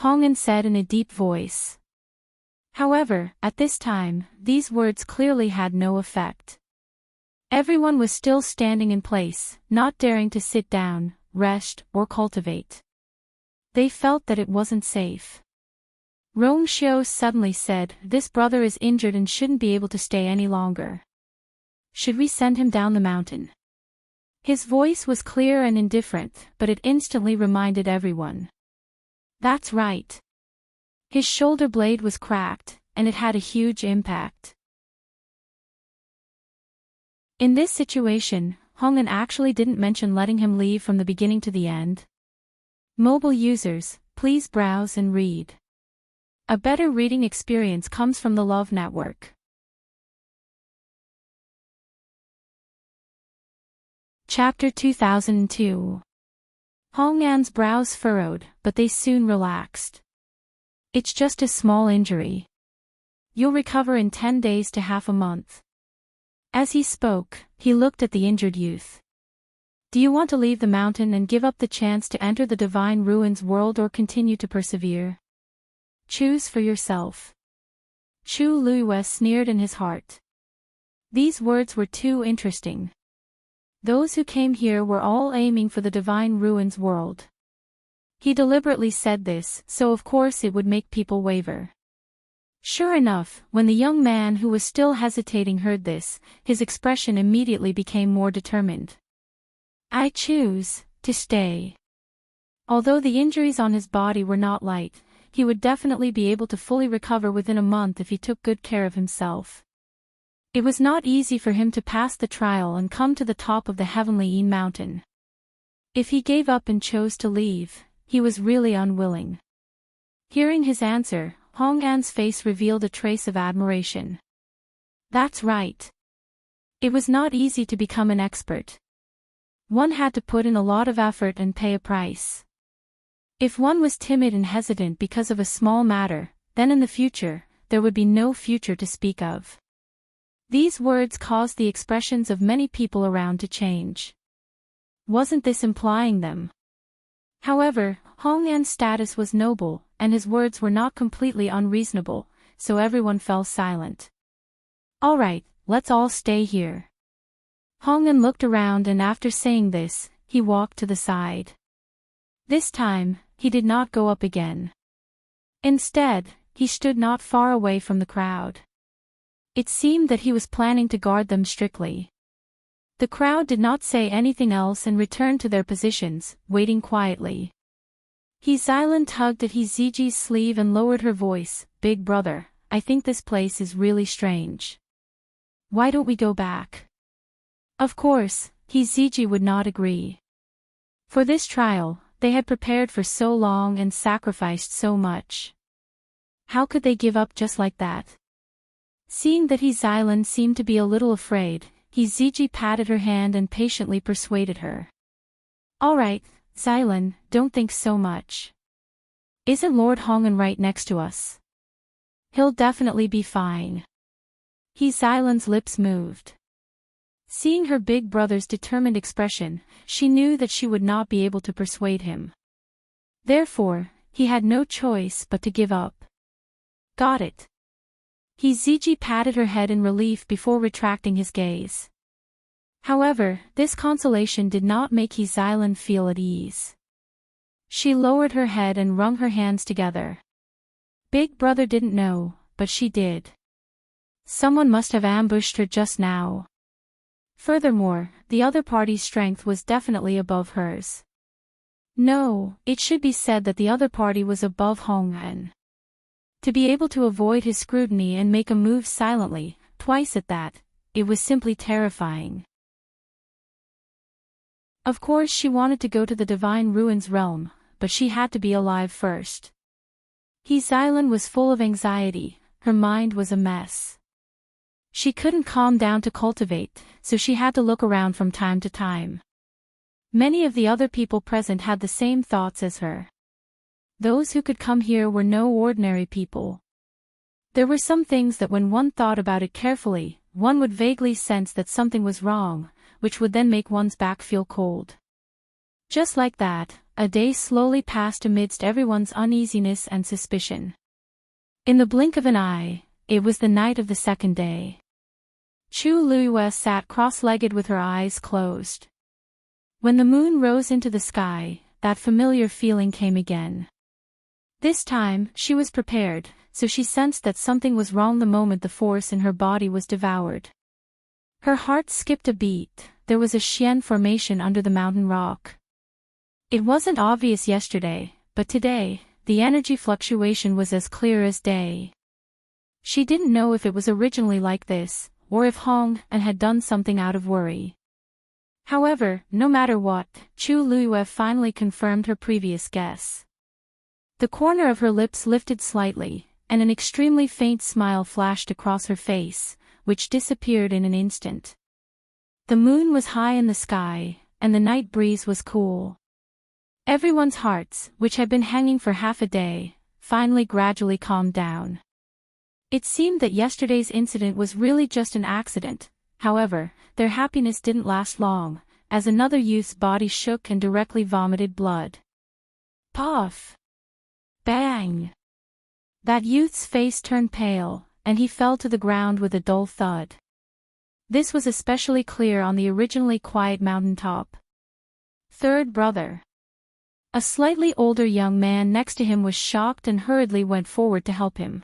Hong'an said in a deep voice. However, at this time, these words clearly had no effect. Everyone was still standing in place, not daring to sit down, rest, or cultivate. They felt that it wasn't safe. Rongxiu suddenly said, "This brother is injured and shouldn't be able to stay any longer. Should we send him down the mountain?" His voice was clear and indifferent, but it instantly reminded everyone. That's right. His shoulder blade was cracked, and it had a huge impact. In this situation, Hong'an actually didn't mention letting him leave from the beginning to the end. Mobile users, please browse and read. A better reading experience comes from the Love Network. Chapter 2002. Hong'an's brows furrowed, but they soon relaxed. "It's just a small injury. You'll recover in 10 days to half a month." As he spoke, he looked at the injured youth. "Do you want to leave the mountain and give up the chance to enter the Divine Ruins world or continue to persevere? Choose for yourself." Chu Luiyue sneered in his heart. These words were too interesting. Those who came here were all aiming for the Divine Ruins world. He deliberately said this, so of course it would make people waver. Sure enough, when the young man who was still hesitating heard this, his expression immediately became more determined. "I choose to stay." Although the injuries on his body were not light, he would definitely be able to fully recover within a month if he took good care of himself. It was not easy for him to pass the trial and come to the top of the Heavenly Yin Mountain. If he gave up and chose to leave, he was really unwilling. Hearing his answer, Hong'an's face revealed a trace of admiration. That's right. It was not easy to become an expert. One had to put in a lot of effort and pay a price. If one was timid and hesitant because of a small matter, then in the future, there would be no future to speak of. These words caused the expressions of many people around to change. Wasn't this implying them? However, Hong'an's status was noble, and his words were not completely unreasonable, so everyone fell silent. "Alright, let's all stay here." Hong'an looked around and after saying this, he walked to the side. This time, he did not go up again. Instead, he stood not far away from the crowd. It seemed that he was planning to guard them strictly. The crowd did not say anything else and returned to their positions, waiting quietly. Xylan tugged at Ziji's sleeve and lowered her voice, "Big brother, I think this place is really strange. Why don't we go back?" Of course, Ziji would not agree. For this trial, they had prepared for so long and sacrificed so much. How could they give up just like that? Seeing that Xylan seemed to be a little afraid, Ziji patted her hand and patiently persuaded her. "Alright, Xylan, don't think so much. Isn't Lord Hong'an right next to us? He'll definitely be fine." Xylan's lips moved. Seeing her big brother's determined expression, she knew that she would not be able to persuade him. Therefore, he had no choice but to give up. Got it. Ziji patted her head in relief before retracting his gaze. However, this consolation did not make Xilan feel at ease. She lowered her head and wrung her hands together. Big brother didn't know, but she did. Someone must have ambushed her just now. Furthermore, the other party's strength was definitely above hers. No, it should be said that the other party was above Hong An. To be able to avoid his scrutiny and make a move silently, twice at that, it was simply terrifying. Of course she wanted to go to the Divine Ruins realm, but she had to be alive first. Xilan was full of anxiety, her mind was a mess. She couldn't calm down to cultivate, so she had to look around from time to time. Many of the other people present had the same thoughts as her. Those who could come here were no ordinary people. There were some things that when one thought about it carefully, one would vaguely sense that something was wrong, which would then make one's back feel cold. Just like that, a day slowly passed amidst everyone's uneasiness and suspicion. In the blink of an eye, it was the night of the second day. Chu Luiyue sat cross-legged with her eyes closed. When the moon rose into the sky, that familiar feeling came again. This time, she was prepared, so she sensed that something was wrong the moment the force in her body was devoured. Her heart skipped a beat. There was a Xian formation under the mountain rock. It wasn't obvious yesterday, but today, the energy fluctuation was as clear as day. She didn't know if it was originally like this, or if Hong An had done something out of worry. However, no matter what, Chu Luiyue finally confirmed her previous guess. The corner of her lips lifted slightly, and an extremely faint smile flashed across her face, which disappeared in an instant. The moon was high in the sky, and the night breeze was cool. Everyone's hearts, which had been hanging for half a day, finally gradually calmed down. It seemed that yesterday's incident was really just an accident. However, their happiness didn't last long, as another youth's body shook and directly vomited blood. Puff! Bang! That youth's face turned pale, and he fell to the ground with a dull thud. This was especially clear on the originally quiet mountaintop. Third brother. A slightly older young man next to him was shocked and hurriedly went forward to help him.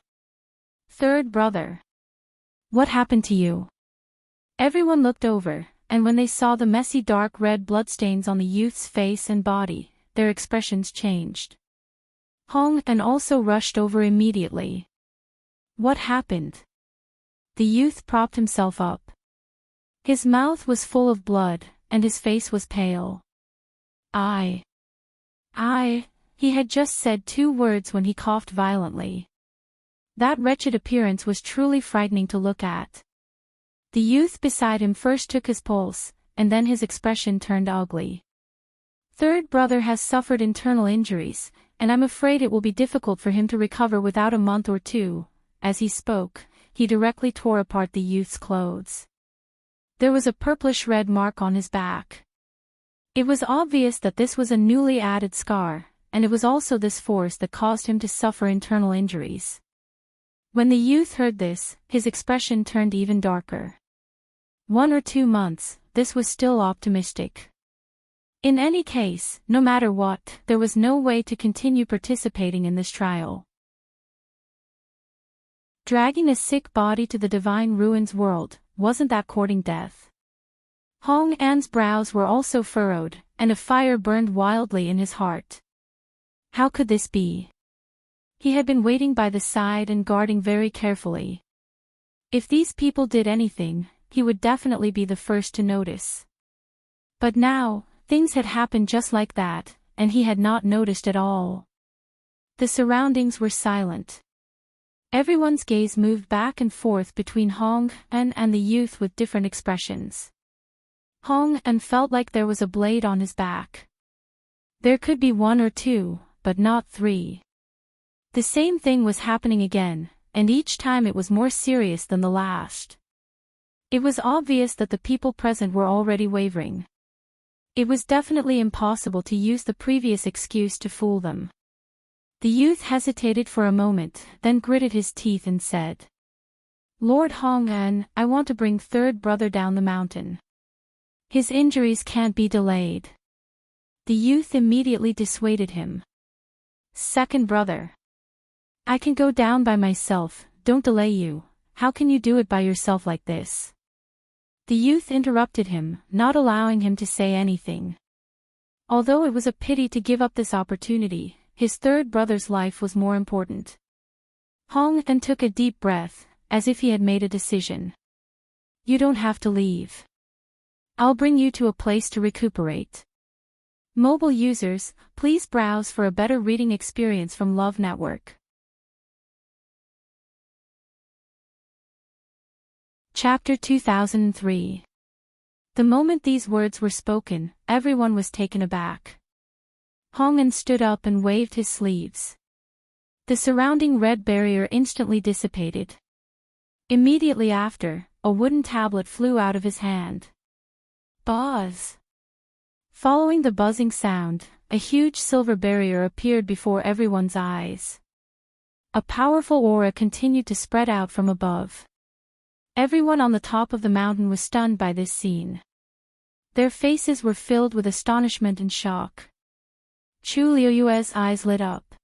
Third brother. What happened to you? Everyone looked over, and when they saw the messy dark red bloodstains on the youth's face and body, their expressions changed. Hong An also rushed over immediately. What happened? The youth propped himself up. His mouth was full of blood, and his face was pale. He had just said 2 words when he coughed violently. That wretched appearance was truly frightening to look at. The youth beside him first took his pulse, and then his expression turned ugly. Third brother has suffered internal injuries, and I'm afraid it will be difficult for him to recover without a month or 2. As he spoke, he directly tore apart the youth's clothes. There was a purplish-red mark on his back. It was obvious that this was a newly added scar, and it was also this force that caused him to suffer internal injuries. When the youth heard this, his expression turned even darker. 1 or 2 months, this was still optimistic. In any case, no matter what, there was no way to continue participating in this trial. Dragging a sick body to the Divine Ruins world, wasn't that courting death? Hong An's brows were also furrowed, and a fire burned wildly in his heart. How could this be? He had been waiting by the side and guarding very carefully. If these people did anything, he would definitely be the first to notice. But now, things had happened just like that, and he had not noticed at all. The surroundings were silent. Everyone's gaze moved back and forth between Hong An and the youth with different expressions. Hong An felt like there was a blade on his back. There could be 1 or 2, but not 3. The same thing was happening again, and each time it was more serious than the last. It was obvious that the people present were already wavering. It was definitely impossible to use the previous excuse to fool them. The youth hesitated for a moment, then gritted his teeth and said, "Lord Hong-an, I want to bring third brother down the mountain. His injuries can't be delayed." The youth immediately dissuaded him. "Second brother. I can go down by myself, don't delay you, how can you do it by yourself like this?" The youth interrupted him, not allowing him to say anything. Although it was a pity to give up this opportunity, his third brother's life was more important. Hong-an took a deep breath, as if he had made a decision. "You don't have to leave. I'll bring you to a place to recuperate." Mobile users, please browse for a better reading experience from Love Network. Chapter 2003. The moment these words were spoken, everyone was taken aback. Hong-an stood up and waved his sleeves. The surrounding red barrier instantly dissipated. Immediately after, a wooden tablet flew out of his hand. Buzz! Following the buzzing sound, a huge silver barrier appeared before everyone's eyes. A powerful aura continued to spread out from above. Everyone on the top of the mountain was stunned by this scene. Their faces were filled with astonishment and shock. Chu Liuyue's eyes lit up.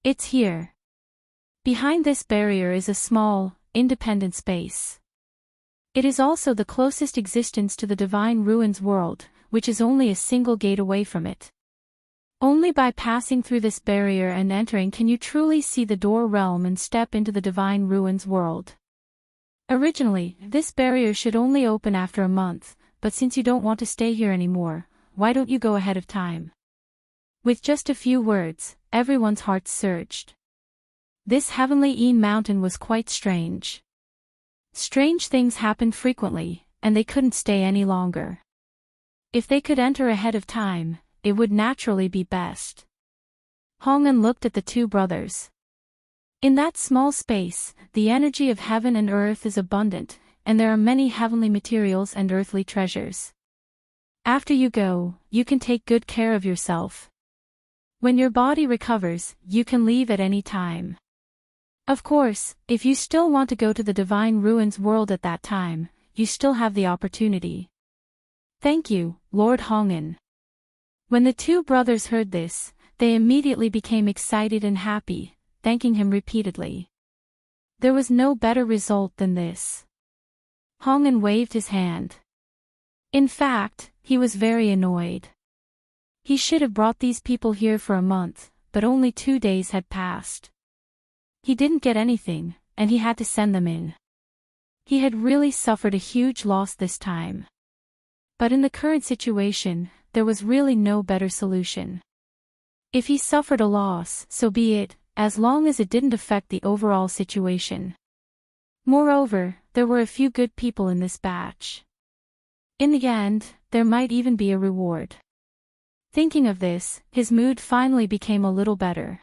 "It's here." Behind this barrier is a small, independent space. It is also the closest existence to the Divine Ruins world, which is only a single gate away from it. Only by passing through this barrier and entering can you truly see the door realm and step into the Divine Ruins world. Originally, this barrier should only open after a month, but since you don't want to stay here anymore, why don't you go ahead of time? With just a few words, everyone's hearts surged. This heavenly mountain was quite strange. Strange things happened frequently, and they couldn't stay any longer. If they could enter ahead of time, it would naturally be best. Hong-an looked at the two brothers. In that small space, the energy of heaven and earth is abundant, and there are many heavenly materials and earthly treasures. After you go, you can take good care of yourself. When your body recovers, you can leave at any time. Of course, if you still want to go to the Divine Ruins world at that time, you still have the opportunity. "Thank you, Lord Hong-an." When the two brothers heard this, they immediately became excited and happy, thanking him repeatedly. There was no better result than this. Hong-an waved his hand. In fact, he was very annoyed. He should have brought these people here for a month, but only 2 days had passed. He didn't get anything, and he had to send them in. He had really suffered a huge loss this time. But in the current situation, there was really no better solution. If he suffered a loss, so be it, as long as it didn't affect the overall situation. Moreover, there were a few good people in this batch. In the end, there might even be a reward. Thinking of this, his mood finally became a little better.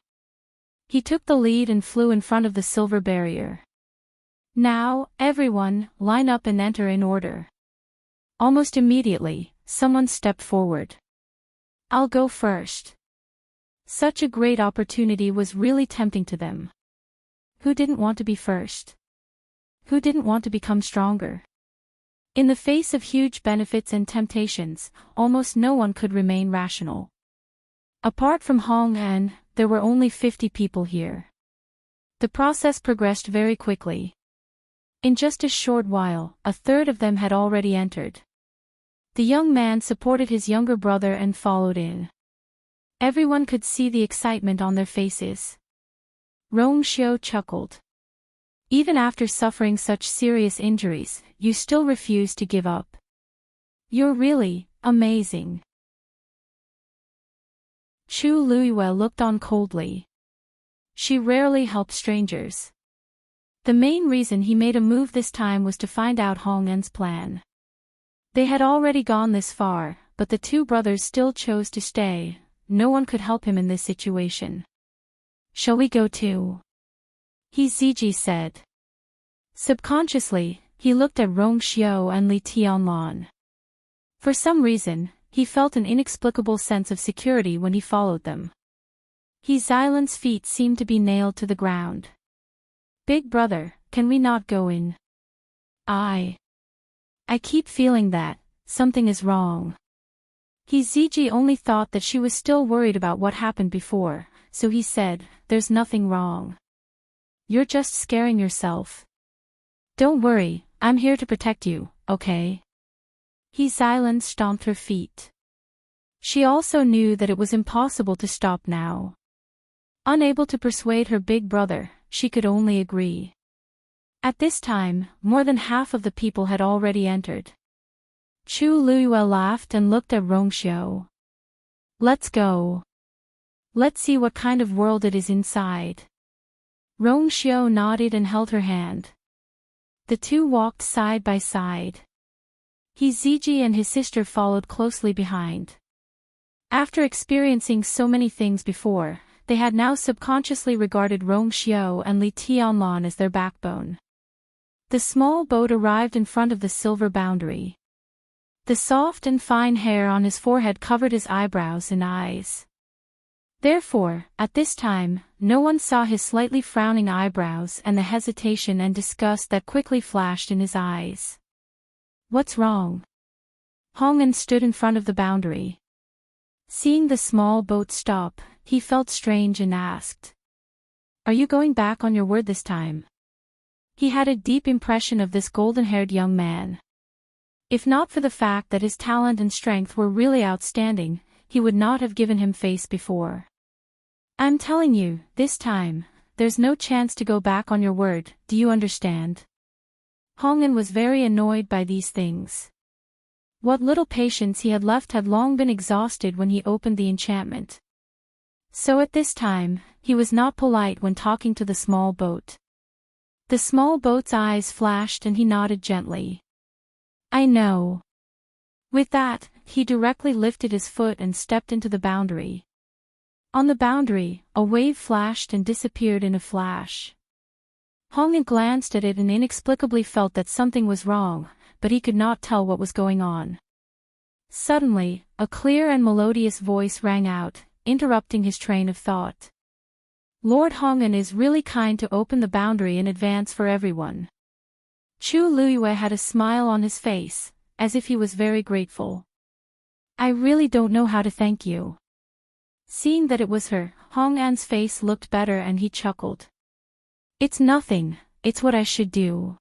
He took the lead and flew in front of the silver barrier. "Now, everyone, line up and enter in order." Almost immediately, someone stepped forward. "I'll go first." Such a great opportunity was really tempting to them. Who didn't want to be first? Who didn't want to become stronger? In the face of huge benefits and temptations, almost no one could remain rational. Apart from Hong-an, there were only 50 people here. The process progressed very quickly. In just a short while, a third of them had already entered. The young man supported his younger brother and followed in. Everyone could see the excitement on their faces. Rong Xiao chuckled. "Even after suffering such serious injuries, you still refuse to give up. You're really amazing." Chu Liyue looked on coldly. She rarely helped strangers. The main reason he made a move this time was to find out Hong-an's plan. They had already gone this far, but the two brothers still chose to stay. No one could help him in this situation. "Shall we go too?" He Ziji said. Subconsciously, he looked at Rong Xiao and Li Tianlan. For some reason, he felt an inexplicable sense of security when he followed them. His Xylan's feet seemed to be nailed to the ground. "Big brother, can we not go in? I keep feeling that something is wrong." His ZG only thought that she was still worried about what happened before, so he said, "There's nothing wrong. You're just scaring yourself. Don't worry, I'm here to protect you, okay?" His Xylan stomped her feet. She also knew that it was impossible to stop now. Unable to persuade her big brother, she could only agree. At this time, more than half of the people had already entered. Chu Luiyue laughed and looked at Rongxiu. "Let's go. Let's see what kind of world it is inside." Rongxiu nodded and held her hand. The two walked side by side. His ZG and his sister followed closely behind. After experiencing so many things before, they had now subconsciously regarded Rongxiu and Li Tianlan as their backbone. The small boat arrived in front of the silver boundary. The soft and fine hair on his forehead covered his eyebrows and eyes. Therefore, at this time, no one saw his slightly frowning eyebrows and the hesitation and disgust that quickly flashed in his eyes. "What's wrong?" Hongan stood in front of the boundary. Seeing the small boat stop, he felt strange and asked, "Are you going back on your word this time?" He had a deep impression of this golden-haired young man. If not for the fact that his talent and strength were really outstanding, he would not have given him face before. "I'm telling you, this time, there's no chance to go back on your word, do you understand?" Hongan was very annoyed by these things. What little patience he had left had long been exhausted when he opened the enchantment. So at this time, he was not polite when talking to the small boat. The small boat's eyes flashed and he nodded gently. "I know." With that, he directly lifted his foot and stepped into the boundary. On the boundary, a wave flashed and disappeared in a flash. Hongan glanced at it and inexplicably felt that something was wrong, but he could not tell what was going on. Suddenly, a clear and melodious voice rang out, interrupting his train of thought. "Lord Hongan is really kind to open the boundary in advance for everyone." Chu Luiyue had a smile on his face, as if he was very grateful. "I really don't know how to thank you." Seeing that it was her, Hong An's face looked better and he chuckled. "It's nothing, it's what I should do.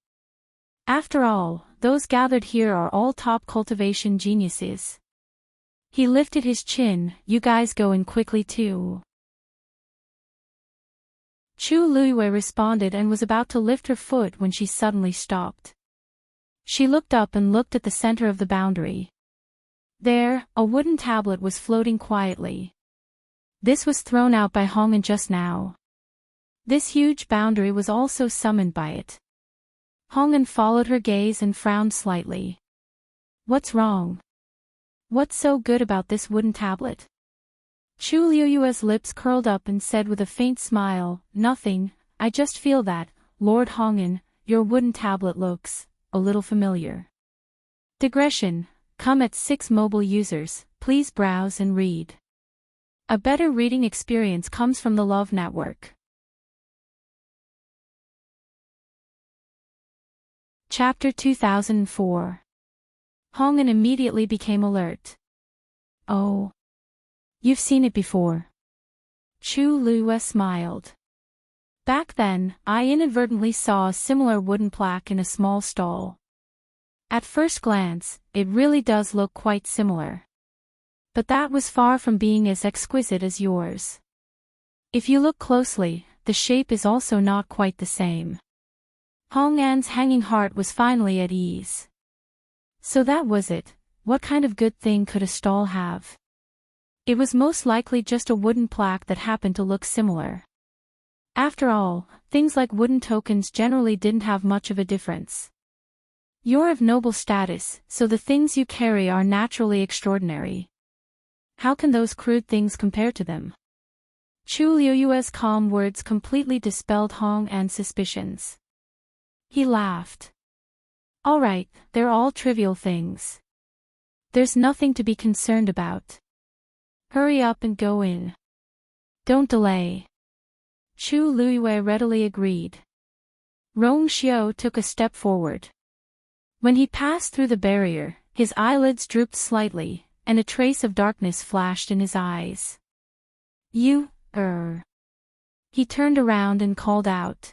After all, those gathered here are all top cultivation geniuses." He lifted his chin. "You guys go in quickly too." Chu Luiyue responded and was about to lift her foot when she suddenly stopped. She looked up and looked at the center of the boundary. There, a wooden tablet was floating quietly. This was thrown out by Hongan just now. This huge boundary was also summoned by it. Hongan followed her gaze and frowned slightly. "What's wrong? What's so good about this wooden tablet?" Chu Luiyue's lips curled up and said with a faint smile, "Nothing, I just feel that, Lord Hongan, your wooden tablet looks a little familiar." Digression. Come at 6 mobile users, please browse and read. A better reading experience comes from the Love Network. Chapter 2004. Hongan immediately became alert. "Oh. You've seen it before." Chu Luiyue smiled. "Back then, I inadvertently saw a similar wooden plaque in a small stall. At first glance, it really does look quite similar. But that was far from being as exquisite as yours. If you look closely, the shape is also not quite the same." Hong An's hanging heart was finally at ease. So that was it. What kind of good thing could a stall have? It was most likely just a wooden plaque that happened to look similar. After all, things like wooden tokens generally didn't have much of a difference. You're of noble status, so the things you carry are naturally extraordinary. How can those crude things compare to them? Chu Luiyue's calm words completely dispelled Hong An's suspicions. He laughed. "All right, they're all trivial things. There's nothing to be concerned about. Hurry up and go in. Don't delay. Chu Luiyue readily agreed. Rong Xiao took a step forward. When he passed through the barrier, his eyelids drooped slightly, and a trace of darkness flashed in his eyes. You. He turned around and called out.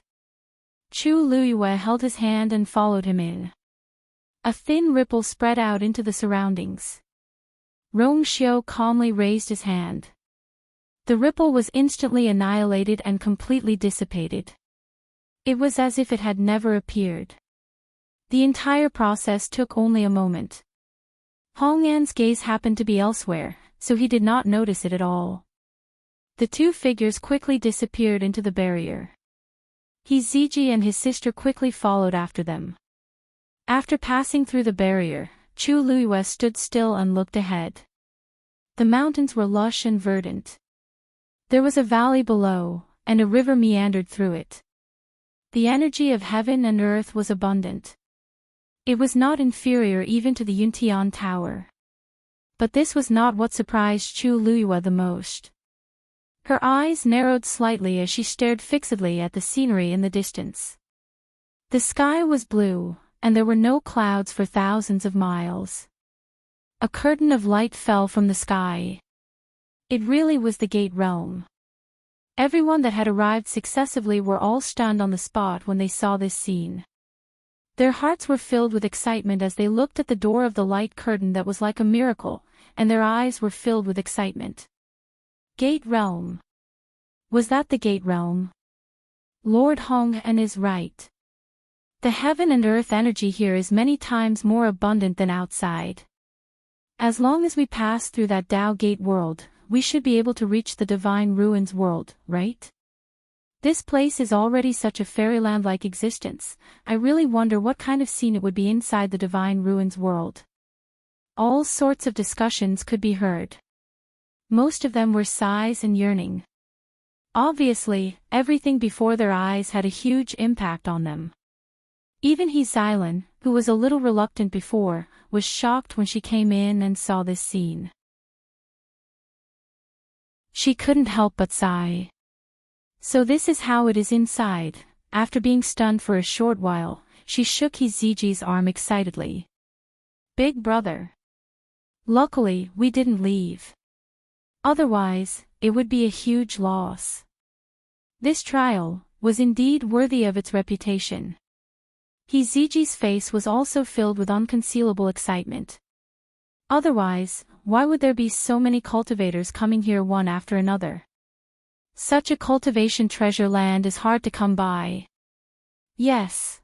Chu Luiyue held his hand and followed him in. A thin ripple spread out into the surroundings. Rong Xiao calmly raised his hand. The ripple was instantly annihilated and completely dissipated. It was as if it had never appeared. The entire process took only a moment. Hong An's gaze happened to be elsewhere, so he did not notice it at all. The two figures quickly disappeared into the barrier. He Ziji and his sister quickly followed after them. After passing through the barrier, Chu Luiyue stood still and looked ahead. The mountains were lush and verdant. There was a valley below, and a river meandered through it. The energy of heaven and earth was abundant. It was not inferior even to the Yuntian Tower. But this was not what surprised Chu Luiyue the most. Her eyes narrowed slightly as she stared fixedly at the scenery in the distance. The sky was blue, and there were no clouds for thousands of miles. A curtain of light fell from the sky. It really was the Gate Realm. Everyone that had arrived successively were all stunned on the spot when they saw this scene. Their hearts were filled with excitement as they looked at the door of the light curtain that was like a miracle, and their eyes were filled with excitement. Gate Realm. Was that the Gate Realm? Lord Hong An is right. The heaven and earth energy here is many times more abundant than outside. As long as we pass through that Dao Gate world, we should be able to reach the Divine Ruins world, right? This place is already such a fairyland-like existence. I really wonder what kind of scene it would be inside the Divine Ruins world. All sorts of discussions could be heard. Most of them were sighs and yearning. Obviously, everything before their eyes had a huge impact on them. Even He Xilan, who was a little reluctant before, was shocked when she came in and saw this scene. She couldn't help but sigh. So this is how it is inside. After being stunned for a short while, she shook He Ziji's arm excitedly. Big brother. Luckily, we didn't leave. Otherwise, it would be a huge loss. This trial was indeed worthy of its reputation. He Ziji's face was also filled with unconcealable excitement. Otherwise, why would there be so many cultivators coming here one after another? Such a cultivation treasure land is hard to come by. Yes.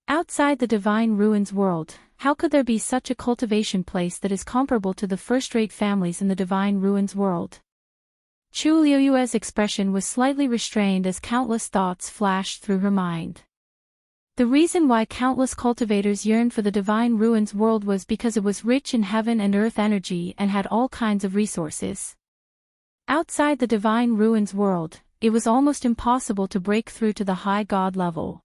Outside the Divine Ruins world, how could there be such a cultivation place that is comparable to the first-rate families in the Divine Ruins world? Chu Luiyue's expression was slightly restrained as countless thoughts flashed through her mind. The reason why countless cultivators yearned for the Divine Ruins world was because it was rich in heaven and earth energy and had all kinds of resources. Outside the Divine Ruins world, it was almost impossible to break through to the high god level.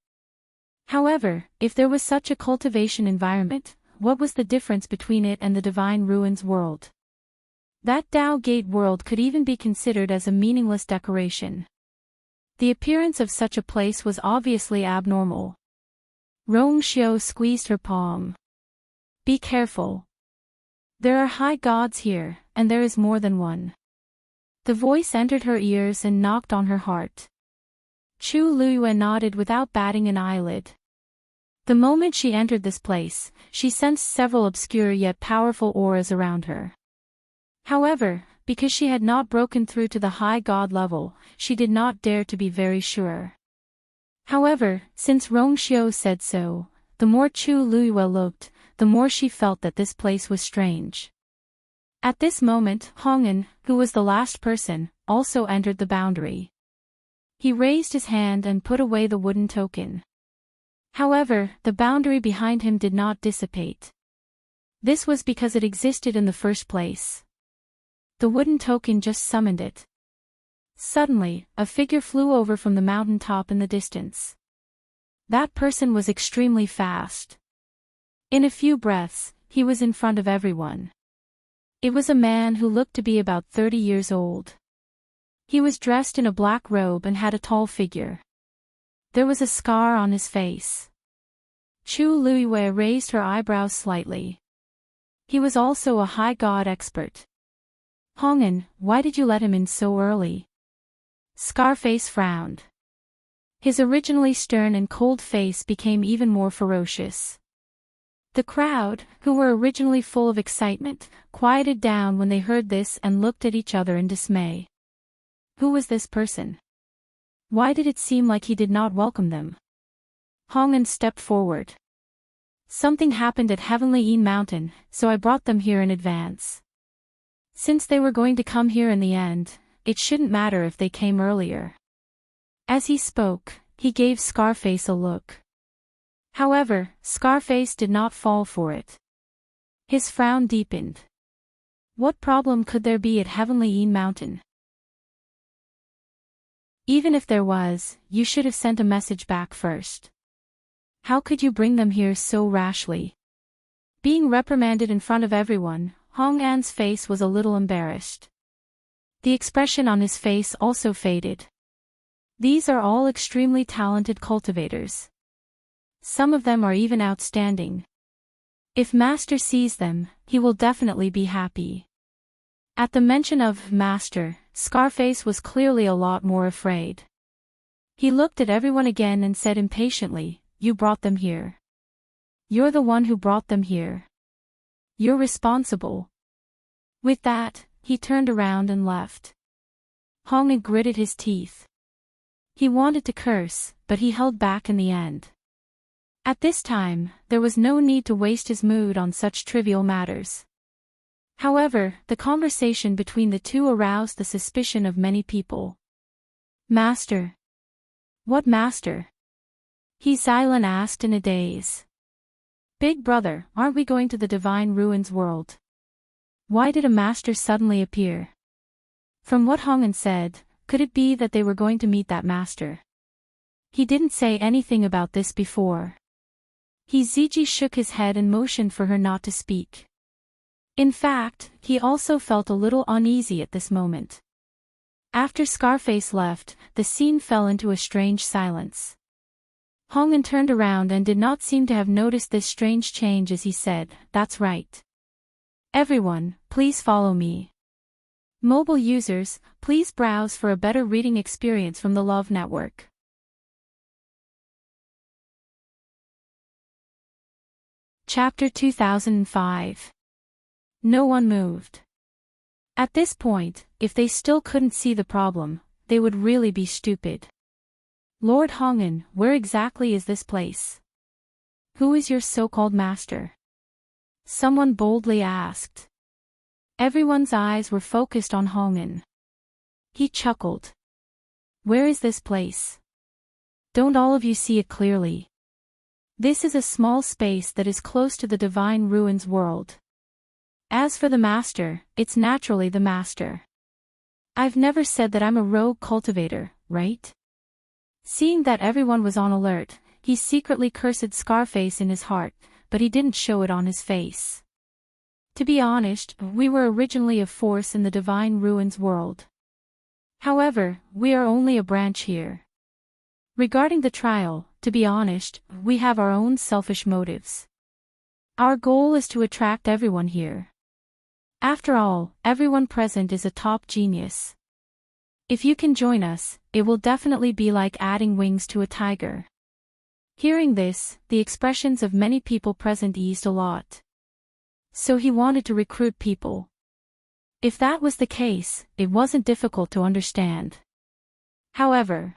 However, if there was such a cultivation environment, what was the difference between it and the Divine Ruins world? That Dao Gate world could even be considered as a meaningless decoration. The appearance of such a place was obviously abnormal. Rong Xiao squeezed her palm. Be careful. There are high gods here, and there is more than one. The voice entered her ears and knocked on her heart. Chu Luiyue nodded without batting an eyelid. The moment she entered this place, she sensed several obscure yet powerful auras around her. However, because she had not broken through to the high god level, she did not dare to be very sure. However, since Rong Xiao said so, the more Chu Luiyue looked, the more she felt that this place was strange. At this moment, Hong An, who was the last person, also entered the boundary. He raised his hand and put away the wooden token. However, the boundary behind him did not dissipate. This was because it existed in the first place. The wooden token just summoned it. Suddenly, a figure flew over from the mountain top in the distance. That person was extremely fast. In a few breaths, he was in front of everyone. It was a man who looked to be about 30 years old. He was dressed in a black robe and had a tall figure. There was a scar on his face. Chu Luiwei raised her eyebrows slightly. He was also a high god expert. Hongen, why did you let him in so early? Scarface frowned. His originally stern and cold face became even more ferocious. The crowd, who were originally full of excitement, quieted down when they heard this and looked at each other in dismay. Who was this person? Why did it seem like he did not welcome them? Hongen stepped forward. Something happened at Heavenly Yin Mountain, so I brought them here in advance. Since they were going to come here in the end, it shouldn't matter if they came earlier. As he spoke, he gave Scarface a look. However, Scarface did not fall for it. His frown deepened. What problem could there be at Heavenly Yin Mountain? Even if there was, you should have sent a message back first. How could you bring them here so rashly? Being reprimanded in front of everyone, Hong An's face was a little embarrassed. The expression on his face also faded. These are all extremely talented cultivators. Some of them are even outstanding. If Master sees them, he will definitely be happy. At the mention of Master, Scarface was clearly a lot more afraid. He looked at everyone again and said impatiently, "You brought them here. You're the one who brought them here. You're responsible." With that, he turned around and left. Hong gritted his teeth. He wanted to curse, but he held back in the end. At this time, there was no need to waste his mood on such trivial matters. However, the conversation between the two aroused the suspicion of many people. Master? What master? He Xylan asked in a daze. Big brother, aren't we going to the Divine Ruins world? Why did a master suddenly appear? From what Hongen said, could it be that they were going to meet that master? He didn't say anything about this before. Ziji shook his head and motioned for her not to speak. In fact, he also felt a little uneasy at this moment. After Scarface left, the scene fell into a strange silence. Hongen turned around and did not seem to have noticed this strange change as he said, "That's right. Everyone, please follow me." Mobile users, please browse for a better reading experience from the Love Network. Chapter 2005. No one moved. At this point, if they still couldn't see the problem, they would really be stupid. Lord Hongen, where exactly is this place? Who is your so-called master? Someone boldly asked. Everyone's eyes were focused on Hongen. He chuckled. Where is this place? Don't all of you see it clearly? This is a small space that is close to the Divine Ruins world. As for the master, it's naturally the master. I've never said that I'm a rogue cultivator, right? Seeing that everyone was on alert, he secretly cursed Scarface in his heart, but he didn't show it on his face. To be honest, we were originally a force in the Divine Ruins world. However, we are only a branch here. Regarding the trial, to be honest, we have our own selfish motives. Our goal is to attract everyone here. After all, everyone present is a top genius. If you can join us, it will definitely be like adding wings to a tiger. Hearing this, the expressions of many people present eased a lot. So he wanted to recruit people. If that was the case, it wasn't difficult to understand. However,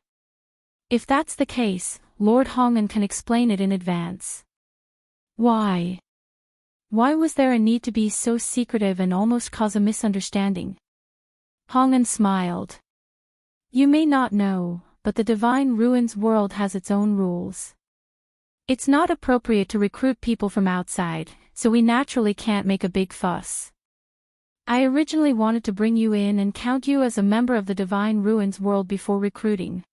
if that's the case, Lord Hongen can explain it in advance. Why? Why was there a need to be so secretive and almost cause a misunderstanding? Hongen smiled. You may not know, but the Divine Ruins world has its own rules. It's not appropriate to recruit people from outside, so we naturally can't make a big fuss. I originally wanted to bring you in and count you as a member of the Divine Ruins world before recruiting.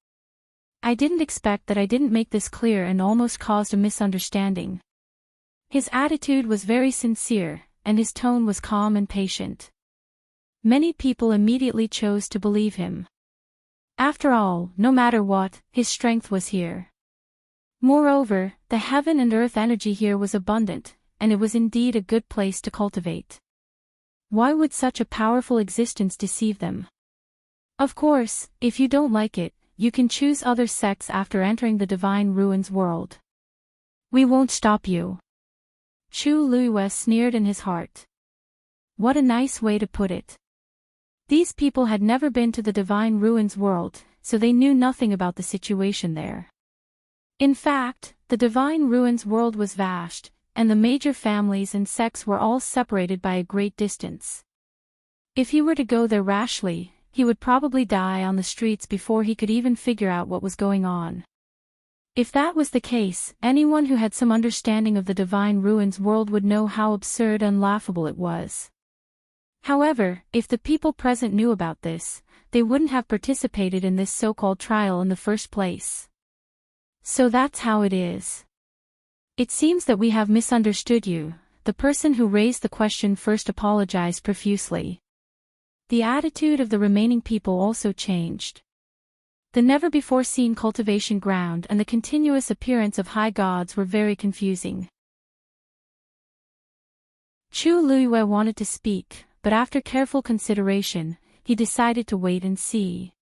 I didn't expect that I didn't make this clear and almost caused a misunderstanding. His attitude was very sincere, and his tone was calm and patient. Many people immediately chose to believe him. After all, no matter what, his strength was here. Moreover, the heaven and earth energy here was abundant, and it was indeed a good place to cultivate. Why would such a powerful existence deceive them? Of course, if you don't like it, you can choose other sects after entering the Divine Ruins world. We won't stop you. Chu Luiyue sneered in his heart. What a nice way to put it. These people had never been to the Divine Ruins world, so they knew nothing about the situation there. In fact, the Divine Ruins world was vast, and the major families and sects were all separated by a great distance. If he were to go there rashly, he would probably die on the streets before he could even figure out what was going on. If that was the case, anyone who had some understanding of the Divine Ruins world would know how absurd and laughable it was. However, if the people present knew about this, they wouldn't have participated in this so-called trial in the first place. So that's how it is. It seems that we have misunderstood you. The person who raised the question first apologized profusely. The attitude of the remaining people also changed. The never-before-seen cultivation ground and the continuous appearance of high gods were very confusing. Chu Luiyue wanted to speak, but after careful consideration, he decided to wait and see.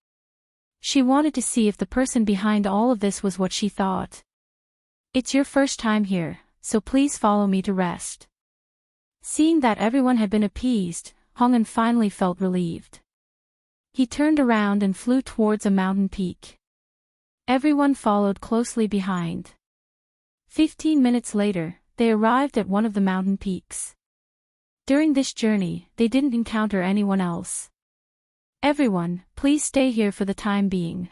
She wanted to see if the person behind all of this was what she thought. It's your first time here, so please follow me to rest. Seeing that everyone had been appeased, Hong'an finally felt relieved. He turned around and flew towards a mountain peak. Everyone followed closely behind. 15 minutes later, they arrived at one of the mountain peaks. During this journey, they didn't encounter anyone else. Everyone, please stay here for the time being.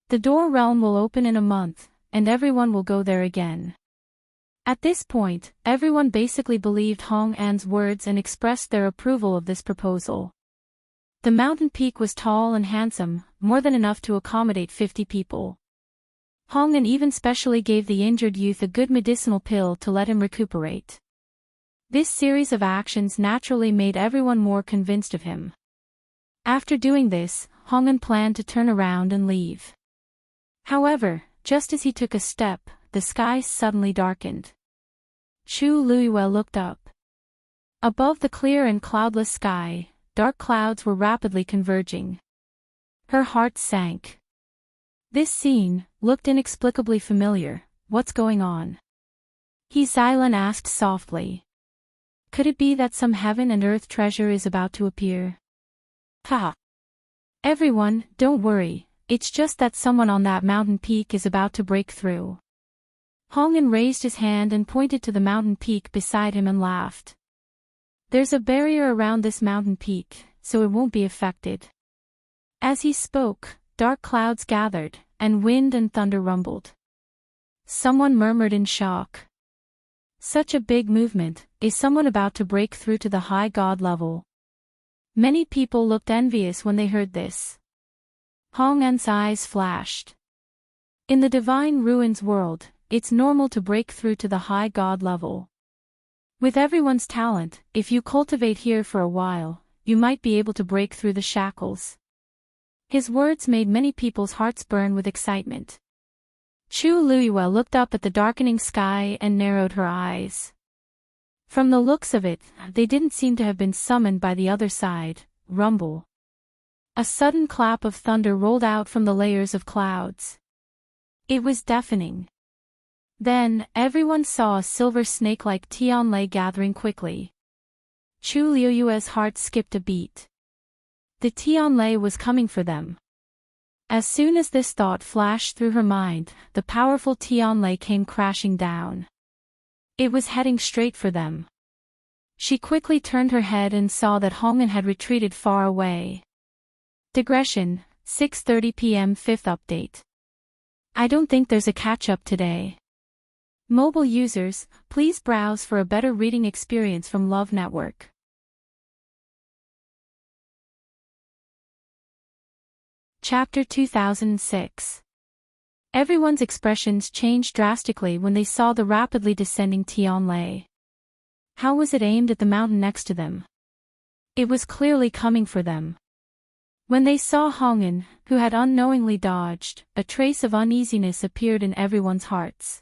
The door realm will open in a month, and everyone will go there again. At this point, everyone basically believed Hong'an's words and expressed their approval of this proposal. The mountain peak was tall and handsome, more than enough to accommodate 50 people. Hong'an even specially gave the injured youth a good medicinal pill to let him recuperate. This series of actions naturally made everyone more convinced of him. After doing this, Hong'an planned to turn around and leave. However, just as he took a step, the sky suddenly darkened. Chu Luiyue looked up. Above the clear and cloudless sky, dark clouds were rapidly converging. Her heart sank. This scene looked inexplicably familiar. What's going on? He Xilan asked softly. Could it be that some heaven and earth treasure is about to appear? Ha! Everyone, don't worry, it's just that someone on that mountain peak is about to break through. Hong'an raised his hand and pointed to the mountain peak beside him and laughed. There's a barrier around this mountain peak, so it won't be affected. As he spoke, dark clouds gathered, and wind and thunder rumbled. Someone murmured in shock. Such a big movement, is someone about to break through to the high god level? Many people looked envious when they heard this. Hong'an's eyes flashed. In the Divine Ruins world, it's normal to break through to the high god level. With everyone's talent, if you cultivate here for a while, you might be able to break through the shackles. His words made many people's hearts burn with excitement. Chu Luiyue looked up at the darkening sky and narrowed her eyes. From the looks of it, they didn't seem to have been summoned by the other side. Rumble. A sudden clap of thunder rolled out from the layers of clouds. It was deafening. Then, everyone saw a silver snake-like Tianlei gathering quickly. Chu Luiyue's heart skipped a beat. The Tianlei was coming for them. As soon as this thought flashed through her mind, the powerful Tianlei came crashing down. It was heading straight for them. She quickly turned her head and saw that Hong'an had retreated far away. Digression, 6:30 p.m. 5th update. I don't think there's a catch-up today. Mobile users, please browse for a better reading experience from Love Network. Chapter 2006. Everyone's expressions changed drastically when they saw the rapidly descending Tianlei. How was it aimed at the mountain next to them? It was clearly coming for them. When they saw Hongen, who had unknowingly dodged, a trace of uneasiness appeared in everyone's hearts.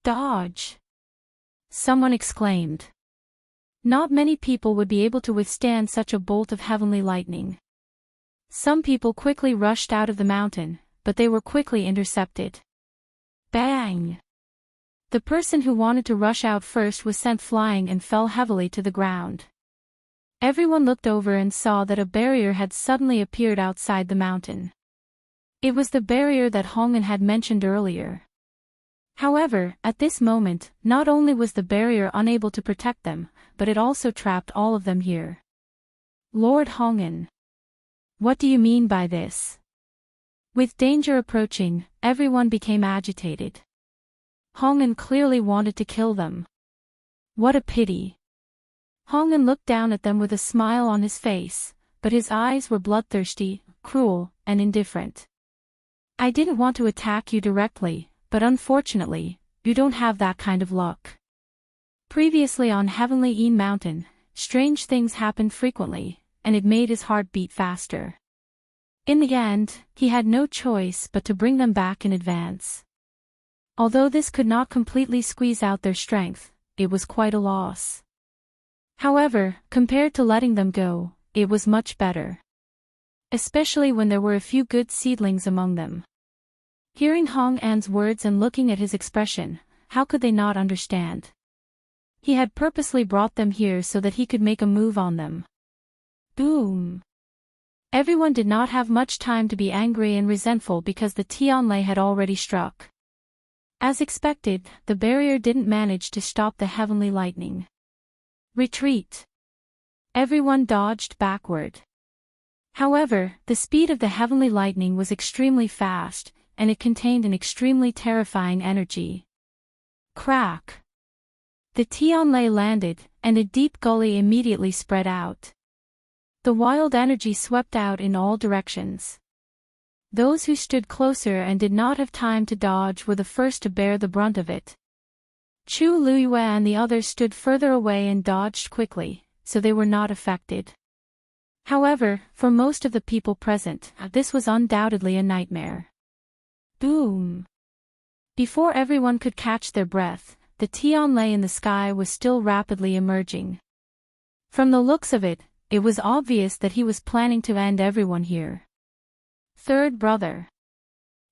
Dodge! Someone exclaimed. Not many people would be able to withstand such a bolt of heavenly lightning. Some people quickly rushed out of the mountain, but they were quickly intercepted. Bang! The person who wanted to rush out first was sent flying and fell heavily to the ground. Everyone looked over and saw that a barrier had suddenly appeared outside the mountain. It was the barrier that Hongen had mentioned earlier. However, at this moment, not only was the barrier unable to protect them, but it also trapped all of them here. Lord Hongen. What do you mean by this? With danger approaching, everyone became agitated. Hongen clearly wanted to kill them. What a pity. Hongen looked down at them with a smile on his face, but his eyes were bloodthirsty, cruel, and indifferent. I didn't want to attack you directly, but unfortunately, you don't have that kind of luck. Previously on Heavenly Een Mountain, strange things happened frequently, and it made his heart beat faster. In the end, he had no choice but to bring them back in advance. Although this could not completely squeeze out their strength, it was quite a loss. However, compared to letting them go, it was much better. Especially when there were a few good seedlings among them. Hearing Hong An's words and looking at his expression, how could they not understand? He had purposely brought them here so that he could make a move on them. Boom! Everyone did not have much time to be angry and resentful because the Tianlei had already struck. As expected, the barrier didn't manage to stop the heavenly lightning. Retreat! Everyone dodged backward. However, the speed of the heavenly lightning was extremely fast, and it contained an extremely terrifying energy. Crack! The Tianlei landed, and a deep gully immediately spread out. The wild energy swept out in all directions. Those who stood closer and did not have time to dodge were the first to bear the brunt of it. Chu Luiyue and the others stood further away and dodged quickly, so they were not affected. However, for most of the people present, this was undoubtedly a nightmare. Boom! Before everyone could catch their breath, the Tianlei in the sky was still rapidly emerging. From the looks of it, it was obvious that he was planning to end everyone here. Third brother.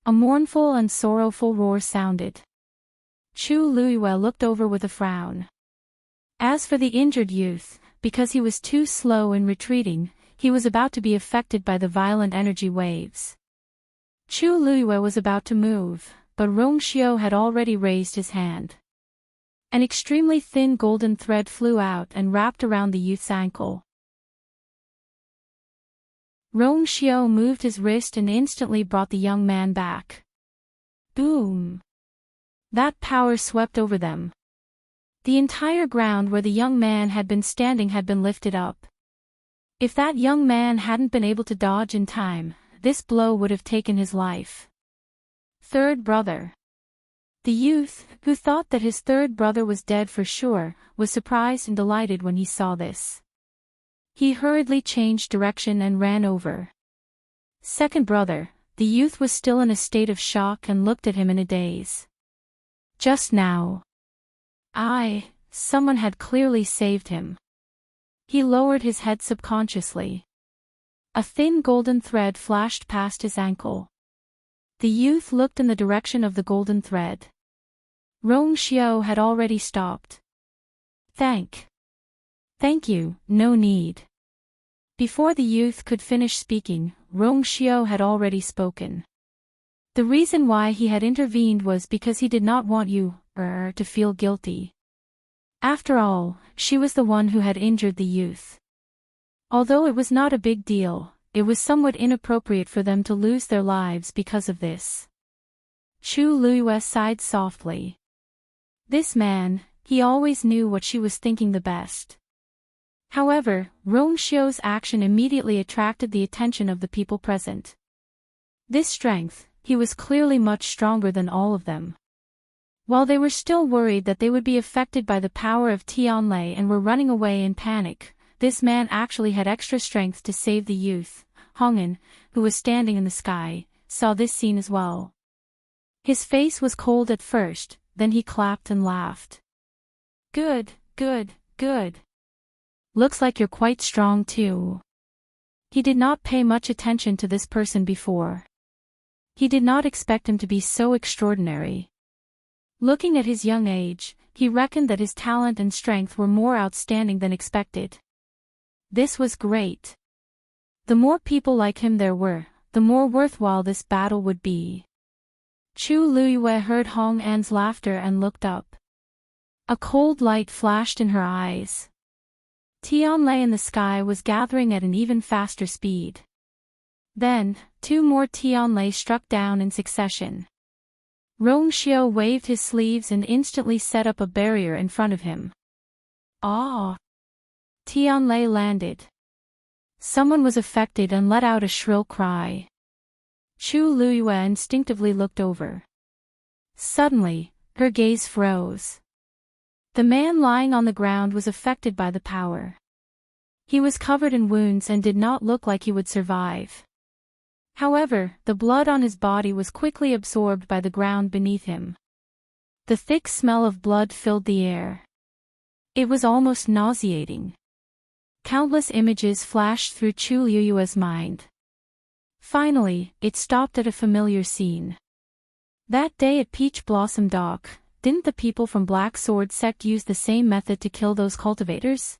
A mournful and sorrowful roar sounded. Chu Luiyue looked over with a frown. As for the injured youth, because he was too slow in retreating, he was about to be affected by the violent energy waves. Chu Luiyue was about to move, but Rong Xiu had already raised his hand. An extremely thin golden thread flew out and wrapped around the youth's ankle. Rong Xiu moved his wrist and instantly brought the young man back. Boom! That power swept over them. The entire ground where the young man had been standing had been lifted up. If that young man hadn't been able to dodge in time, this blow would have taken his life. Third brother. The youth, who thought that his third brother was dead for sure, was surprised and delighted when he saw this. He hurriedly changed direction and ran over. Second brother, the youth was still in a state of shock and looked at him in a daze. Just now. Someone had clearly saved him. He lowered his head subconsciously. A thin golden thread flashed past his ankle. The youth looked in the direction of the golden thread. Rong Xiu had already stopped. Thank you, no need. Before the youth could finish speaking, Rong Xiu had already spoken. The reason why he had intervened was because he did not want you, to feel guilty. After all, she was the one who had injured the youth. Although it was not a big deal, it was somewhat inappropriate for them to lose their lives because of this. Chu Luiyue sighed softly. This man, he always knew what she was thinking the best. However, Rong Xiu's action immediately attracted the attention of the people present. This strength, he was clearly much stronger than all of them. While they were still worried that they would be affected by the power of Tianlei and were running away in panic, this man actually had extra strength to save the youth. Hongen, who was standing in the sky, saw this scene as well. His face was cold at first, then he clapped and laughed. Good, good, good. Looks like you're quite strong too. He did not pay much attention to this person before. He did not expect him to be so extraordinary. Looking at his young age, he reckoned that his talent and strength were more outstanding than expected. This was great. The more people like him there were, the more worthwhile this battle would be. Chu Luyue heard Hong An's laughter and looked up. A cold light flashed in her eyes. Tianlei in the sky was gathering at an even faster speed. Then, 2 more Tianlei struck down in succession. Rongxiu waved his sleeves and instantly set up a barrier in front of him. Ah! Tianlei landed. Someone was affected and let out a shrill cry. Chu Luyue instinctively looked over. Suddenly, her gaze froze. The man lying on the ground was affected by the power. He was covered in wounds and did not look like he would survive. However, the blood on his body was quickly absorbed by the ground beneath him. The thick smell of blood filled the air. It was almost nauseating. Countless images flashed through Chu Luyue's mind. Finally, it stopped at a familiar scene. That day at Peach Blossom Dock, didn't the people from Black Sword Sect use the same method to kill those cultivators?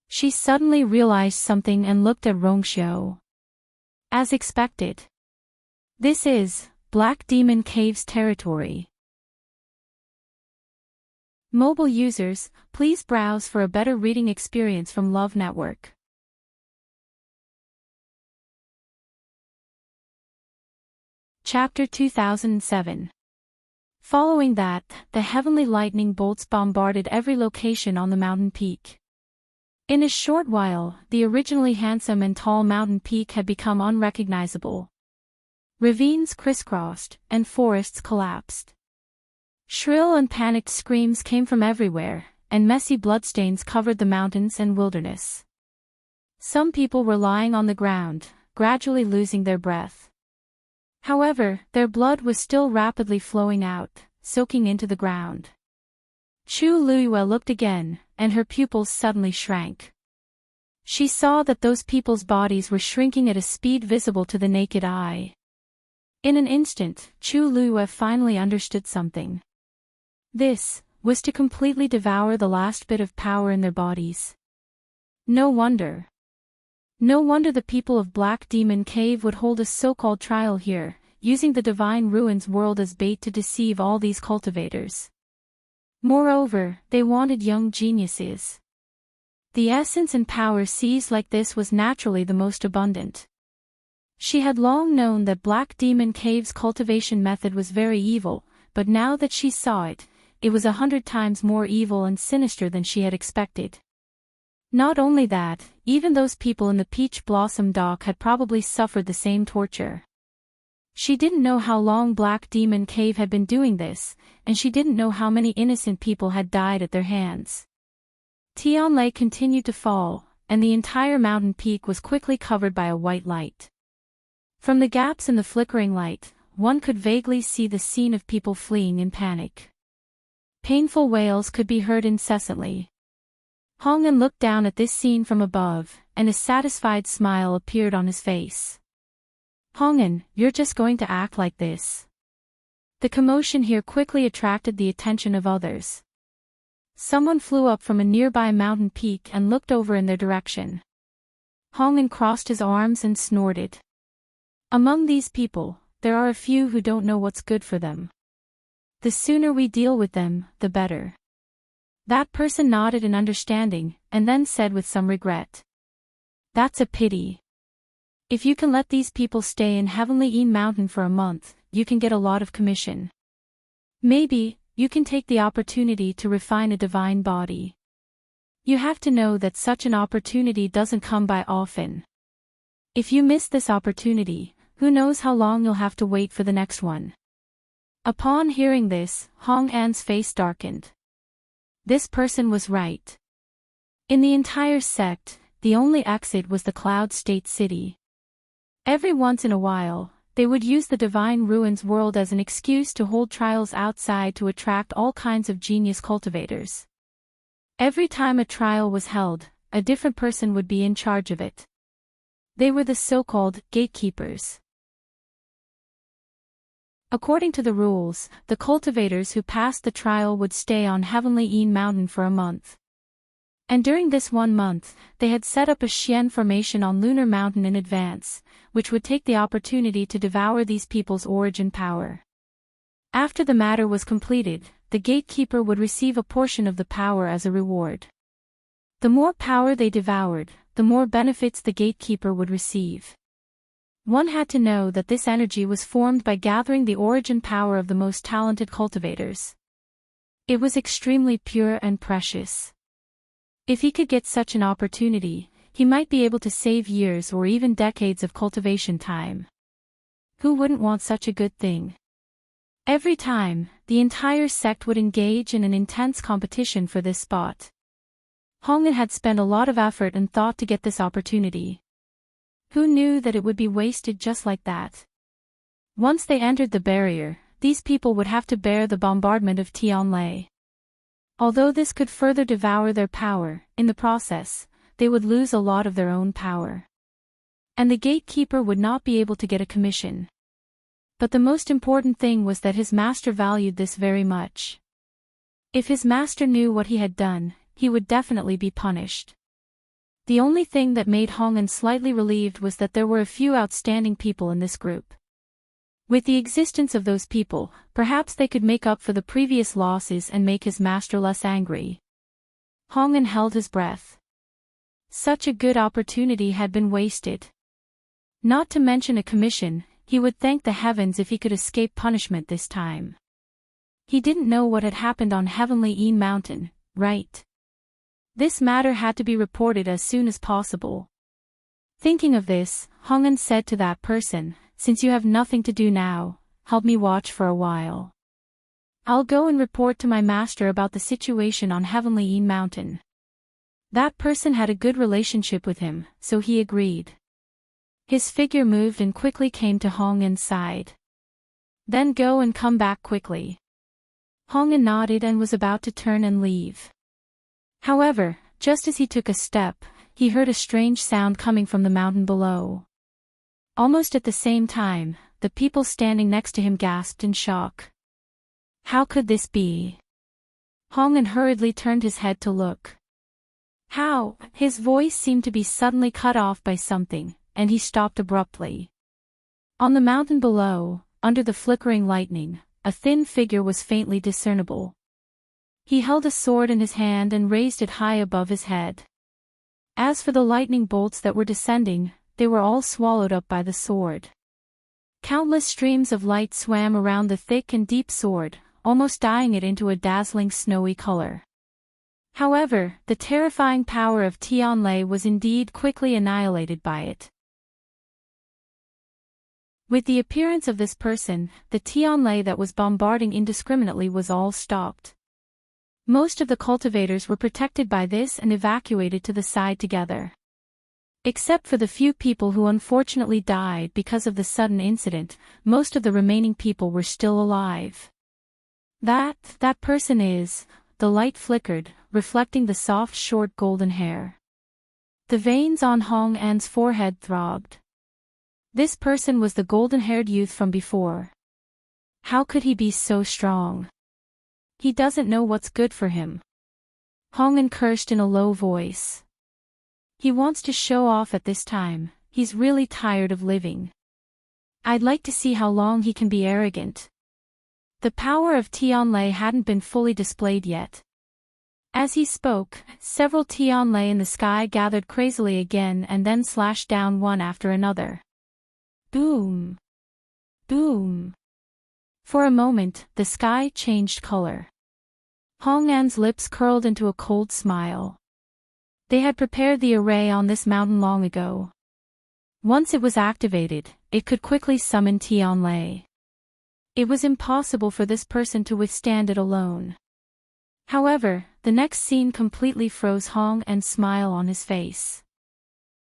She suddenly realized something and looked at Rongxiu. As expected. This is Black Demon Cave's territory. Mobile users, please browse for a better reading experience from Love Network. Chapter 2007. Following that, the heavenly lightning bolts bombarded every location on the mountain peak. In a short while, the originally handsome and tall mountain peak had become unrecognizable. Ravines crisscrossed, and forests collapsed. Shrill and panicked screams came from everywhere, and messy bloodstains covered the mountains and wilderness. Some people were lying on the ground, gradually losing their breath. However, their blood was still rapidly flowing out, soaking into the ground. Chu Luyue looked again, and her pupils suddenly shrank. She saw that those people's bodies were shrinking at a speed visible to the naked eye. In an instant, Chu Luyue finally understood something. This was to completely devour the last bit of power in their bodies. No wonder. No wonder the people of Black Demon Cave would hold a so-called trial here, using the Divine Ruins world as bait to deceive all these cultivators. Moreover, they wanted young geniuses. The essence and power seized like this was naturally the most abundant. She had long known that Black Demon Cave's cultivation method was very evil, but now that she saw it, it was 100 times more evil and sinister than she had expected. Not only that, even those people in the Peach Blossom Dock had probably suffered the same torture. She didn't know how long Black Demon Cave had been doing this, and she didn't know how many innocent people had died at their hands. Tianlei continued to fall, and the entire mountain peak was quickly covered by a white light. From the gaps in the flickering light, one could vaguely see the scene of people fleeing in panic. Painful wails could be heard incessantly. Hongen looked down at this scene from above, and a satisfied smile appeared on his face. Hongen, you're just going to act like this. The commotion here quickly attracted the attention of others. Someone flew up from a nearby mountain peak and looked over in their direction. Hongen crossed his arms and snorted. Among these people, there are a few who don't know what's good for them. The sooner we deal with them, the better. That person nodded in understanding, and then said with some regret. That's a pity. If you can let these people stay in Heavenly Een Mountain for a month, you can get a lot of commission. Maybe, you can take the opportunity to refine a divine body. You have to know that such an opportunity doesn't come by often. If you miss this opportunity, Who knows how long you'll have to wait for the next one. Upon hearing this, Hong An's face darkened. This person was right. In the entire sect, the only exit was the Cloud State City. Every once in a while, they would use the Divine Ruins world as an excuse to hold trials outside to attract all kinds of genius cultivators. Every time a trial was held, a different person would be in charge of it. They were the so-called gatekeepers. According to the rules, the cultivators who passed the trial would stay on Heavenly Een Mountain for a month. And during this 1 month, they had set up a Xian formation on Lunar Mountain in advance, which would take the opportunity to devour these people's origin power. After the matter was completed, the gatekeeper would receive a portion of the power as a reward. The more power they devoured, the more benefits the gatekeeper would receive. One had to know that this energy was formed by gathering the origin power of the most talented cultivators. It was extremely pure and precious. If he could get such an opportunity, he might be able to save years or even decades of cultivation time. Who wouldn't want such a good thing? Every time, the entire sect would engage in an intense competition for this spot. Hong An had spent a lot of effort and thought to get this opportunity. Who knew that it would be wasted just like that? Once they entered the barrier, these people would have to bear the bombardment of Tianlai. Although this could further devour their power, in the process, they would lose a lot of their own power. And the gatekeeper would not be able to get a commission. But the most important thing was that his master valued this very much. If his master knew what he had done, he would definitely be punished. The only thing that made Hong An slightly relieved was that there were a few outstanding people in this group. With the existence of those people, perhaps they could make up for the previous losses and make his master less angry. Hong An held his breath. Such a good opportunity had been wasted. Not to mention a commission, he would thank the heavens if he could escape punishment this time. He didn't know what had happened on Heavenly Een Mountain, right? This matter had to be reported as soon as possible. Thinking of this, Hong An said to that person, "Since you have nothing to do now, help me watch for a while. I'll go and report to my master about the situation on Heavenly Een Mountain." That person had a good relationship with him, so he agreed. His figure moved and quickly came to Hong An's side. "Then go and come back quickly." Hong An nodded and was about to turn and leave. However, just as he took a step, he heard a strange sound coming from the mountain below. Almost at the same time, the people standing next to him gasped in shock. How could this be? Hong An hurriedly turned his head to look. How? His voice seemed to be suddenly cut off by something, and he stopped abruptly. On the mountain below, under the flickering lightning, a thin figure was faintly discernible. He held a sword in his hand and raised it high above his head. As for the lightning bolts that were descending, they were all swallowed up by the sword. Countless streams of light swam around the thick and deep sword, almost dyeing it into a dazzling snowy color. However, the terrifying power of Tianlai was indeed quickly annihilated by it. With the appearance of this person, the Tianlai that was bombarding indiscriminately was all stopped. Most of the cultivators were protected by this and evacuated to the side together. Except for the few people who unfortunately died because of the sudden incident, most of the remaining people were still alive. That person is... The light flickered, reflecting the soft short golden hair. The veins on Hong An's forehead throbbed. This person was the golden-haired youth from before. How could he be so strong? He doesn't know what's good for him. Hong An cursed in a low voice. He wants to show off at this time, he's really tired of living. I'd like to see how long he can be arrogant. The power of Tianlai hadn't been fully displayed yet. As he spoke, several Tianlai in the sky gathered crazily again and then slashed down one after another. Boom! Boom! For a moment, the sky changed color. Hong An's lips curled into a cold smile. They had prepared the array on this mountain long ago. Once it was activated, it could quickly summon Tianlei. It was impossible for this person to withstand it alone. However, the next scene completely froze Hong An's smile on his face.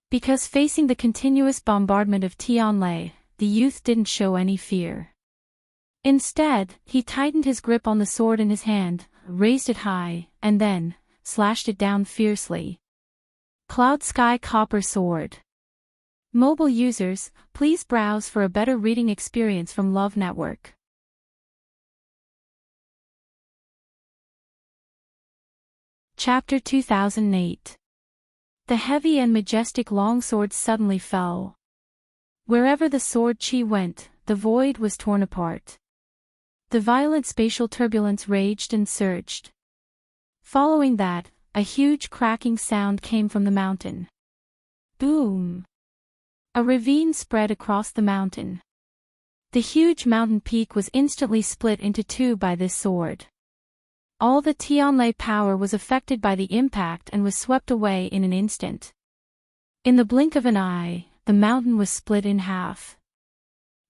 Because facing the continuous bombardment of Tianlei, the youth didn't show any fear. Instead, he tightened his grip on the sword in his hand, raised it high, and then slashed it down fiercely. Cloud Sky Copper Sword. Mobile users, please browse for a better reading experience from Love Network. Chapter 2008. The heavy and majestic longsword suddenly fell. Wherever the sword chi went, the void was torn apart. The violent spatial turbulence raged and surged. Following that, a huge cracking sound came from the mountain. Boom! A ravine spread across the mountain. The huge mountain peak was instantly split into two by this sword. All the Tianlei power was affected by the impact and was swept away in an instant. In the blink of an eye, the mountain was split in half.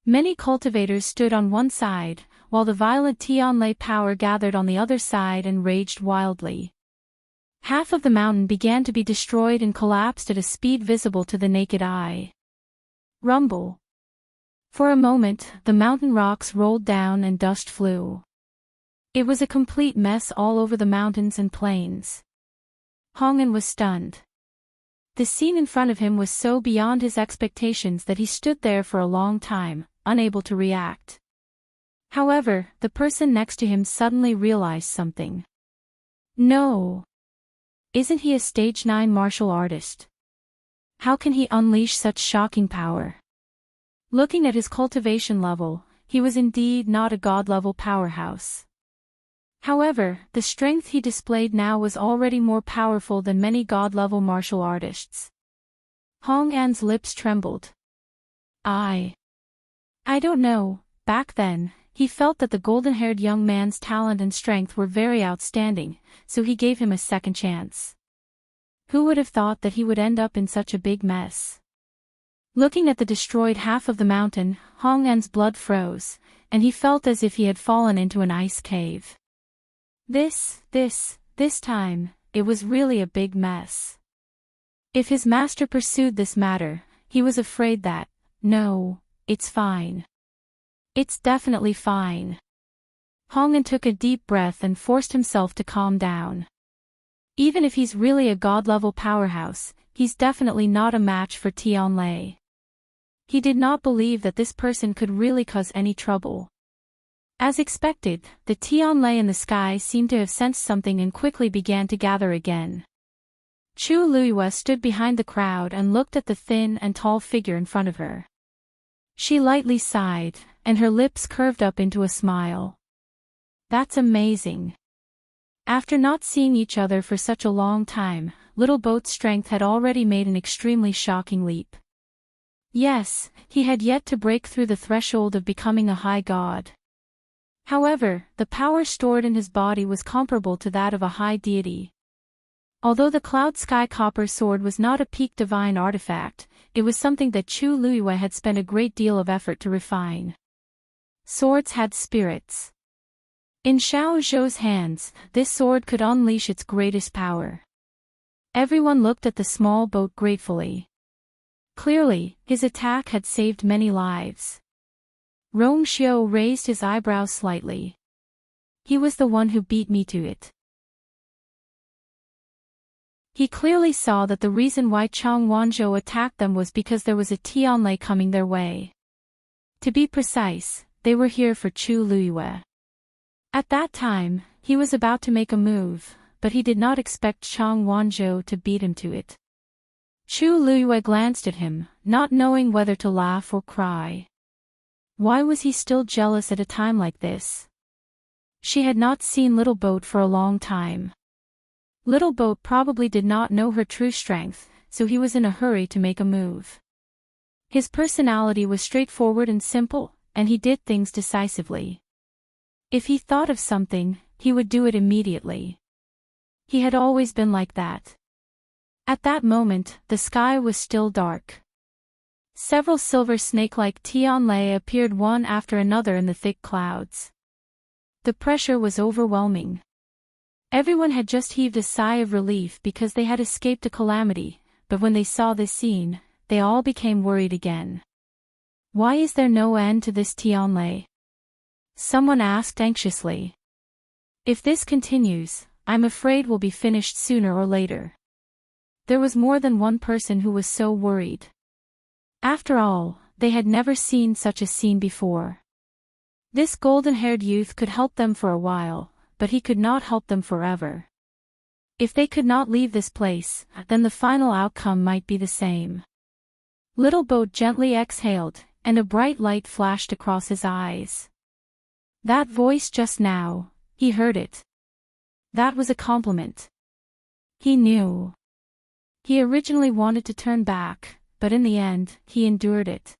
Many cultivators stood on one side, while the violent Tianlei power gathered on the other side and raged wildly. Half of the mountain began to be destroyed and collapsed at a speed visible to the naked eye. Rumble. For a moment, the mountain rocks rolled down and dust flew. It was a complete mess all over the mountains and plains. Hong An was stunned. The scene in front of him was so beyond his expectations that he stood there for a long time, unable to react. However, the person next to him suddenly realized something. No! Isn't he a stage 9 martial artist? How can he unleash such shocking power? Looking at his cultivation level, he was indeed not a god-level powerhouse. However, the strength he displayed now was already more powerful than many god-level martial artists. Hong An's lips trembled. I don't know. Back then, he felt that the golden-haired young man's talent and strength were very outstanding, so he gave him a second chance. Who would have thought that he would end up in such a big mess? Looking at the destroyed half of the mountain, Hong An's blood froze, and he felt as if he had fallen into an ice cave. This time, it was really a big mess. If his master pursued this matter, he was afraid that, no, it's fine. It's definitely fine. Hong An took a deep breath and forced himself to calm down. Even if he's really a god-level powerhouse, he's definitely not a match for Tianlei. He did not believe that this person could really cause any trouble. As expected, the Tianlei in the sky seemed to have sensed something and quickly began to gather again. Chu Luiyue stood behind the crowd and looked at the thin and tall figure in front of her. She lightly sighed, and her lips curved up into a smile. That's amazing. After not seeing each other for such a long time, Little Boat's strength had already made an extremely shocking leap. Yes, he had yet to break through the threshold of becoming a high god. However, the power stored in his body was comparable to that of a high deity. Although the Cloud Sky Copper Sword was not a peak divine artifact, it was something that Chu Luiyue had spent a great deal of effort to refine. Swords had spirits. In Xiao Zhou's hands, this sword could unleash its greatest power. Everyone looked at the small boat gratefully. Clearly, his attack had saved many lives. Rong Xiu raised his eyebrows slightly. He was the one who beat me to it. He clearly saw that the reason why Chang Wanzhou attacked them was because there was a Tianlei coming their way. To be precise, they were here for Chu Luiyue. At that time, he was about to make a move, but he did not expect Chang Wanzhou to beat him to it. Chu Luiyue glanced at him, not knowing whether to laugh or cry. Why was he still jealous at a time like this? She had not seen Little Boat for a long time. Little Boat probably did not know her true strength, so he was in a hurry to make a move. His personality was straightforward and simple, and he did things decisively. If he thought of something, he would do it immediately. He had always been like that. At that moment, the sky was still dark. Several silver snake-like Tianlei appeared one after another in the thick clouds. The pressure was overwhelming. Everyone had just heaved a sigh of relief because they had escaped a calamity, but when they saw this scene, they all became worried again. "Why is there no end to this Tianlei?" someone asked anxiously. "If this continues, I'm afraid we'll be finished sooner or later." There was more than one person who was so worried. After all, they had never seen such a scene before. This golden-haired youth could help them for a while, but he could not help them forever. If they could not leave this place, then the final outcome might be the same. Little Boat gently exhaled, and a bright light flashed across his eyes. That voice just now, he heard it. That was a compliment. He knew. He originally wanted to turn back, but in the end, he endured it.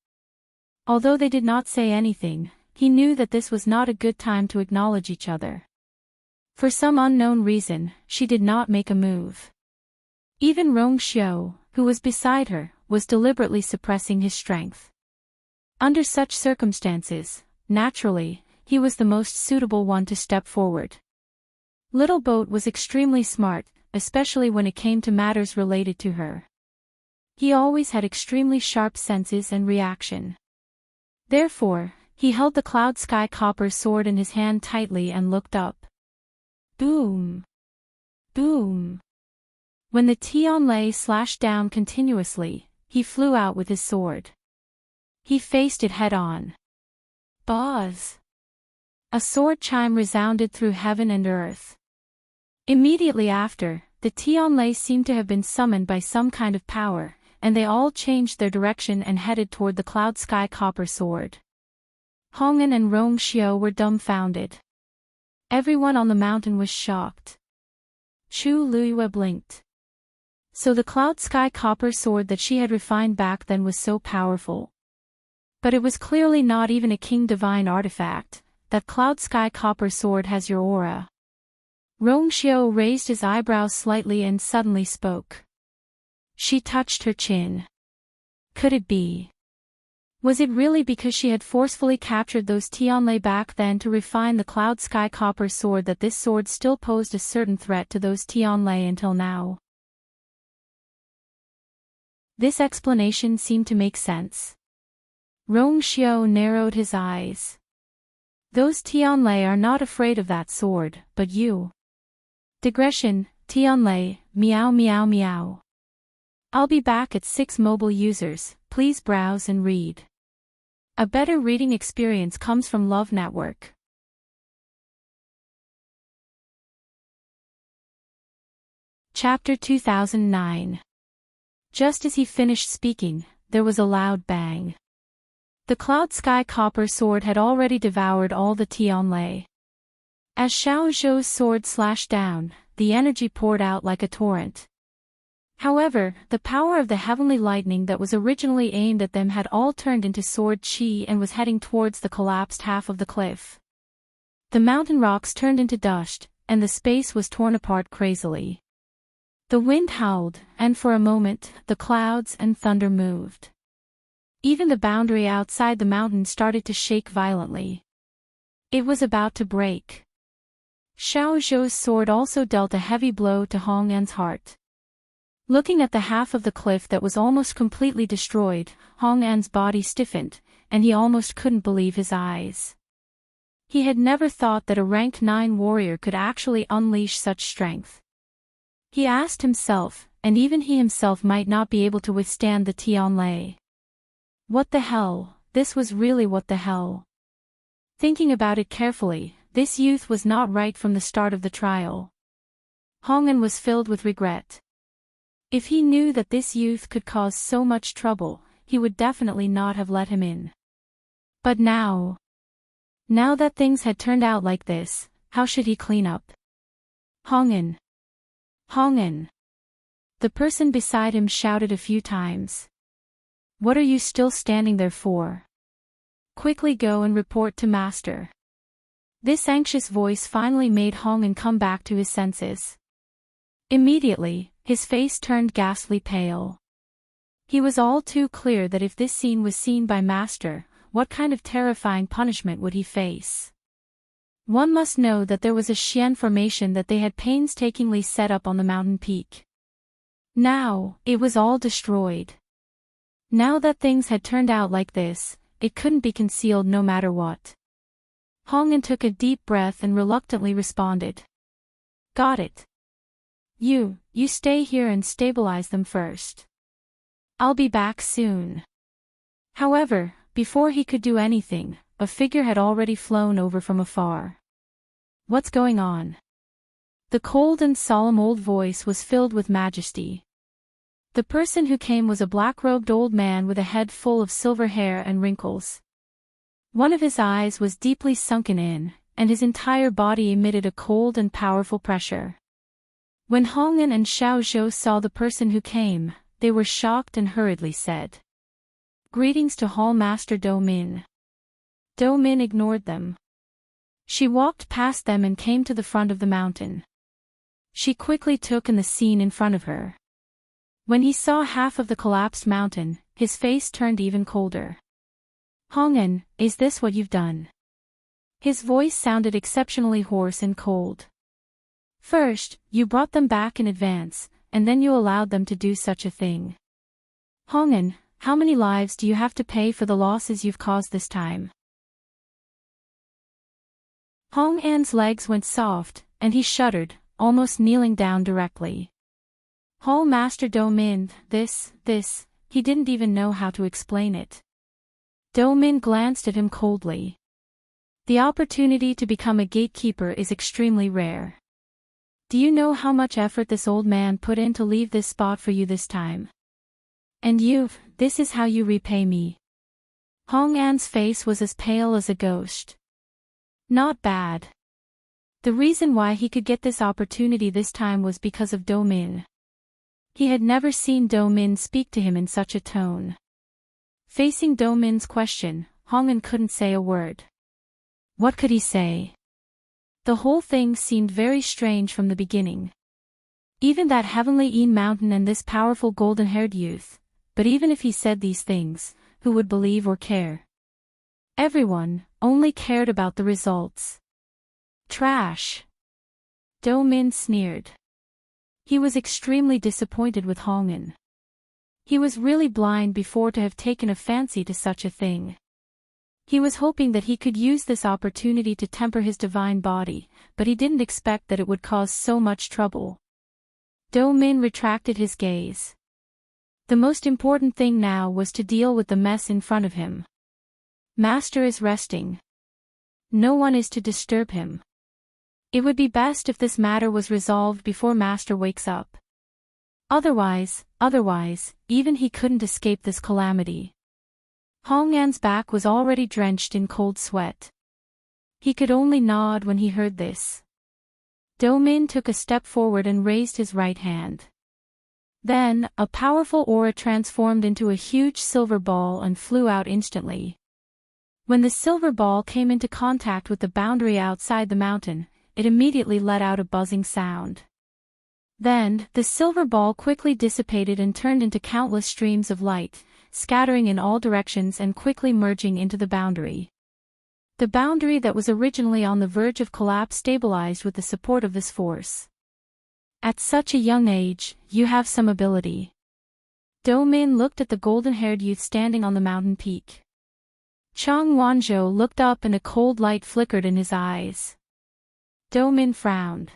Although they did not say anything, he knew that this was not a good time to acknowledge each other. For some unknown reason, she did not make a move. Even Rong Xiu, who was beside her, was deliberately suppressing his strength. Under such circumstances, naturally, he was the most suitable one to step forward. Little Boat was extremely smart, especially when it came to matters related to her. He always had extremely sharp senses and reaction. Therefore, he held the cloud sky copper sword in his hand tightly and looked up. Boom! Boom! When the Tianlei slashed down continuously, he flew out with his sword. He faced it head-on. Buzz! A sword chime resounded through heaven and earth. Immediately after, the Tianlei seemed to have been summoned by some kind of power, and they all changed their direction and headed toward the cloud sky copper sword. Hong'an and Rong Xiu were dumbfounded. Everyone on the mountain was shocked. Chu Luiyue blinked. So the cloud sky copper sword that she had refined back then was so powerful. But it was clearly not even a king divine artifact. That cloud sky copper sword has your aura. Rong Xiu raised his eyebrows slightly and suddenly spoke. She touched her chin. Could it be? Was it really because she had forcefully captured those Tianlei back then to refine the cloud sky copper sword that this sword still posed a certain threat to those Tianlei until now? This explanation seemed to make sense. Rong Xiu narrowed his eyes. Those Tianlei are not afraid of that sword, but you. Digression, Tianlei, meow meow meow. I'll be back at 6 mobile users, please browse and read. A better reading experience comes from Love Network. Chapter 2009. Just as he finished speaking, there was a loud bang. The cloud sky copper sword had already devoured all the Tianlei. As Xiao Zhou's sword slashed down, the energy poured out like a torrent. However, the power of the heavenly lightning that was originally aimed at them had all turned into sword chi and was heading towards the collapsed half of the cliff. The mountain rocks turned into dust, and the space was torn apart crazily. The wind howled, and for a moment, the clouds and thunder moved. Even the boundary outside the mountain started to shake violently. It was about to break. Xiao Zhou's sword also dealt a heavy blow to Hong'an's heart. Looking at the half of the cliff that was almost completely destroyed, Hong'an's body stiffened, and he almost couldn't believe his eyes. He had never thought that a ranked 9 warrior could actually unleash such strength. He asked himself, and even he himself might not be able to withstand the Tianlei. What the hell, this was really what the hell. Thinking about it carefully, this youth was not right from the start of the trial. Hong'an was filled with regret. If he knew that this youth could cause so much trouble, he would definitely not have let him in. But now that things had turned out like this, how should he clean up? Hong'an! Hong'an! The person beside him shouted a few times. What are you still standing there for? Quickly go and report to Master. This anxious voice finally made Hong'an come back to his senses. Immediately, his face turned ghastly pale. He was all too clear that if this scene was seen by Master, what kind of terrifying punishment would he face? One must know that there was a Xian formation that they had painstakingly set up on the mountain peak. Now, it was all destroyed. Now that things had turned out like this, it couldn't be concealed no matter what. Hong'an took a deep breath and reluctantly responded. Got it. You stay here and stabilize them first. I'll be back soon. However, before he could do anything, a figure had already flown over from afar. What's going on? The cold and solemn old voice was filled with majesty. The person who came was a black-robed old man with a head full of silver hair and wrinkles. One of his eyes was deeply sunken in, and his entire body emitted a cold and powerful pressure. When Hong'an and Xiao Zhou saw the person who came, they were shocked and hurriedly said, "Greetings to Hall Master Do Min." Do Min ignored them. She walked past them and came to the front of the mountain. She quickly took in the scene in front of her. When he saw half of the collapsed mountain, his face turned even colder. "Hong'an, is this what you've done?" His voice sounded exceptionally hoarse and cold. "First, you brought them back in advance, and then you allowed them to do such a thing. Hong'an, how many lives do you have to pay for the losses you've caused this time?" Hong'an's legs went soft, and he shuddered, almost kneeling down directly. Hall Master Do Min, this, he didn't even know how to explain it. Do Min glanced at him coldly. The opportunity to become a gatekeeper is extremely rare. Do you know how much effort this old man put in to leave this spot for you this time? And this is how you repay me. Hong'an's face was as pale as a ghost. Not bad. The reason why he could get this opportunity this time was because of Do Min. He had never seen Do Min speak to him in such a tone. Facing Do Min's question, Hong'an couldn't say a word. What could he say? The whole thing seemed very strange from the beginning. Even that heavenly Een mountain and this powerful golden-haired youth, but even if he said these things, who would believe or care? Everyone only cared about the results. Trash. Do Min sneered. He was extremely disappointed with Hong'an. He was really blind before to have taken a fancy to such a thing. He was hoping that he could use this opportunity to temper his divine body, but he didn't expect that it would cause so much trouble. Do Min retracted his gaze. The most important thing now was to deal with the mess in front of him. Master is resting. No one is to disturb him. It would be best if this matter was resolved before Master wakes up. Otherwise, even he couldn't escape this calamity. Hong'an's back was already drenched in cold sweat. He could only nod when he heard this. Do Min took a step forward and raised his right hand. Then, a powerful aura transformed into a huge silver ball and flew out instantly. When the silver ball came into contact with the boundary outside the mountain, it immediately let out a buzzing sound. Then, the silver ball quickly dissipated and turned into countless streams of light, scattering in all directions and quickly merging into the boundary. The boundary that was originally on the verge of collapse stabilized with the support of this force. At such a young age, you have some ability. Do Min looked at the golden-haired youth standing on the mountain peak. Chang Wanzhou looked up and a cold light flickered in his eyes. Do Min frowned.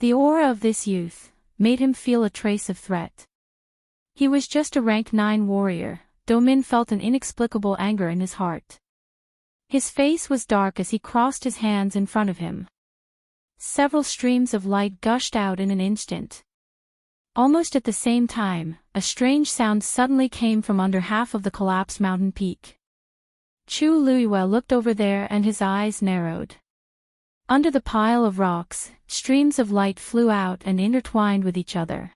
The aura of this youth made him feel a trace of threat. He was just a rank 9 warrior. Do Min felt an inexplicable anger in his heart. His face was dark as he crossed his hands in front of him. Several streams of light gushed out in an instant. Almost at the same time, a strange sound suddenly came from under half of the collapsed mountain peak. Chu Luiyue looked over there and his eyes narrowed. Under the pile of rocks, streams of light flew out and intertwined with each other.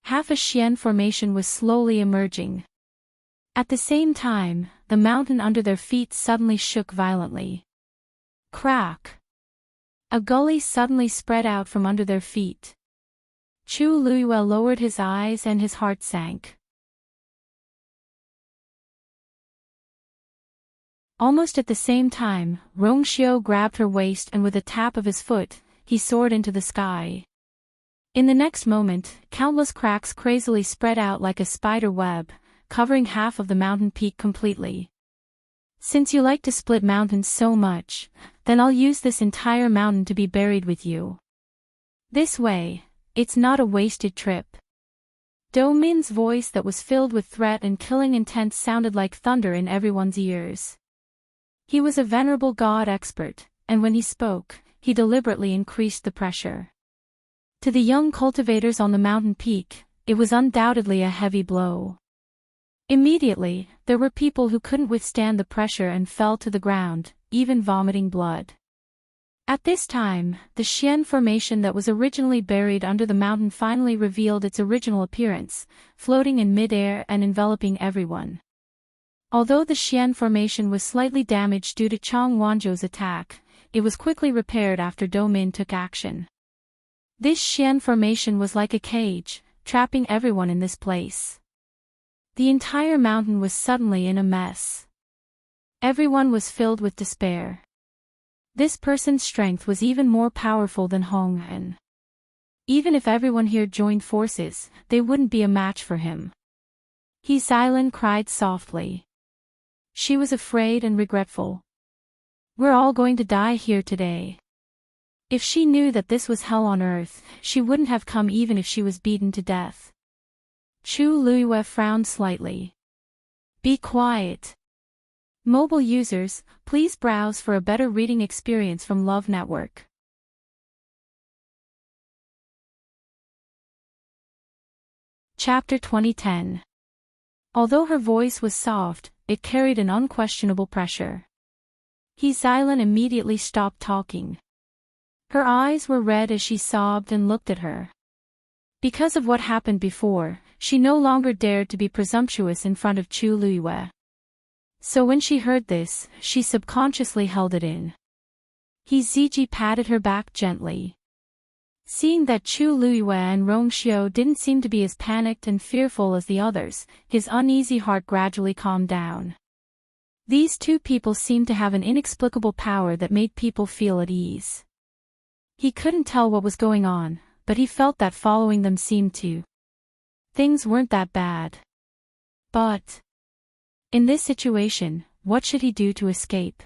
Half a Xian formation was slowly emerging. At the same time, the mountain under their feet suddenly shook violently. Crack! A gully suddenly spread out from under their feet. Chu Luiyue lowered his eyes and his heart sank. Almost at the same time, Rongxiu grabbed her waist and with a tap of his foot, he soared into the sky. In the next moment, countless cracks crazily spread out like a spider web, covering half of the mountain peak completely. Since you like to split mountains so much, then I'll use this entire mountain to be buried with you. This way, it's not a wasted trip. Do-min's voice that was filled with threat and killing intent sounded like thunder in everyone's ears. He was a venerable god expert, and when he spoke, he deliberately increased the pressure. To the young cultivators on the mountain peak, it was undoubtedly a heavy blow. Immediately, there were people who couldn't withstand the pressure and fell to the ground, even vomiting blood. At this time, the Xian formation that was originally buried under the mountain finally revealed its original appearance, floating in mid-air and enveloping everyone. Although the Xian formation was slightly damaged due to Chang Wanzhou's attack, it was quickly repaired after Do-min took action. This Xian formation was like a cage, trapping everyone in this place. The entire mountain was suddenly in a mess. Everyone was filled with despair. This person's strength was even more powerful than Hong An. Even if everyone here joined forces, they wouldn't be a match for him. He Xylan cried softly. She was afraid and regretful. We're all going to die here today. If she knew that this was hell on earth, she wouldn't have come even if she was beaten to death. Chu Luiyue frowned slightly. Be quiet. Mobile users, please browse for a better reading experience from Love Network. Chapter 2010. Although her voice was soft, it carried an unquestionable pressure. He Xylan immediately stopped talking. Her eyes were red as she sobbed and looked at her. Because of what happened before, she no longer dared to be presumptuous in front of Chu Luiyue. So when she heard this, she subconsciously held it in. He Ziji patted her back gently. Seeing that Chu Luiyue and Rongxiu didn't seem to be as panicked and fearful as the others, his uneasy heart gradually calmed down. These two people seemed to have an inexplicable power that made people feel at ease. He couldn't tell what was going on, but he felt that following them seemed to. Things weren't that bad. But in this situation, what should he do to escape?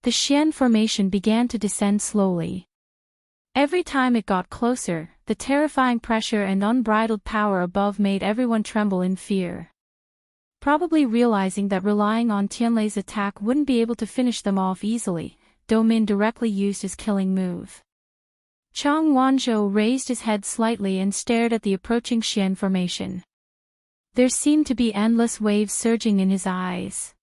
The Xian formation began to descend slowly. Every time it got closer, the terrifying pressure and unbridled power above made everyone tremble in fear. Probably realizing that relying on Tianlei's attack wouldn't be able to finish them off easily, Do-min directly used his killing move. Chang Wanzhou raised his head slightly and stared at the approaching Xian formation. There seemed to be endless waves surging in his eyes.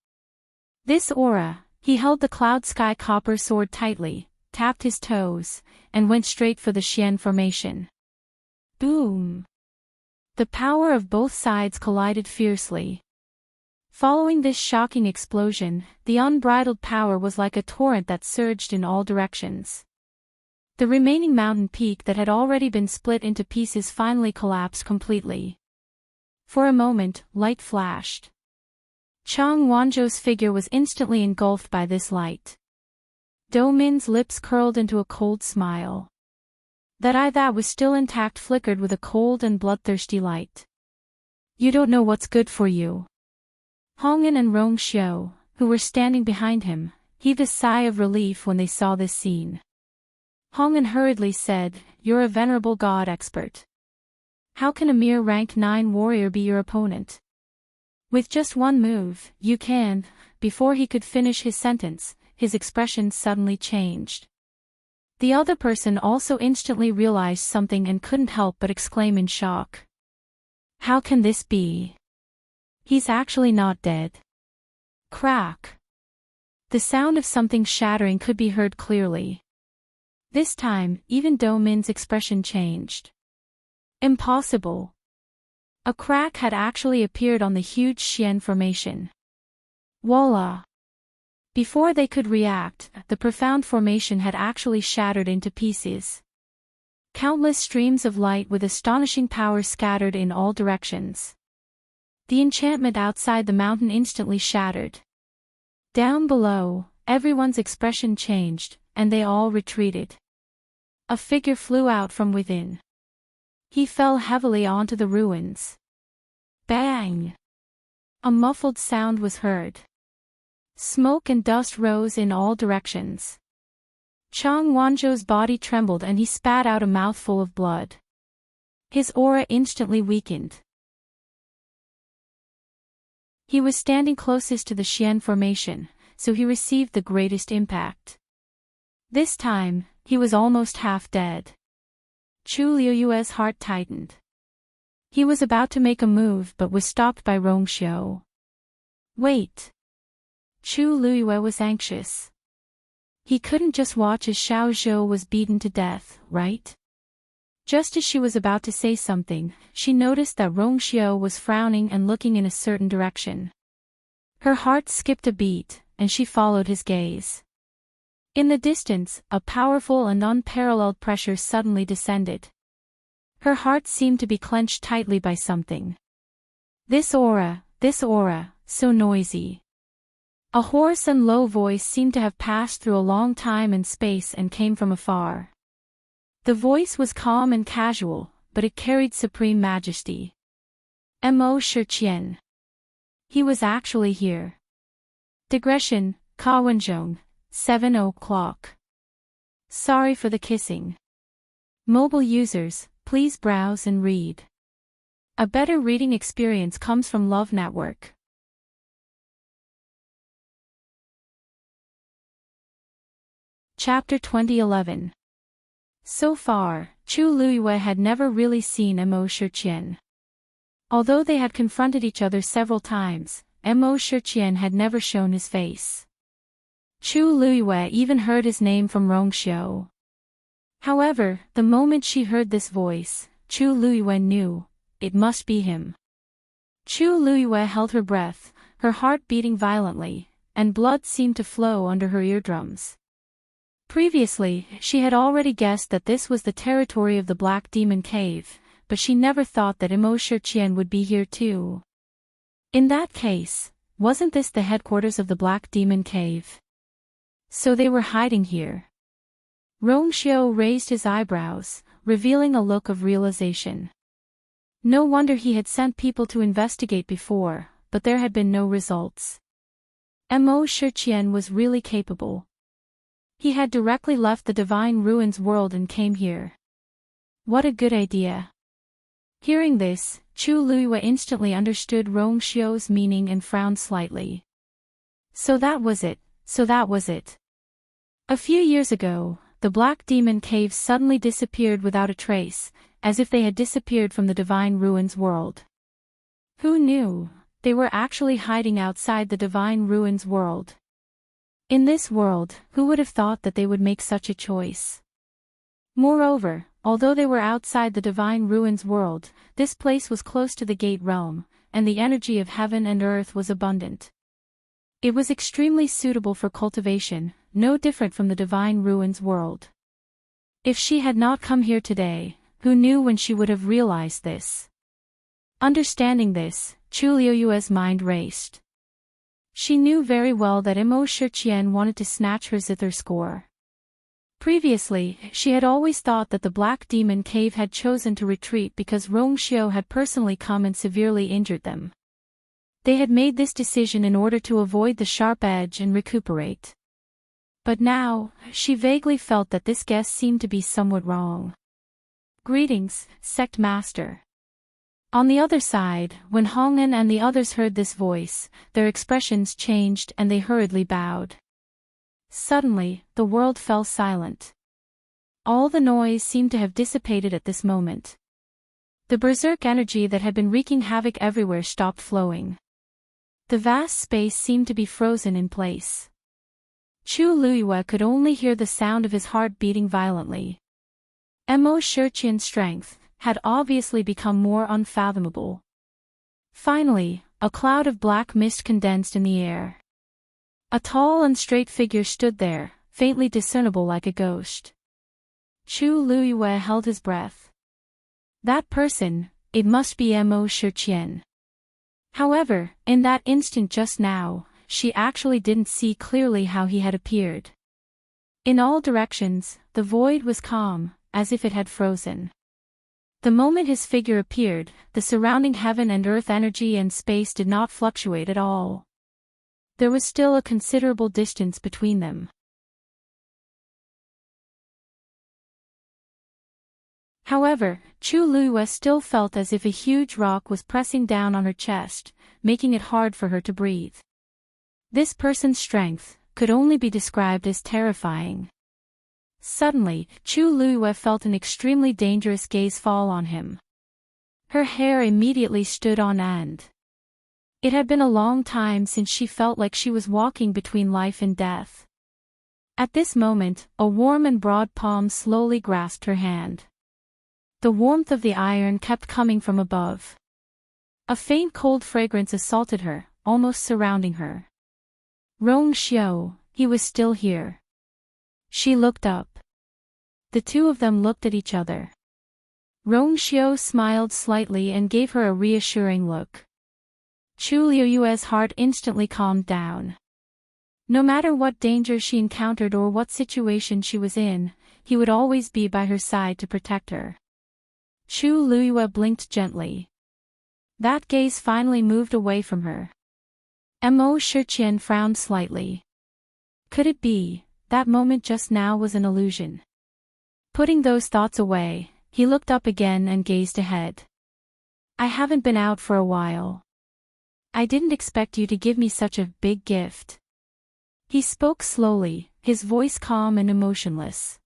This aura, he held the cloud sky copper sword tightly, tapped his toes, and went straight for the Xian formation. Boom! The power of both sides collided fiercely. Following this shocking explosion, the unbridled power was like a torrent that surged in all directions. The remaining mountain peak that had already been split into pieces finally collapsed completely. For a moment, light flashed. Chang Wanzhou's figure was instantly engulfed by this light. Do-min's lips curled into a cold smile. That eye that was still intact flickered with a cold and bloodthirsty light. You don't know what's good for you. Hong'an and Rongxiu, who were standing behind him, heaved a sigh of relief when they saw this scene. Hong'an hurriedly said, You're a venerable god expert. How can a mere rank 9 warrior be your opponent? With just one move, you can. Before he could finish his sentence, his expression suddenly changed. The other person also instantly realized something and couldn't help but exclaim in shock. How can this be? He's actually not dead. Crack. The sound of something shattering could be heard clearly. This time, even Do-min's expression changed. Impossible. A crack had actually appeared on the huge Xian formation. Voila! Before they could react, the profound formation had actually shattered into pieces. Countless streams of light with astonishing power scattered in all directions. The enchantment outside the mountain instantly shattered. Down below, everyone's expression changed, and they all retreated. A figure flew out from within. He fell heavily onto the ruins. Bang! A muffled sound was heard. Smoke and dust rose in all directions. Chang Wanzhou's body trembled and he spat out a mouthful of blood. His aura instantly weakened. He was standing closest to the Xian formation, so he received the greatest impact. This time, he was almost half dead. Chu Liuyue's heart tightened. He was about to make a move but was stopped by Rongxiu. Wait. Chu Liuyue was anxious. He couldn't just watch as Xiao Zhou was beaten to death, right? Just as she was about to say something, she noticed that Rongxiu was frowning and looking in a certain direction. Her heart skipped a beat, and she followed his gaze. In the distance, a powerful and unparalleled pressure suddenly descended. Her heart seemed to be clenched tightly by something. This aura, so noisy. A hoarse and low voice seemed to have passed through a long time and space and came from afar. The voice was calm and casual, but it carried supreme majesty. Mo Shiqian. He was actually here. Digression, Kawanzhong, 7 o'clock. Sorry for the kissing. Mobile users, please browse and read. A better reading experience comes from Love Network. Chapter 2011. So far, Chu Liuyue had never really seen Mo Shiqian. Although they had confronted each other several times, Mo Shiqian had never shown his face. Chu Liuyue even heard his name from Rongxiu. However, the moment she heard this voice, Chu Liuyue knew, it must be him. Chu Liuyue held her breath, her heart beating violently, and blood seemed to flow under her eardrums. Previously, she had already guessed that this was the territory of the Black Demon Cave, but she never thought that Mo Shiqian would be here too. In that case, wasn't this the headquarters of the Black Demon Cave? So they were hiding here. Rongxiu raised his eyebrows, revealing a look of realization. No wonder he had sent people to investigate before, but there had been no results. Mo Shiqian was really capable. He had directly left the Divine Ruins world and came here. What a good idea. Hearing this, Chu Liuyue instantly understood Rongxiu's meaning and frowned slightly. So that was it. A few years ago, the Black Demon Caves suddenly disappeared without a trace, as if they had disappeared from the Divine Ruins world. Who knew? They were actually hiding outside the Divine Ruins world. In this world, who would have thought that they would make such a choice? Moreover, although they were outside the Divine Ruins world, this place was close to the Gate Realm, and the energy of heaven and earth was abundant. It was extremely suitable for cultivation, no different from the Divine Ruins world. If she had not come here today, who knew when she would have realized this? Understanding this, Chu Liuyue's mind raced. She knew very well that Mo Shiqian wanted to snatch her zither score. Previously, she had always thought that the Black Demon Cave had chosen to retreat because Rongxiu had personally come and severely injured them. They had made this decision in order to avoid the sharp edge and recuperate. But now, she vaguely felt that this guess seemed to be somewhat wrong. Greetings, Sect Master. On the other side, when Hong'an and the others heard this voice, their expressions changed and they hurriedly bowed. Suddenly, the world fell silent. All the noise seemed to have dissipated at this moment. The berserk energy that had been wreaking havoc everywhere stopped flowing. The vast space seemed to be frozen in place. Chu Liuyue could only hear the sound of his heart beating violently. Mo Shiqian's strength had obviously become more unfathomable. Finally, a cloud of black mist condensed in the air. A tall and straight figure stood there, faintly discernible like a ghost. Chu Liuyue held his breath. That person, it must be Mo Shiqian. However, in that instant just now, she actually didn't see clearly how he had appeared. In all directions, the void was calm, as if it had frozen. The moment his figure appeared, the surrounding heaven and earth energy and space did not fluctuate at all. There was still a considerable distance between them. However, Chu Liyue still felt as if a huge rock was pressing down on her chest, making it hard for her to breathe. This person's strength could only be described as terrifying. Suddenly, Chu Liyue felt an extremely dangerous gaze fall on him. Her hair immediately stood on end. It had been a long time since she felt like she was walking between life and death. At this moment, a warm and broad palm slowly grasped her hand. The warmth of the iron kept coming from above. A faint cold fragrance assaulted her, almost surrounding her. Rong Xiao, he was still here. She looked up. The two of them looked at each other. Rong Xiao smiled slightly and gave her a reassuring look. Chu Liyue's heart instantly calmed down. No matter what danger she encountered or what situation she was in, he would always be by her side to protect her. Chu Liyue blinked gently. That gaze finally moved away from her. Mo Shiqian frowned slightly. Could it be that moment just now was an illusion? Putting those thoughts away, he looked up again and gazed ahead. I haven't been out for a while. I didn't expect you to give me such a big gift. He spoke slowly, his voice calm and emotionless.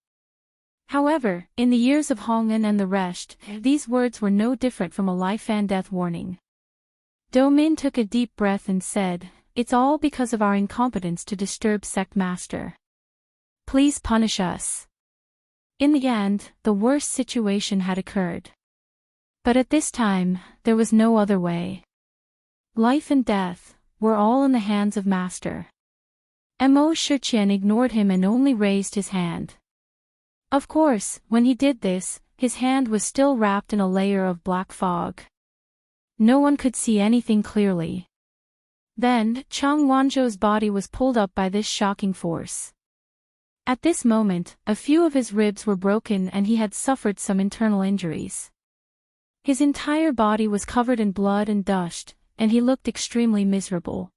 However, in the ears of Hong'an and the rest, these words were no different from a life and death warning. Domin took a deep breath and said, "It's all because of our incompetence to disturb Sect Master. Please punish us." In the end, the worst situation had occurred. But at this time, there was no other way. Life and death were all in the hands of Master. Mo Shiqian ignored him and only raised his hand. Of course, when he did this, his hand was still wrapped in a layer of black fog. No one could see anything clearly. Then, Chang Wanzhou's body was pulled up by this shocking force. At this moment, a few of his ribs were broken and he had suffered some internal injuries. His entire body was covered in blood and dust, and he looked extremely miserable.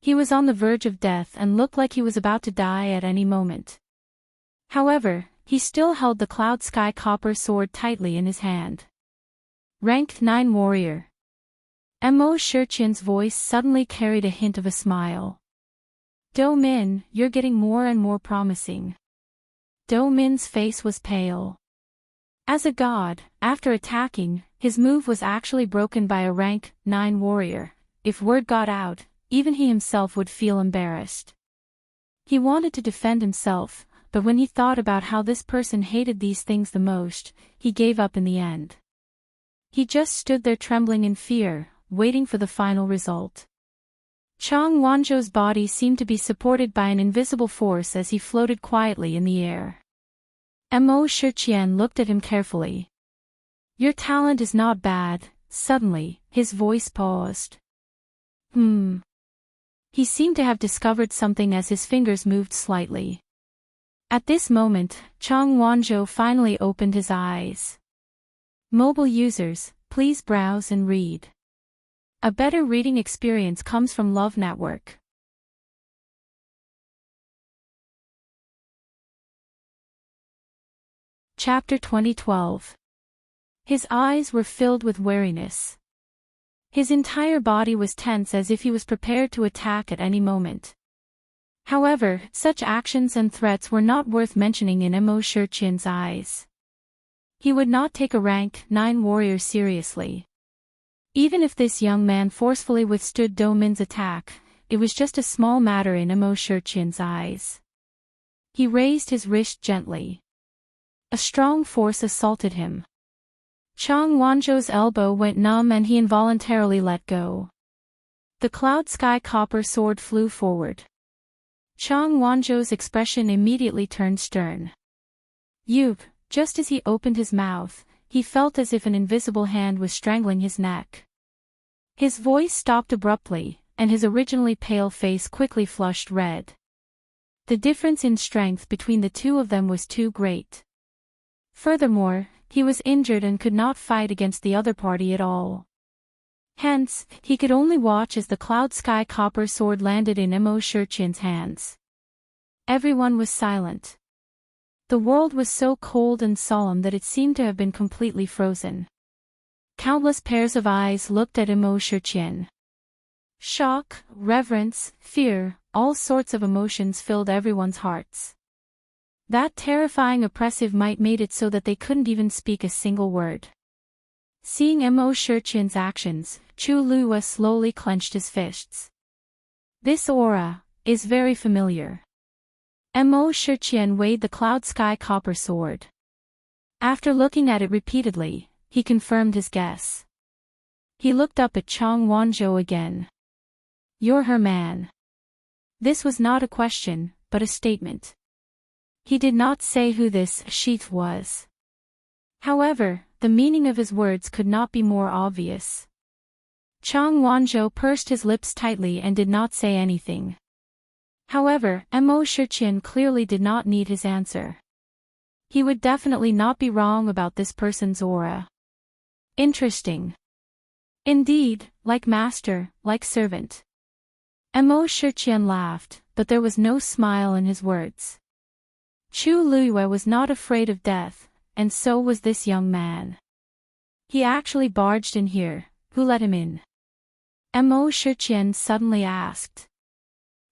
He was on the verge of death and looked like he was about to die at any moment. However, he still held the Cloud Sky Copper sword tightly in his hand. Ranked 9 warrior. Mo Shiqian's voice suddenly carried a hint of a smile. Domin, you're getting more and more promising. Domin's face was pale. As a god, after attacking, his move was actually broken by a rank 9 warrior. If word got out, even he himself would feel embarrassed. He wanted to defend himself, but when he thought about how this person hated these things the most, he gave up in the end. He just stood there trembling in fear, waiting for the final result. Chang Wanzhou's body seemed to be supported by an invisible force as he floated quietly in the air. Mo Shiqian looked at him carefully. Your talent is not bad. Suddenly, his voice paused. He seemed to have discovered something as his fingers moved slightly. At this moment, Chang Wanzhou finally opened his eyes. Mobile users, please browse and read. A better reading experience comes from Love Network. Chapter 2012. His eyes were filled with wariness. His entire body was tense as if he was prepared to attack at any moment. However, such actions and threats were not worth mentioning in Mo Shiqian's eyes. He would not take a rank 9 warrior seriously. Even if this young man forcefully withstood Domin's attack, it was just a small matter in Mo Shiqian's eyes. He raised his wrist gently. A strong force assaulted him. Chang Wanzhou's elbow went numb and he involuntarily let go. The Cloud Sky Copper sword flew forward. Chang Wanzhou's expression immediately turned stern. Just as he opened his mouth, he felt as if an invisible hand was strangling his neck. His voice stopped abruptly, and his originally pale face quickly flushed red. The difference in strength between the two of them was too great. Furthermore, he was injured and could not fight against the other party at all. Hence, he could only watch as the cloud sky copper sword landed in Mo Shurchin's hands. Everyone was silent. The world was so cold and solemn that it seemed to have been completely frozen. Countless pairs of eyes looked at Mo Shurchin. Shock, reverence, fear, all sorts of emotions filled everyone's hearts. That terrifying oppressive might made it so that they couldn't even speak a single word. Seeing Mo Shurchin's actions, Chu Lua slowly clenched his fists. This aura is very familiar. Mo Shurchin weighed the cloud sky copper sword. After looking at it repeatedly, he confirmed his guess. He looked up at Chong Wanzhou again. You're her man. This was not a question, but a statement. He did not say who this sheath was. However, the meaning of his words could not be more obvious. Chong Wanzhou pursed his lips tightly and did not say anything. However, Mo Shurchin clearly did not need his answer. He would definitely not be wrong about this person's aura. Interesting. Indeed, like master, like servant. Mo Shurchin laughed, but there was no smile in his words. Chu Lua was not afraid of death, and so was this young man. He actually barged in here. Who let him in? Mo Shurchin suddenly asked.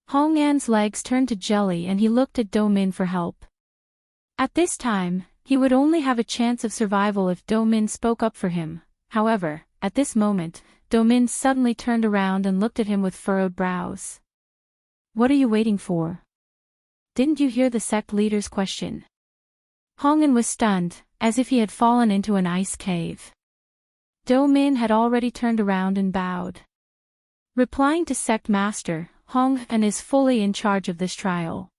Hong An's legs turned to jelly and he looked at Do Min for help. At this time, he would only have a chance of survival if Do Min spoke up for him. However, at this moment, Do Min suddenly turned around and looked at him with furrowed brows. What are you waiting for? Didn't you hear the sect leader's question? Hong An was stunned, as if he had fallen into an ice cave. Do Min had already turned around and bowed. Replying to sect master, Hong An is fully in charge of this trial.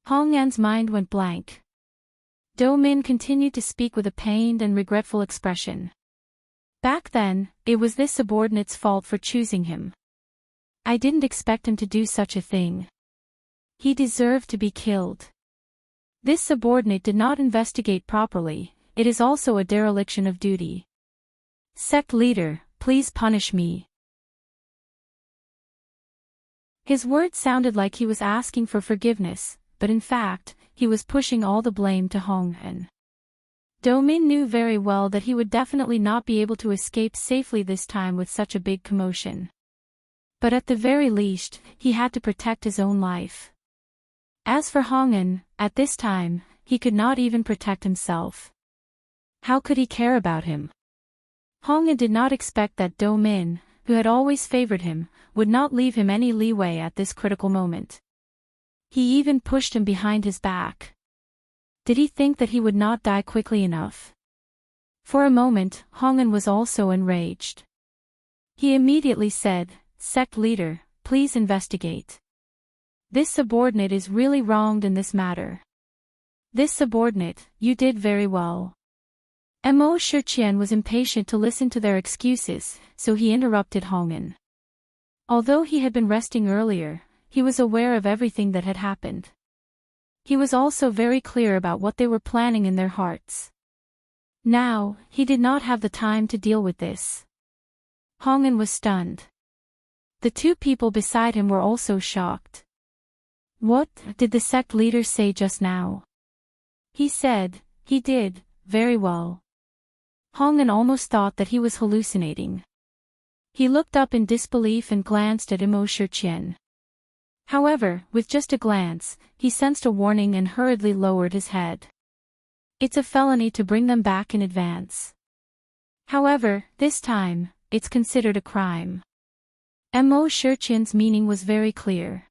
Hong An's mind went blank. Do Min continued to speak with a pained and regretful expression. Back then, it was this subordinate's fault for choosing him. I didn't expect him to do such a thing. He deserved to be killed. This subordinate did not investigate properly. It is also a dereliction of duty. Sect leader, please punish me. His words sounded like he was asking for forgiveness, but in fact, he was pushing all the blame to Hong An. Do Min knew very well that he would definitely not be able to escape safely this time with such a big commotion. But at the very least, he had to protect his own life. As for Hong An, at this time, he could not even protect himself. How could he care about him? Hong An did not expect that Do Min, who had always favored him, would not leave him any leeway at this critical moment. He even pushed him behind his back. Did he think that he would not die quickly enough? For a moment, Hong An was also enraged. He immediately said, Sect leader, please investigate. This subordinate is really wronged in this matter. This subordinate, you did very well. Mo Shurchin was impatient to listen to their excuses, so he interrupted Hong An. Although he had been resting earlier, he was aware of everything that had happened. He was also very clear about what they were planning in their hearts. Now, he did not have the time to deal with this. Hong An was stunned. The two people beside him were also shocked. What did the sect leader say just now? He said, he did, very well. Hong An almost thought that he was hallucinating. He looked up in disbelief and glanced at Mo Shurchin. However, with just a glance, he sensed a warning and hurriedly lowered his head. It's a felony to bring them back in advance. However, this time, it's considered a crime. Mo Shurchin's meaning was very clear.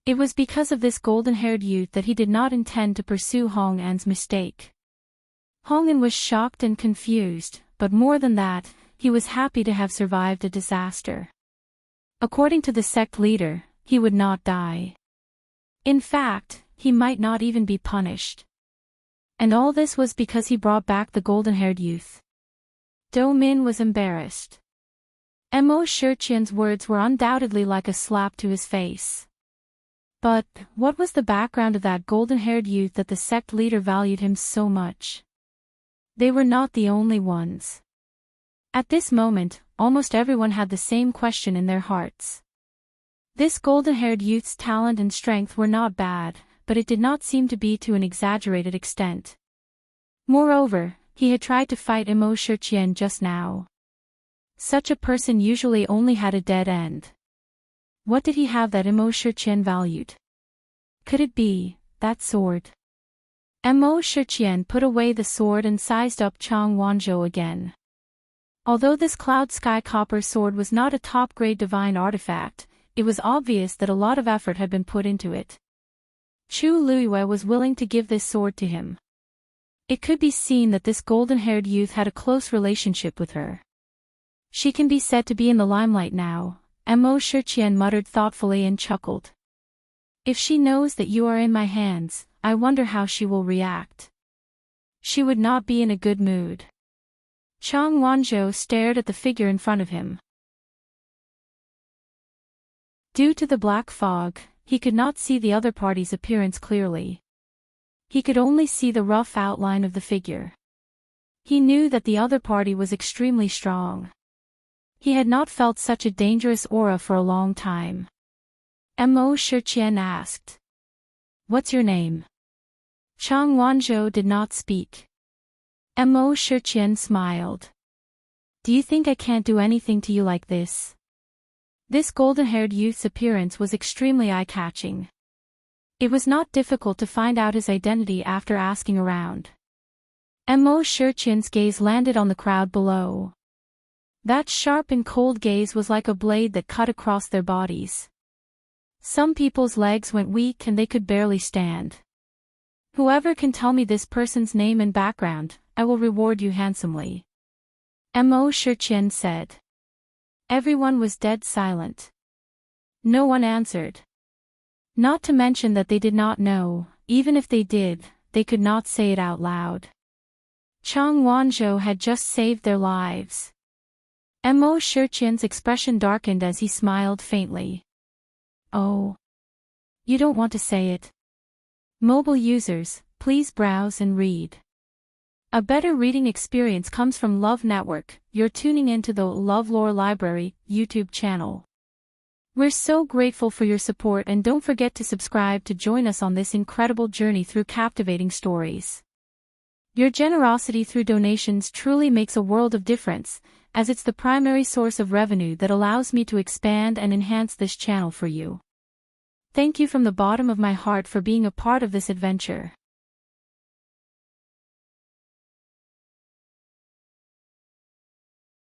It was because of this golden-haired youth that he did not intend to pursue Hong An's mistake. Hong An was shocked and confused, but more than that, he was happy to have survived a disaster. According to the sect leader, he would not die. In fact, he might not even be punished. And all this was because he brought back the golden-haired youth. Do Min was embarrassed. Mo Shurqian's words were undoubtedly like a slap to his face. But, what was the background of that golden-haired youth that the sect leader valued him so much? They were not the only ones. At this moment, almost everyone had the same question in their hearts. This golden-haired youth's talent and strength were not bad, but it did not seem to be to an exaggerated extent. Moreover, he had tried to fight Mo Shurqian just now. Such a person usually only had a dead end. What did he have that Mo Shurqian valued? Could it be that sword? Mo Shurqian put away the sword and sized up Chang Wanzhou again. Although this cloud sky copper sword was not a top-grade divine artifact, it was obvious that a lot of effort had been put into it. Chu Luiyue was willing to give this sword to him. It could be seen that this golden-haired youth had a close relationship with her. She can be said to be in the limelight now, Mo Shurqian muttered thoughtfully and chuckled. If she knows that you are in my hands, I wonder how she will react. She would not be in a good mood. Chang Wanzhou stared at the figure in front of him. Due to the black fog, he could not see the other party's appearance clearly. He could only see the rough outline of the figure. He knew that the other party was extremely strong. He had not felt such a dangerous aura for a long time. Mo Shurqian asked. What's your name? Chang Wanzhou did not speak. Mo Shurqian smiled. Do you think I can't do anything to you like this? This golden-haired youth's appearance was extremely eye-catching. It was not difficult to find out his identity after asking around. Mo Shurqian's gaze landed on the crowd below. That sharp and cold gaze was like a blade that cut across their bodies. Some people's legs went weak and they could barely stand. Whoever can tell me this person's name and background, I will reward you handsomely. Mo Shurqian said. Everyone was dead silent. No one answered. Not to mention that they did not know, even if they did, they could not say it out loud. Chang Wanzhou had just saved their lives. Mo Shurqian's expression darkened as he smiled faintly. Oh. You don't want to say it. Mobile users, please browse and read. A better reading experience comes from Love Network. You're tuning into the LoveLore Library YouTube channel. We're so grateful for your support and don't forget to subscribe to join us on this incredible journey through captivating stories. Your generosity through donations truly makes a world of difference, as it's the primary source of revenue that allows me to expand and enhance this channel for you. Thank you from the bottom of my heart for being a part of this adventure.